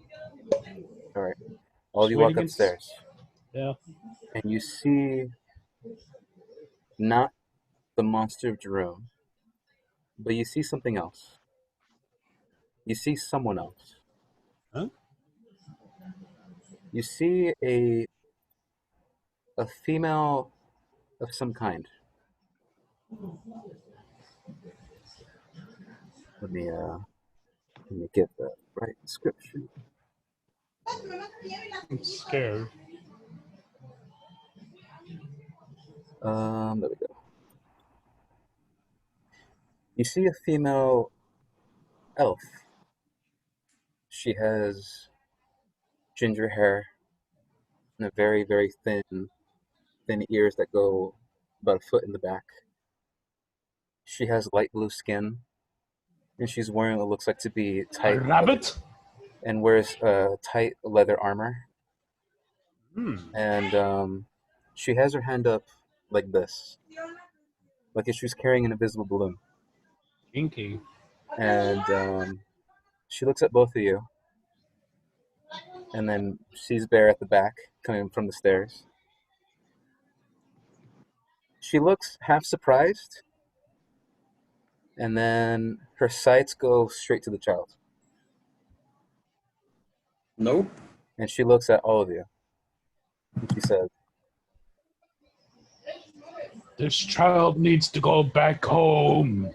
All right. All of Just you walk waiting upstairs. Yeah. And you see not the monster of Jerome, but you see something else. You see someone else. Huh? You see a female of some kind. Let me get the right description. I'm scared. There we go. You see a female elf. She has ginger hair and a very, very thin ears that go about a foot in the back. She has light blue skin, and she's wearing what looks like to be A tight rabbit? and wears tight leather armor. Hmm. And she has her hand up like this, like if she's carrying an invisible balloon. Kinky. And she looks at both of you, and then sees Bear at the back coming from the stairs. She looks half surprised, and then her sights go straight to the child. Nope. And she looks at all of you, and she says, This child needs to go back home.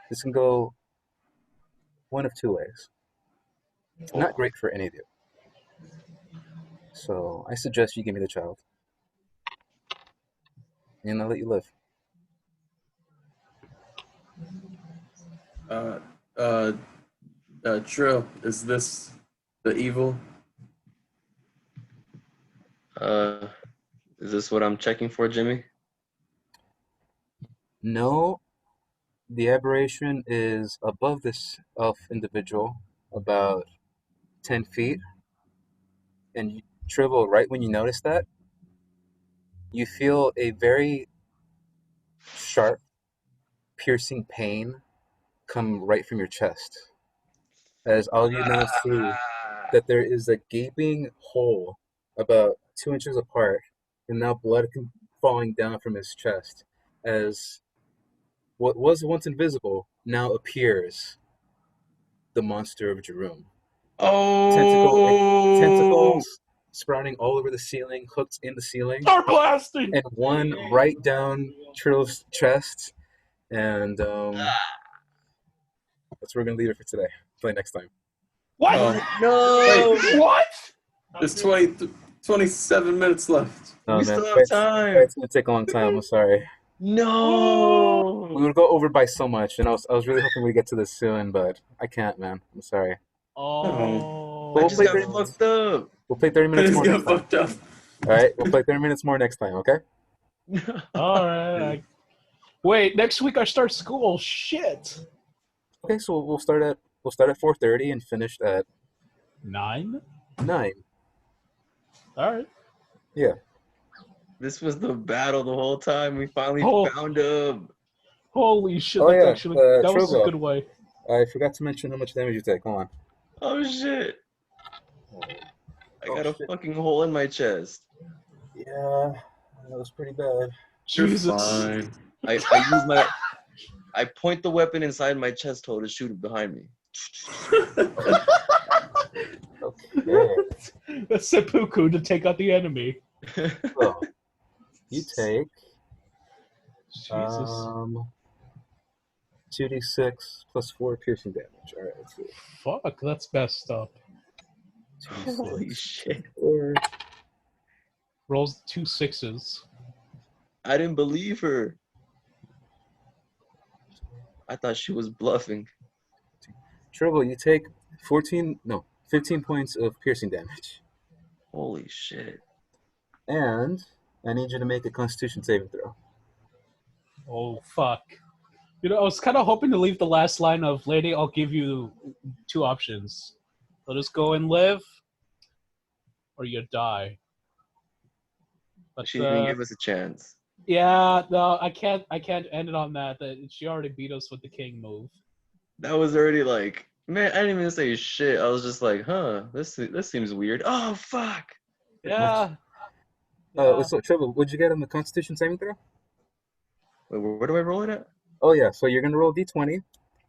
this can go one of two ways. Not great for any of you. So I suggest you give me the child, and I'll let you live. Trill, is this the evil? Is this what I'm checking for, Jimmy? No, the aberration is above this elf individual, about 10 feet. And Tribble, right when you notice that, you feel a very sharp, piercing pain come right from your chest. As all of you now see that there is a gaping hole about 2 inches apart, and now blood falling down from his chest as what was once invisible now appears the monster of Jerome. Oh! Tentacles sprouting all over the ceiling, hooked in the ceiling. Start blasting! And one right down Trill's chest. And that's where we're going to leave it for today. Play next time. What? Oh, No! What? There's 27 minutes left. No, We man. still have time. It's gonna take a long time. I'm sorry. No. We would go over by so much, and I was really hoping we'd get to this soon, but I can't, man. I'm sorry. Oh. But I we'll just play got 30 fucked up. We'll play 30 I minutes just more got next time. fucked up. All right, we'll play 30 minutes more next time. Okay. All right. Wait, next week I start school. Shit. Okay, so we'll start at 4:30 and finish at 9? 9. All right. Yeah. This was the battle the whole time. We finally Oh. found him. Holy shit, Oh, that's yeah, actually that was a Trovo. good way. I forgot to mention how much damage you take. Hold on. Oh shit. I Oh, got a shit. fucking hole in my chest. Yeah, that was pretty bad. You're Jesus. fine. I point the weapon inside my chest hole to shoot it behind me. Okay. The seppuku to take out the enemy. So you take Jesus. 2d6 plus 4 piercing damage. All right, let's see. Fuck, that's messed up. 2d6 Holy shit. 4. Rolls 2 6s. I didn't believe her. I thought she was bluffing. Trouble, you take 15 points of piercing damage. Holy shit. And I need you to make a Constitution saving throw. Oh fuck. You know, I was kind of hoping to leave the last line of "Lady, I'll give you 2 options. Let us go and live, or you die." But She didn't give us a chance. yeah, no, I can't end it on that. That she already beat us with the king move. That was already like, man, I didn't even say shit. I was just like, huh, this seems weird. Oh fuck. Yeah. Yeah. So Trouble, what'd you get on the Constitution saving throw? Wait, where do I roll it at? Oh yeah, so you're gonna roll d20,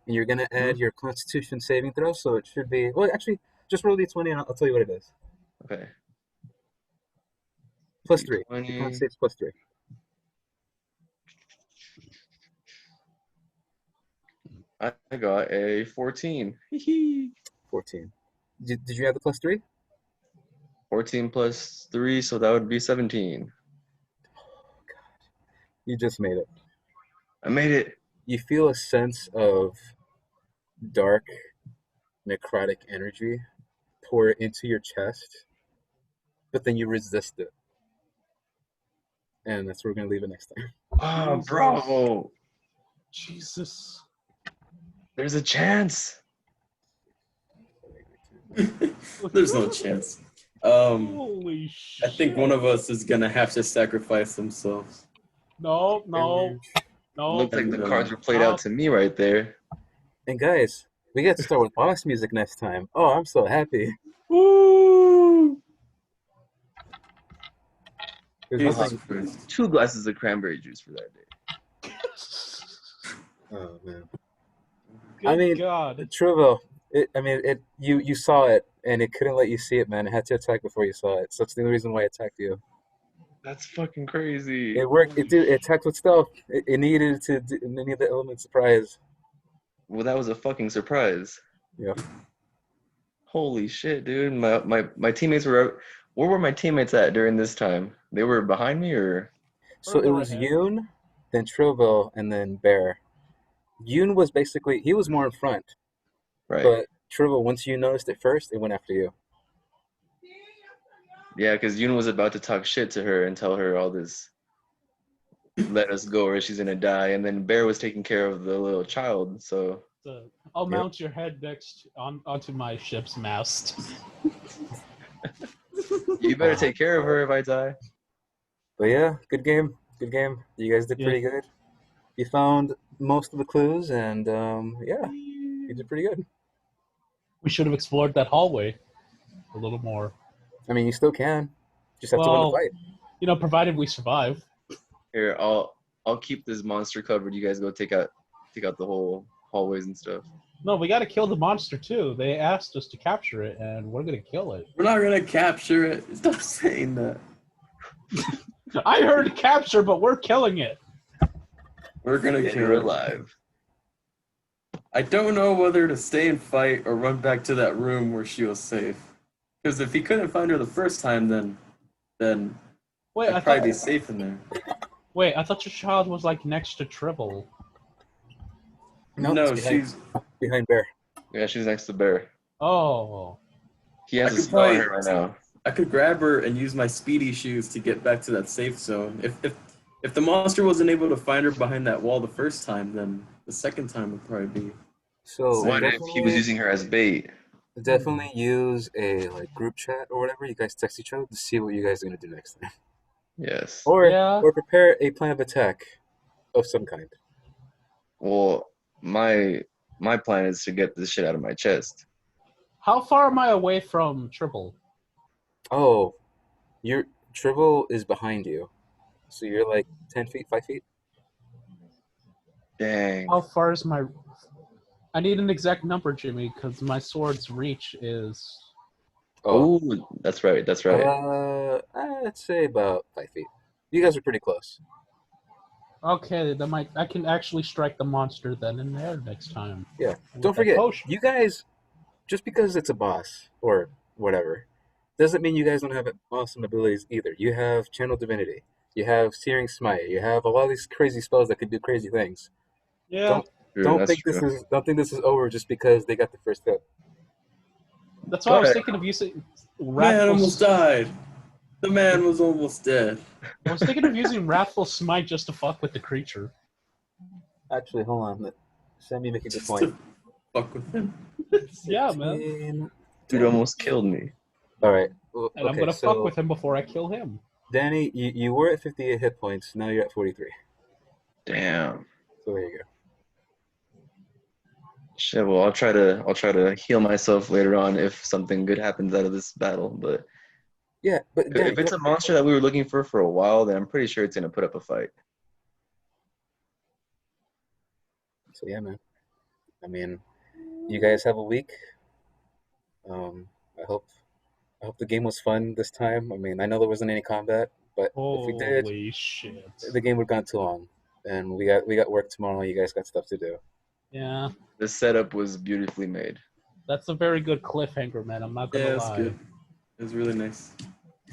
and you're gonna add your Constitution saving throw. So it should be actually just roll d20, and I'll tell you what it is. Okay. Plus 3. D20. The con save's plus 3. I got a 14. 14. Did you add the plus 3? 14 plus 3, so that would be 17. You just made it. I made it. You feel a sense of dark, necrotic energy pour into your chest, but then you resist it. And that's where we're going to leave it next time. Oh, bravo. Jesus. There's a chance. There's no chance. Holy shit. I think one of us is gonna have to sacrifice themselves. No. Looked like the cards were played out to me right there. And guys, we get to start with boss music next time. Oh, I'm so happy. Woo! There's I'll nothing. have 2 glasses of cranberry juice for that day. Oh man. Good I mean, God. Truvo, you saw it, and it couldn't let you see it, man. It had to attack before you saw it. So that's the only reason why it attacked you. That's fucking crazy. It worked. It attacked with stealth. It needed to do any of the element surprise. Well, that was a fucking surprise. Yeah. Holy shit, dude. My teammates were... Where were my teammates at during this time? They were behind me, or? So it was Yoon, then Trovo, and then Bear. Yoon was basically, he was more in front. Right. But Trovo, once you noticed it first, it went after you. Yeah, because Yuna was about to talk shit to her and tell her all this, let us go or she's gonna die. And then Bear was taking care of the little child, so. I'll mount your head next onto my ship's mast. You better take care of her if I die. But yeah, good game. Good game. You guys did pretty good. You found most of the clues, and yeah, you did pretty good. We should have explored that hallway a little more. I mean, you still can. Just have to win the fight. You know, provided we survive. Here, I'll keep this monster covered. You guys go take out the whole hallways and stuff. No, we got to kill the monster too. They asked us to capture it, and we're gonna kill it. We're not gonna capture it. Stop saying that. I heard capture, but we're killing it. We're gonna Get kill her it alive. I don't know whether to stay and fight or run back to that room where she was safe. Because if he couldn't find her the first time, then Wait, I I'd probably thought. be safe in there. Wait, I thought your child was like next to Tribble. No, No, it's behind, she's. behind Bear. Yeah, she's next to Bear. Oh. He I has a could spell on probably. her right now. I could grab her and use my speedy shoes to get back to that safe zone. If the monster wasn't able to find her behind that wall the first time, then the second time would probably be. So What if he was using her as bait? definitely use a like group chat or whatever. You guys text each other to see what you guys are gonna do next time, Yes. Yeah. or prepare a plan of attack of some kind. Well, my plan is to get this shit out of my chest. How far am I away from Tribble? Oh, your Tribble is behind you, so you're like 10 feet, 5 feet. Dang. How far is my? I need an exact number, Jimmy, because my sword's reach is. Oh, that's right. That's right. I'd say about 5 feet. You guys are pretty close. Okay, then I can actually strike the monster then in there next time. Yeah. With Don't that forget, potion. you guys, just because it's a boss or whatever, doesn't mean you guys don't have awesome abilities either. You have Channel Divinity, you have Searing Smite, you have a lot of these crazy spells that could do crazy things. Yeah, Don't True, that's true. don't think this is over just because they got the first hit. that's why I was But thinking of using Man Wrathful. almost died. The man was almost dead. I was thinking of using Wrathful Smite just to fuck with the creature. Actually, hold on. Sammy making a good Just point. to fuck with him. Yeah, man. 15. dude almost killed me. All right. Well, And I'm okay, gonna so fuck with him before I kill him. Danny, you were at 58 hit points. Now you're at 43. Damn. So there you go. Shit. Well, I'll try to heal myself later on if something good happens out of this battle. But Yeah, but Danny, if it's a monster that we were looking for a while, then I'm pretty sure it's gonna put up a fight. so yeah, man. I mean, you guys have a week. I hope the game was fun this time. I mean, I know there wasn't any combat, but if we did, Holy shit. the game would have gone too long. And we got work tomorrow. You guys got stuff to do. Yeah, The setup was beautifully made. that's a very good cliffhanger, man. I'm not gonna Yeah, it's lie. good. It was really nice.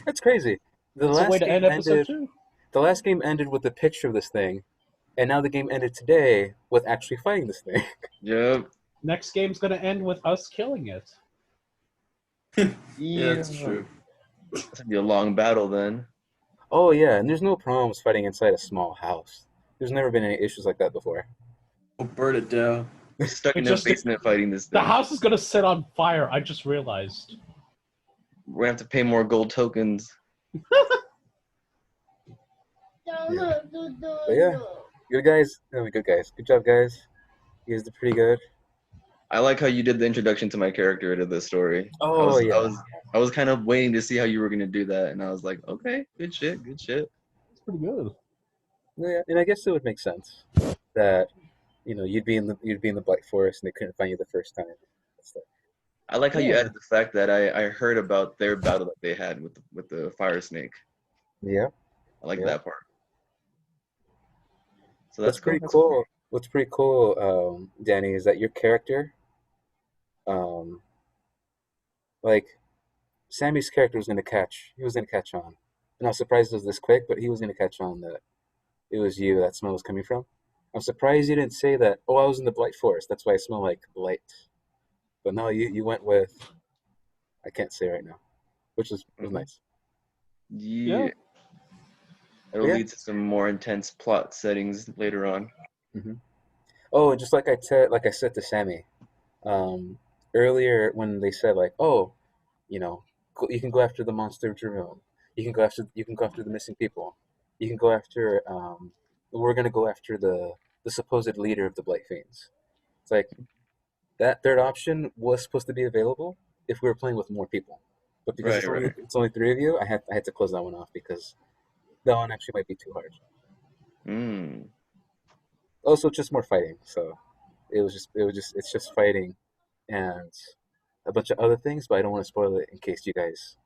That's crazy. The It's a way last to game end episode ended. 2. The last game ended with a picture of this thing, and now the game ended today with actually fighting this thing. Yep. Next game's gonna end with us killing it. Yeah, that's true. It's gonna be a long battle then. Oh yeah, and there's no problems fighting inside a small house. There's never been any issues like that before. We'll burn it down. We're stuck in It's a just- basement fighting this The thing. house is gonna set on fire. I just realized. We're gonna have to pay more gold tokens. But yeah, good guys. Oh, good guys. Good job, guys. You guys did pretty good. I like how you did the introduction to my character to the story. Oh yeah. I was kind of waiting to see how you were gonna do that, and I was like, okay, good shit, good shit. It's pretty good. Yeah, and I guess it would make sense that you'd be in the Black Forest and they couldn't find you the first time. It's like, I like how you Yeah. added the fact that I heard about their battle that they had with the fire snake. yeah, I like Yeah. that part. So what's that's cool. pretty That's cool. What's pretty cool, Danny, is that your character, um, like Sammy's character was gonna catch. He was gonna catch on. And I was surprised it was this quick, but he was gonna catch on that it was you that smell was coming from. I'm surprised you didn't say that. Oh, I was in the Blight Forest. That's why I smell like blight. But no, you went with I can't say right now, which was nice. Yeah. It'll Yeah. lead to some more intense plot settings later on. Oh, and just like I said to Sammy, earlier when they said like, oh, you can go after the monster of Jerome. You can go after the missing people. You can go after we're gonna go after the supposed leader of the Blight Fiends. It's like that third option was supposed to be available if we were playing with more people, but because Right. it's only three of you, I had to close that one off because that one actually might be too hard. Mm. Also, just more fighting. So it's just fighting and a bunch of other things, but I don't want to spoil it in case you guys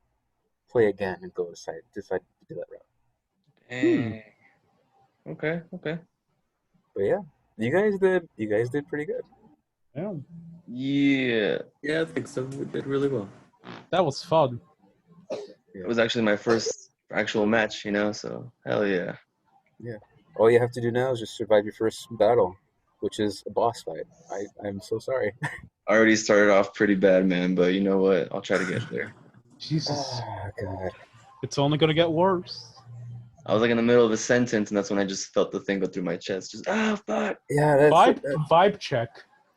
play again and decide to do that route. Dang. Okay. But yeah, you guys did pretty good. Yeah. Yeah. Yeah, I think so. We did really well. That was fun. It was actually my first actual match, you know. So hell yeah. Yeah. All you have to do now is just survive your first battle, which is a boss fight. I'm so sorry. I already started off pretty bad, man. But you know what? I'll try to get there. Jesus, Oh God. it's only gonna get worse. I was like in the middle of a sentence, and that's when I just felt the thing go through my chest. Just fuck. Yeah, Vibe check.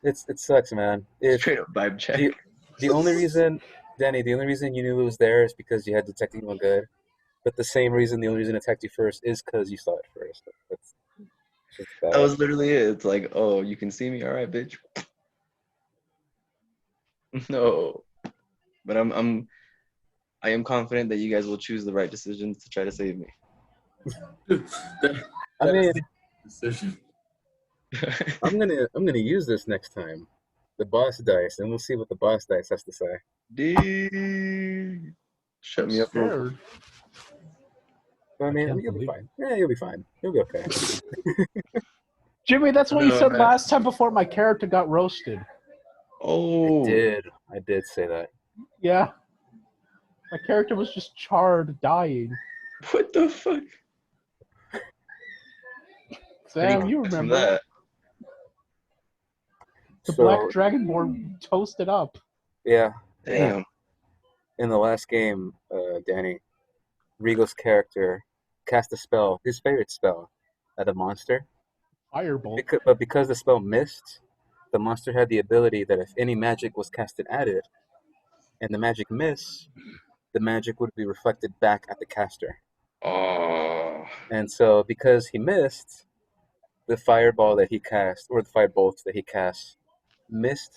it sucks, man. If Straight up vibe check. the only reason, Danny, the only reason you knew it was there is because you had Detect Evil Good. But the only reason it attacked you first is because you saw it first. That's just That bad. was literally it. It's like, oh, you can see me, all right, bitch. No, but I am confident that you guys will choose the right decisions to try to save me. That- I that is mean, the decision. I'm gonna use this next time, the boss dice, and we'll see what the boss dice has to say. D. Shut I'm me up real quick. scared. But, I mean, can't you'll be believe fine. Yeah, you'll be fine. You'll be okay. Jimmy, that's what you No, said man. last time before my character got roasted. Oh, I did say that. Yeah, my character was just charred, dying. what the fuck? Sam, Any you from remember that? the Black So Dragonborn toasted up. yeah, yeah. Damn. In the last game, Danny, Regal's character cast a spell, his favorite spell, at a monster. Firebolt. But because the spell missed, the monster had the ability that if any magic was casted at it, and the magic missed, the magic would be reflected back at the caster. Oh. And so, because he missed, the fireball that he cast, or the firebolt that he cast, missed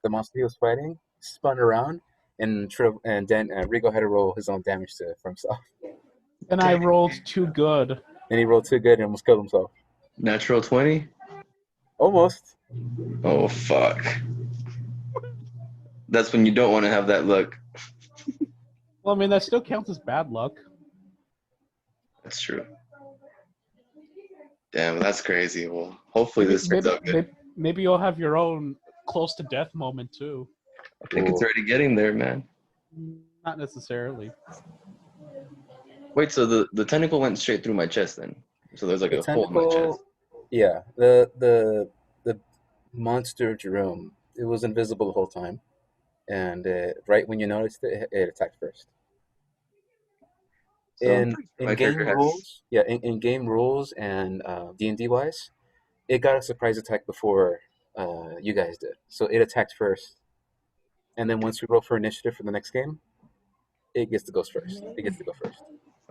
the monster he was fighting, spun around, and then Rigo had to roll his own damage for himself. And I rolled too good. And he rolled too good and almost killed himself. Natural 20? Almost. Oh, fuck. That's when you don't want to have that luck. Well, I mean, that still counts as bad luck. That's true. Damn, that's crazy. Well, hopefully Maybe, this turns out good. maybe you'll have your own close to death moment too. I think it's already getting there, man. Not necessarily. Wait, so the tentacle went straight through my chest then? So there's like The a hole in my chest. tentacle, yeah. The monster Jerome, it was invisible the whole time, and right when you noticed it, it attacked first. So I'm In pretty sure in my game character has. rules, yeah, in game rules and D&D wise, it got a surprise attack before you guys did. So it attacked first, and then once we roll for initiative for the next game, it gets to go first. It gets to go first,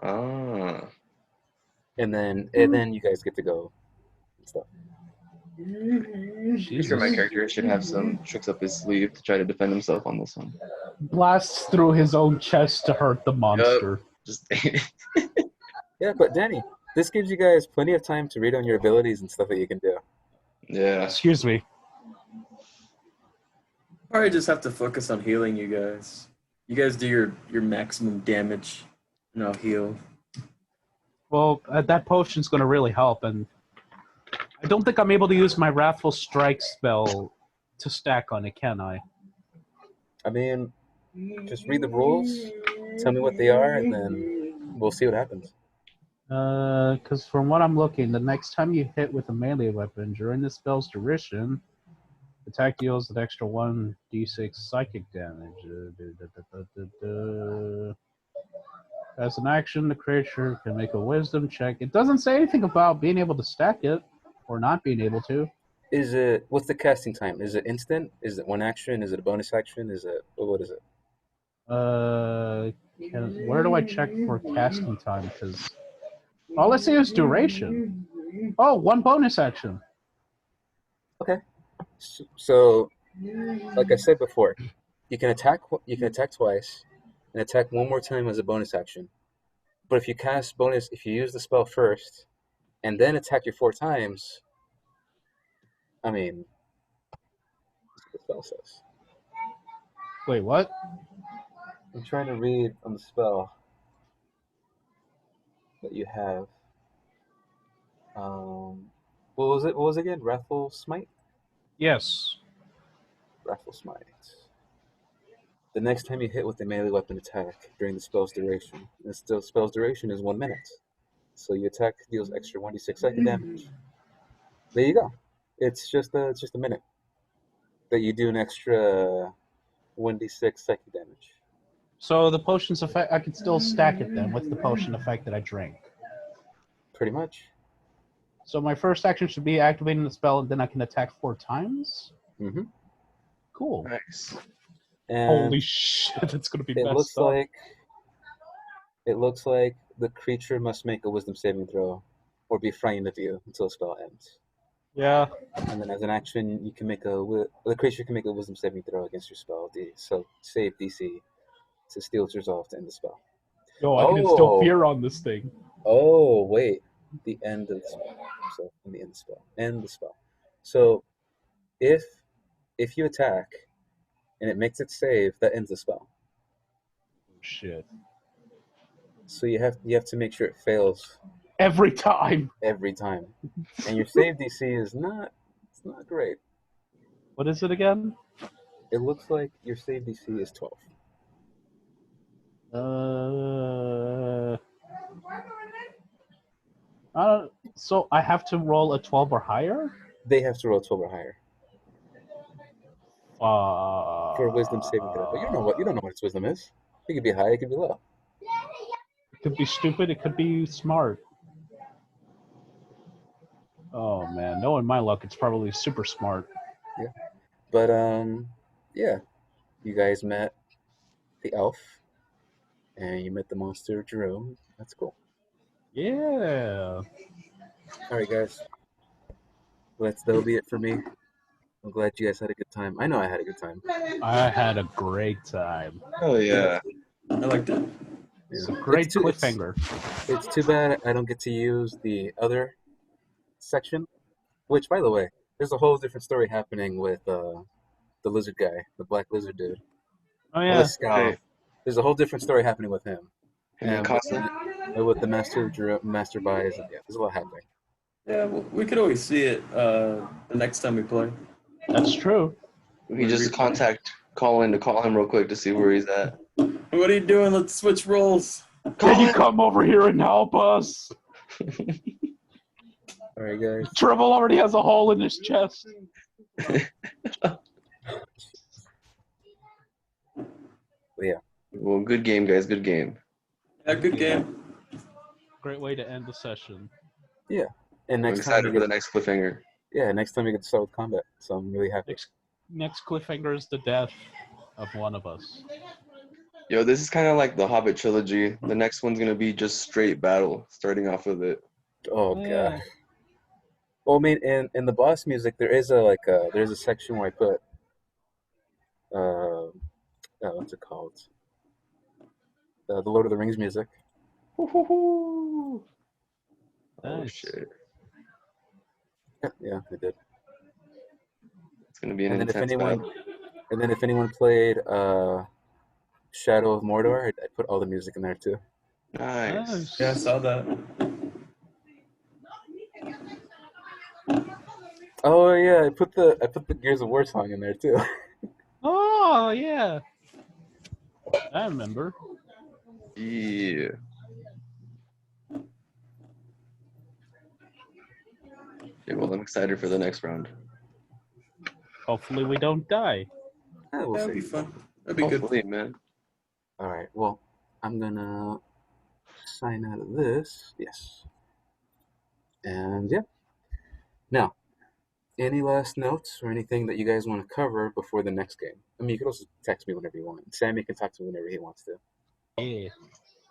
Ah. and then you guys get to go and stuff. Pretty sure my character should have some tricks up his sleeve to try to defend himself on this one. Blasts through his own chest to hurt the monster. Just Yeah, but Danny, this gives you guys plenty of time to read on your abilities and stuff that you can do. yeah. Excuse me. Probably just have to focus on healing you guys. You guys do your maximum damage, and I'll heal. Well, that potion's going to really help, and I don't think I'm able to use my Wrathful Strike spell to stack on it, can I? I mean, just read the rules, tell me what they are, and then we'll see what happens. Because from what I'm looking, the next time you hit with a melee weapon during the spell's duration, attack deals an extra 1d6 psychic damage. As an action, the creature can make a wisdom check. It doesn't say anything about being able to stack it or not being able to. What's the casting time? Is it instant? Is it one action? Is it a bonus action? What is it? Where do I check for casting time? Because all I see is duration. Oh, one bonus action. Okay. So, like I said before, you can attack twice, and attack one more time as a bonus action. But if you use the spell first, and then attack your 4 times, I mean, that's what the spell says. Wait, what? I'm trying to read on the spell that you have. What was it? What was it again? Yes. Wrathful Smite. the next time you hit with a melee weapon attack during the spell's duration, the spell's duration is 1 minute. So your attack deals extra 1d6 psychic damage. There you go. It's just a minute that you do an extra 1d6 psychic damage. So the potion's effect, I could still stack it then with the potion effect that I drink. Pretty much. So my first action should be activating the spell, and then I can attack 4 times? Mm-hmm. Cool. Nice. And Holy shit, it's going to be it messed up. it looks like the creature must make a wisdom saving throw or be frightened of you until the spell ends. Yeah. And then as an action, the creature can make a wisdom saving throw against your spell. So save DC to steal its resolve to end the spell. Yo, I can instill Oh. fear on this thing. Oh, wait. The end of the spell. So in the end of the spell. End the spell. So if you attack and it makes it save, that ends the spell. Shit. So you have to make sure it fails Every time. every time. And your save DC is not great. What is it again? It looks like your save DC is 12. So I have to roll a 12 or higher? They have to roll 12 or higher for a wisdom saving throw. But you don't know what its wisdom is. It could be high, it could be low. It could be stupid, it could be smart. Oh man, knowing my luck, it's probably super smart. Yeah. But yeah. You guys met the elf and you met the monster Jerome. That's cool. Yeah. Alright guys. That'll be it for me. I'm glad you guys had a good time. I know I had a good time. I had a great time. Oh yeah. I liked it. It's a great cliffhanger. It's too bad I don't get to use the other section. Which, by the way, there's a whole different story happening with the lizard guy, the black lizard dude. Oh yeah. Right. There's a whole different story happening with him. And With the master buys. Yeah, there's a lot happening. Yeah, well, we could always see it the next time we play. That's true. we just call him real quick to see where he's at. What are you doing? Let's switch roles. Can you come over here and help us? All right, guys. Tribble already has a hole in his chest. Yeah. Well, good game, guys. Good game. Yeah, good game. Great way to end the session. Yeah. And I'm next excited time for the next cliffhanger. next time we get to start with combat. So I'm really happy. Next cliffhanger is the death of one of us. Yo, this is kind of like the Hobbit trilogy. The next one's gonna be just straight battle, starting off with it. Oh Yeah. god. Well, I mean, in the boss music, there's a section where I put what's it called? The Lord of the Rings music. Oh Nice. shit! Yeah, I did. It's gonna be an And then intense battle. if anyone played Shadow of Mordor, I put all the music in there too. Nice. Yeah, I saw that. Oh yeah, I put the Gears of War song in there too. Oh yeah. I remember. Yeah. Okay, well, I'm excited for the next round. Hopefully we don't die. Yeah, we'll That'd see. be fun. That'd be good. Hopefully, man. All right. Well, I'm gonna sign out of this. Yes. And yeah. Now, any last notes or anything that you guys want to cover before the next game? I mean, you can also text me whenever you want. Sammy can talk to me whenever he wants to. Yeah.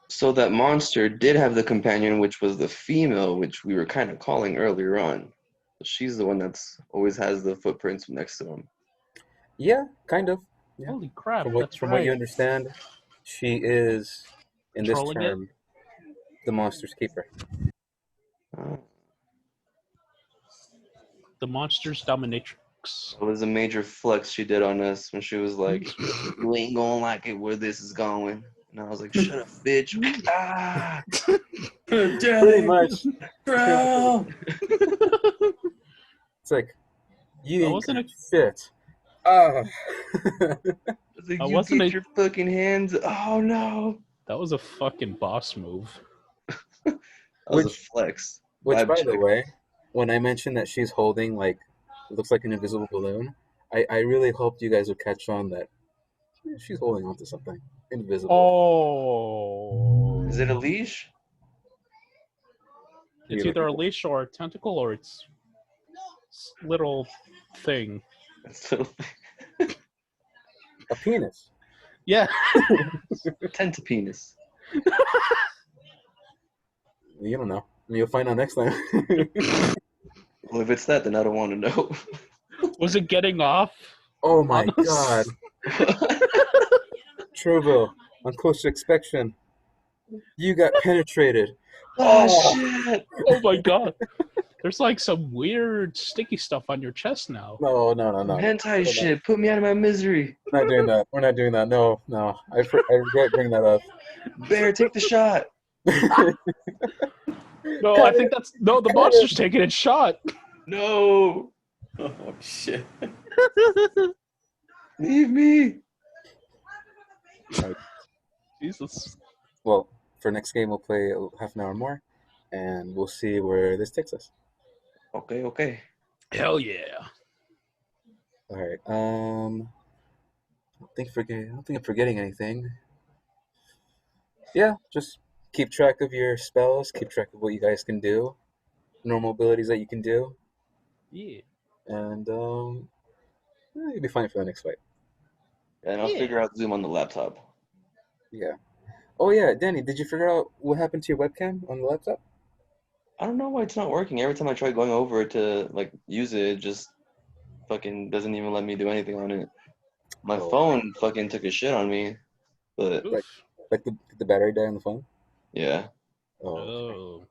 So that monster did have the companion, which was the female, which we were kind of calling earlier on. She's the one that's always has the footprints next to him. Yeah, kind of. Yeah. Holy crap, From what that's from right. what you understand, she is in this Controlling it? term the monster's keeper. Oh. The monster's dominatrix. It was a major flex she did on us when she was like, "You ain't gonna like it where this is going." And I was like, "Shut up, bitch!" Ah! Pretty much. Bro. It's like you That ain't wasn't gonna fit. Ah. was like, I you wasn't get a- your fucking hands. Oh no. That was a fucking boss move. That was a Which- flex. Which, Vibe by check. the way, when I mentioned that she's holding like it looks like an invisible balloon, I really hoped you guys would catch on that she's holding onto something invisible. Oh. Is it a leash? It's either a leash or a tentacle or it's little thing. So, A penis. Yeah. tentapenis. You don't know. You'll find out next time. Well, if it's that, then I don't want to know. Was it getting off? Oh my on us? god. Trovo, on close inspection, you got penetrated. Oh, shit! Oh my god. There's like some weird sticky stuff on your chest now. No. Hentai shit. Put me out of my misery. We're not doing that. We're not doing that. No. I regret bringing that up. Bear, take the shot. No, I think that's the monster's taking its shot. No. Oh shit. Leave me. Jesus. Well, for next game, we'll play half an hour more, and we'll see where this takes us. Okay. Hell yeah. All right. I don't think I'm forgetting anything. Yeah, just keep track of your spells. Keep track of what you guys can do, normal abilities that you can do, Yeah. and you'll be fine for the next fight. And I'll figure out Zoom on the laptop. Yeah. Oh yeah, Danny, did you figure out what happened to your webcam on the laptop? I don't know why it's not working. Every time I try going over to like use it, it just fucking doesn't even let me do anything on it. My Oh. phone fucking took a shit on me. But Like, like the battery die on the phone? yeah. Oh. Okay. Oh.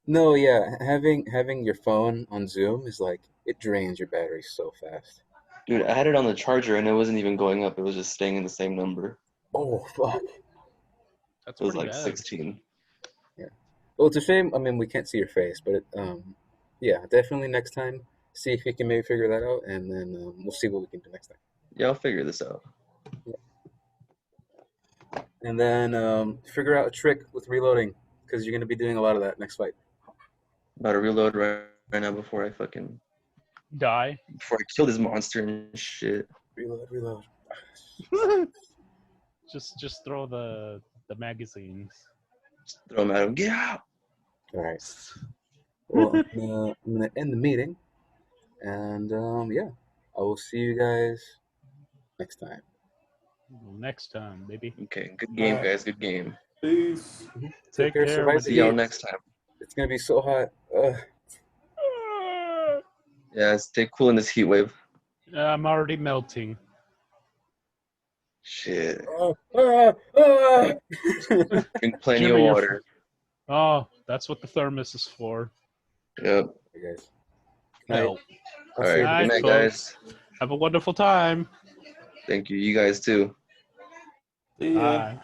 No, yeah, having your phone on Zoom is like it drains your battery so fast. Dude, I had it on the charger and it wasn't even going up. It was just staying in the same number. Oh fuck. That's It was pretty like bad. 16. Well, it's a shame. I mean, we can't see your face, but yeah, definitely next time, see if you can maybe figure that out, and then we'll see what we can do next time. Yeah, I'll figure this out. And then figure out a trick with reloading, because you're gonna be doing a lot of that next fight. About to reload right now before I kill this monster and shit. Reload. Just throw the magazines. Just throw him at him. Get out! All right. Well, I'm gonna end the meeting, and yeah, I will see you guys next time. Next time, baby. Okay, good game, guys. Good game. Peace. Take care. Survive the See y'all heat. next time. It's gonna be so hot. Yeah, stay cool in this heat wave. I'm already melting. Shit. Ah. Drink plenty Jimmy, of you're water. Oh, that's what the thermos is for. Yep. Hey guys. Hell. All right. Night, Good night, folks. guys. Have a wonderful time. Thank you. You guys too. See ya. Bye.